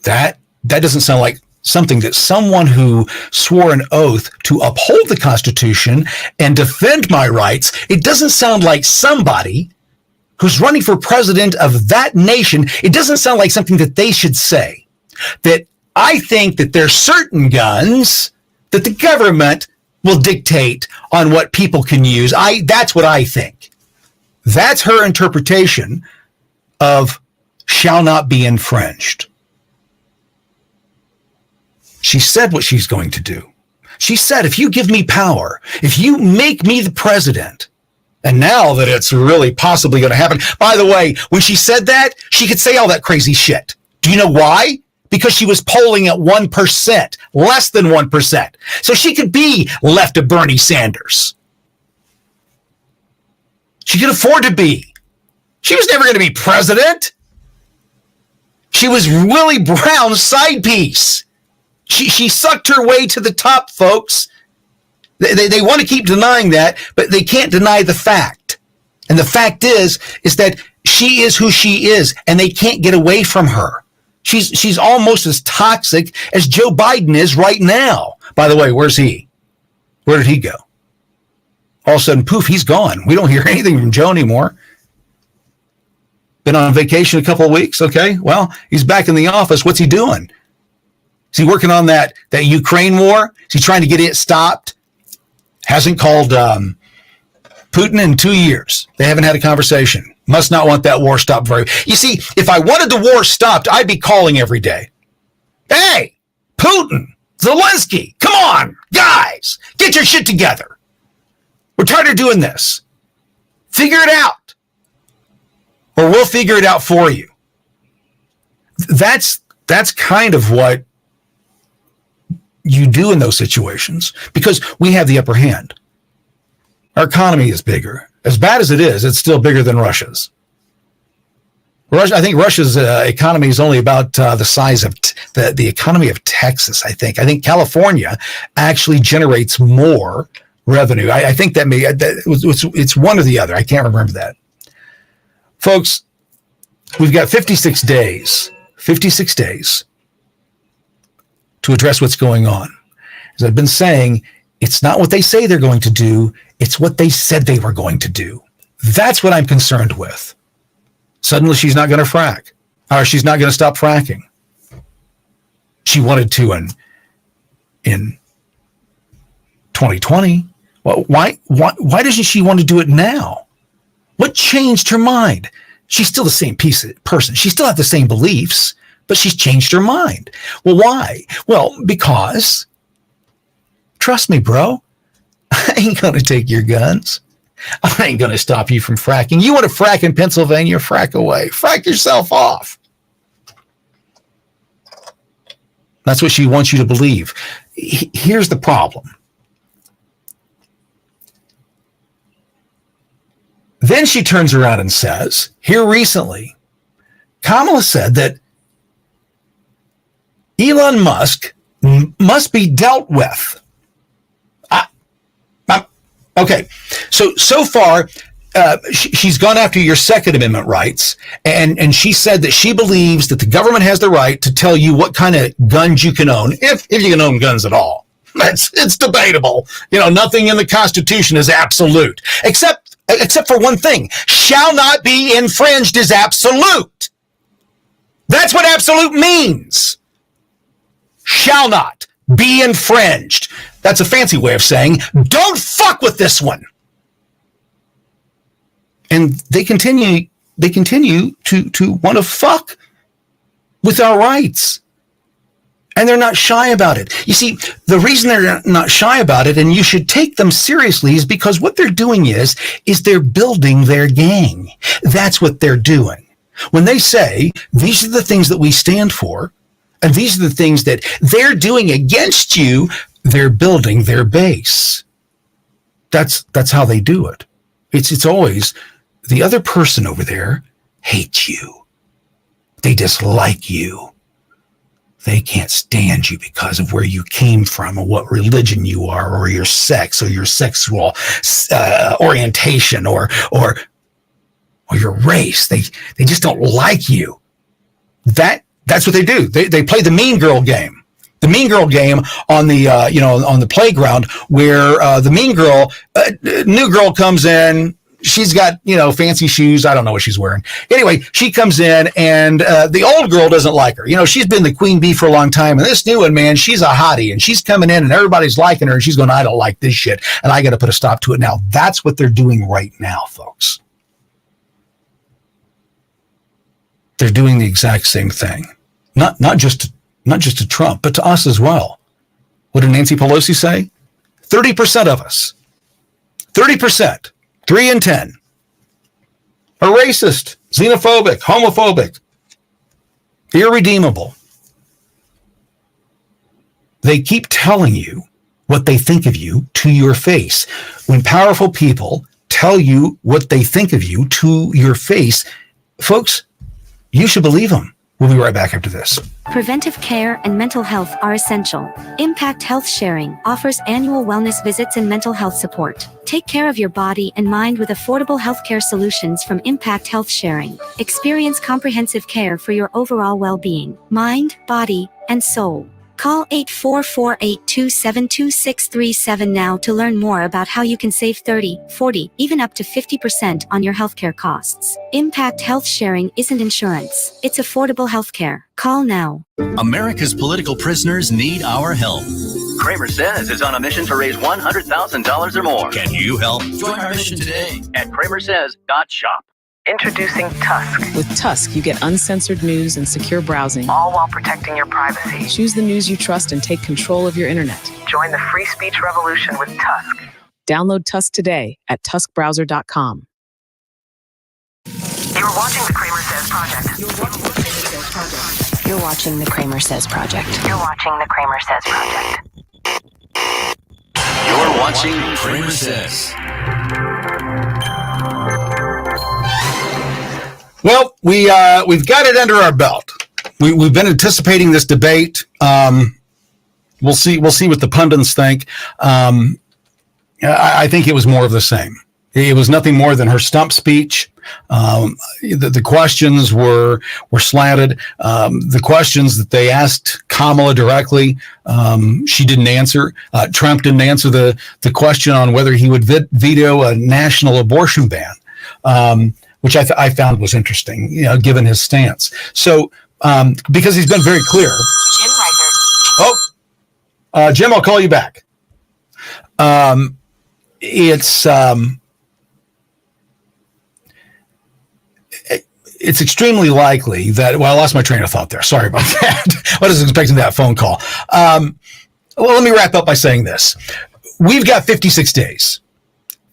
That doesn't sound like something that someone who swore an oath to uphold the Constitution and defend my rights, it doesn't sound like somebody who's running for president of that nation, it doesn't sound like something that they should say. That I think that there's certain guns that the government will dictate on what people can use. That's what I think. That's her interpretation of shall not be infringed. She said what she's going to do. She said, if you give me power, if you make me the president, and now that it's really possibly going to happen. By the way, when she said that, she could say all that crazy shit. Do you know why? Because she was polling at 1%, less than 1%. So she could be left of Bernie Sanders. She could afford to be. She was never going to be president. She was Willie Brown's side piece. She sucked her way to the top, folks. They want to keep denying that, but they can't deny the fact. And the fact is that she is who she is, and they can't get away from her. She's almost as toxic as Joe Biden is right now. By the way, where's he? Where did he go? All of a sudden, poof, he's gone. We don't hear anything from Joe anymore. Been on vacation a couple of weeks. Okay, well, he's back in the office. What's he doing? Is he working on that Ukraine war? Is he trying to get it stopped? Hasn't called Putin in 2 years. They haven't had a conversation. Must not want that war stopped very. You see, if I wanted the war stopped, I'd be calling every day. Hey, Putin, Zelensky, come on, guys, get your shit together. We're tired of doing this. Figure it out. Or we'll figure it out for you. That's kind of what you do in those situations, because we have the upper hand. Our economy is bigger. As bad as it is, it's still bigger than Russia's. I think Russia's economy is only about the size of the economy of Texas, I think. I think California actually generates more revenue. I think it's one or the other. I can't remember that. Folks, we've got 56 days to address what's going on. As I've been saying, it's not what they say they're going to do. It's what they said they were going to do. That's what I'm concerned with. Suddenly she's not going to frack, or she's not going to stop fracking. She wanted to in 2020. Well, why doesn't she want to do it now? What changed her mind? She's still the same person. She still has the same beliefs, but she's changed her mind. Well, why? Well, because, trust me, bro, I ain't going to take your guns. I ain't going to stop you from fracking. You want to frack in Pennsylvania? Frack away. Frack yourself off. That's what she wants you to believe. Here's the problem. Then she turns around and says, here recently, Kamala said that Elon Musk must be dealt with. Okay, so far, she's gone after your Second Amendment rights, and she said that she believes that the government has the right to tell you what kind of guns you can own, if you can own guns at all. It's debatable. Nothing in the Constitution is absolute, except for one thing: shall not be infringed is absolute. That's what absolute means. Shall not be infringed. That's a fancy way of saying don't fuck with this one. And they continue to want to fuck with our rights. And they're not shy about it. You see, the reason they're not shy about it, and you should take them seriously, is because what they're doing is they're building their gang. That's what they're doing. When they say, these are the things that we stand for, and these are the things that they're doing against you, they're building their base. That's how they do it. It's always the other person over there hates you. They dislike you. They can't stand you because of where you came from or what religion you are or your sex or your sexual orientation or your race. They just don't like you. That's what they do. They play the mean girl game. The mean girl game on the on the playground where the mean girl, new girl comes in. She's got, fancy shoes. I don't know what she's wearing. Anyway, she comes in and the old girl doesn't like her. She's been the queen bee for a long time. And this new one, man, she's a hottie and she's coming in and everybody's liking her. And she's going, I don't like this shit. And I got to put a stop to it now. That's what they're doing right now, folks. They're doing the exact same thing. Not just to Trump, but to us as well. What did Nancy Pelosi say? 30% of us. 30%. 3 in 10 are racist, xenophobic, homophobic, irredeemable. They keep telling you what they think of you to your face. When powerful people tell you what they think of you to your face, folks, you should believe them. We'll be right back after this. Preventive care and mental health are essential. Impact Health Sharing offers annual wellness visits and mental health support. Take care of your body and mind with affordable healthcare solutions from Impact Health Sharing. Experience comprehensive care for your overall well-being, mind, body, and soul. Call 844-827-2637 now to learn more about how you can save 30, 40, even up to 50% on your healthcare costs. Impact Health Sharing isn't insurance. It's affordable healthcare. Call now. America's political prisoners need our help. CramerSez is on a mission to raise $100,000 or more. Can you help? Join our mission today at CramerSez.shop. Introducing Tusk. With Tusk, you get uncensored news and secure browsing. All while protecting your privacy. Choose the news you trust and take control of your internet. Join the free speech revolution with Tusk. Download Tusk today at tuskbrowser.com. You're watching the CramerSez Project. You're watching the CramerSez Project. You're watching the CramerSez Project. You're watching CramerSez. Well, we've got it under our belt. We've been anticipating this debate. We'll see what the pundits think. I think it was more of the same. It was nothing more than her stump speech. The questions were slanted. The questions that they asked Kamala directly, she didn't answer. Trump didn't answer the question on whether he would veto a national abortion ban. Which I found was interesting, given his stance. So, because he's been very clear. Jim Reichert. Jim, I'll call you back. It's extremely likely that, I lost my train of thought there. Sorry about that. I was expecting that phone call. Well, let me wrap up by saying this. We've got 56 days.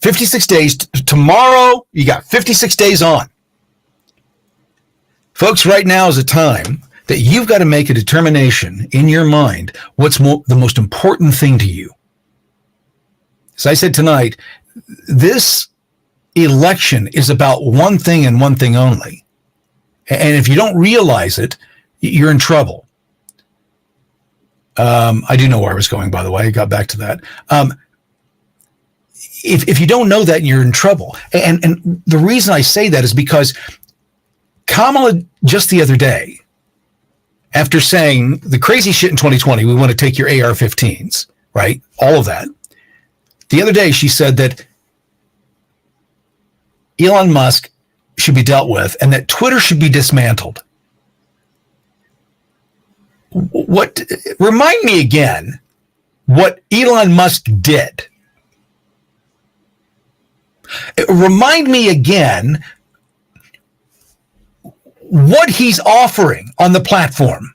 56 days. Tomorrow, you got 56 days on. Folks, right now is a time that you've got to make a determination in your mind what's the most important thing to you. As I said tonight, this election is about one thing and one thing only. And if you don't realize it, you're in trouble. I do know where I was going, by the way. I got back to that. if you don't know that, you're in trouble. And the reason I say that is because Kamala just the other day, after saying the crazy shit in 2020, we want to take your AR-15s, right? All of that. The other day, she said that Elon Musk should be dealt with and that Twitter should be dismantled. Remind me again what Elon Musk did. Remind me again what he's offering on the platform.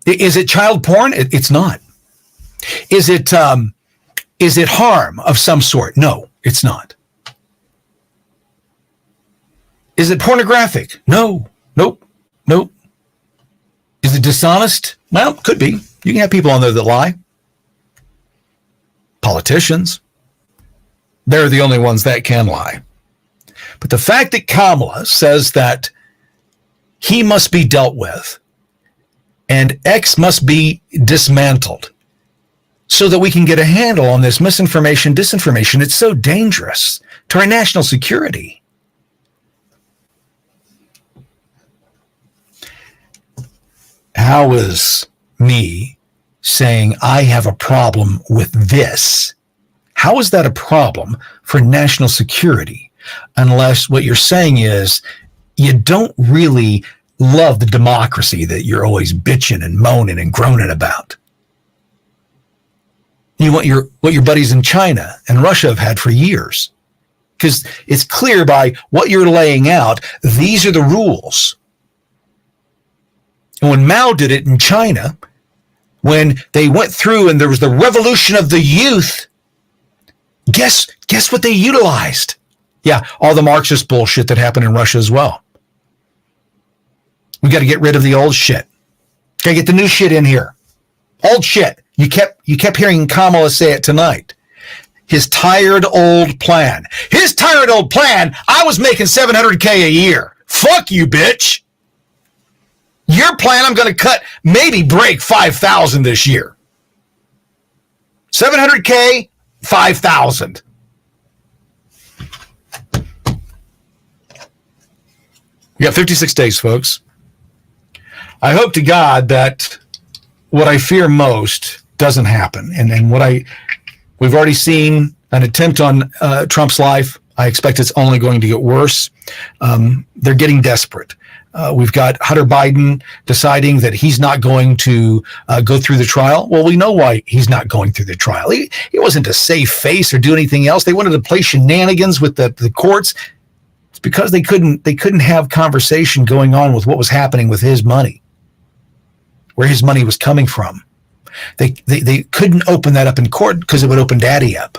Is it child porn? It's not. Is it harm of some sort? No, it's not. Is it pornographic? No. Nope. Is it dishonest? Well, could be. You can have people on there that lie. Politicians. They're the only ones that can lie. But the fact that Kamala says that he must be dealt with and X must be dismantled so that we can get a handle on this misinformation, disinformation, it's so dangerous to our national security. How is me saying I have a problem with this? How is that a problem for national security? Unless what you're saying is you don't really love the democracy that you're always bitching and moaning and groaning about. You want what your buddies in China and Russia have had for years. Because it's clear by what you're laying out, these are the rules. And when Mao did it in China, when they went through and there was the revolution of the youth, guess what they utilized? Yeah, all the Marxist bullshit that happened in Russia as well. We got to get rid of the old shit. Got to get the new shit in here. Old shit. You kept hearing Kamala say it tonight. His tired old plan. His tired old plan, I was making $700K a year. Fuck you, bitch. Your plan, I'm going to cut, maybe break 5,000 this year. 700K, 5,000. You got 56 days, folks. I hope to God that what I fear most doesn't happen. And we've already seen an attempt on Trump's life. I expect it's only going to get worse. They're getting desperate. We've got Hunter Biden deciding that he's not going to go through the trial. Well, we know why he's not going through the trial. He wasn't to save face or do anything else. They wanted to play shenanigans with the courts. It's because they couldn't have conversation going on with what was happening with his money, where his money was coming from. They couldn't open that up in court because it would open daddy up.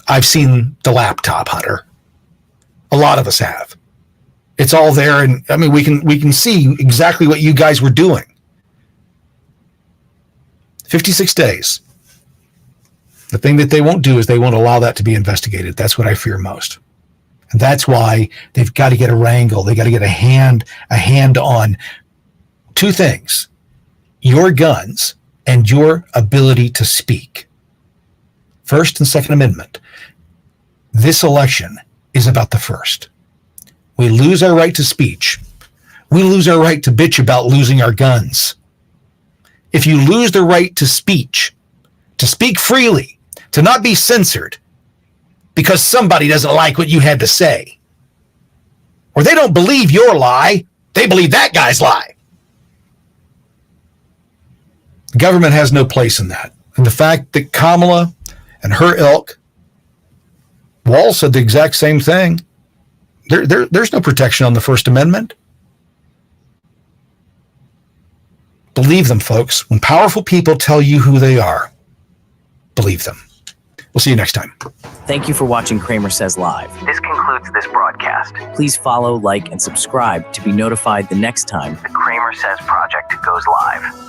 I've seen the laptop, Hunter. A lot of us have. It's all there, and I mean we can see exactly what you guys were doing. 56 days. The thing that they won't do is they won't allow that to be investigated. That's what I fear most. And that's why they've got to get a wrangle. They got to get a hand on two things: your guns and your ability to speak. First and Second Amendment. This election is about the first. We lose our right to speech. We lose our right to bitch about losing our guns. If you lose the right to speech, to speak freely, to not be censored because somebody doesn't like what you had to say, or they don't believe your lie, they believe that guy's lie. The government has no place in that. And the fact that Kamala and her ilk, Wall said the exact same thing. There's no protection on the First Amendment. Believe them, folks. When powerful people tell you who they are, believe them. We'll see you next time. Thank you for watching Kramer Says Live. This concludes this broadcast. Please follow, like, and subscribe to be notified the next time The Kramer Says Project goes live.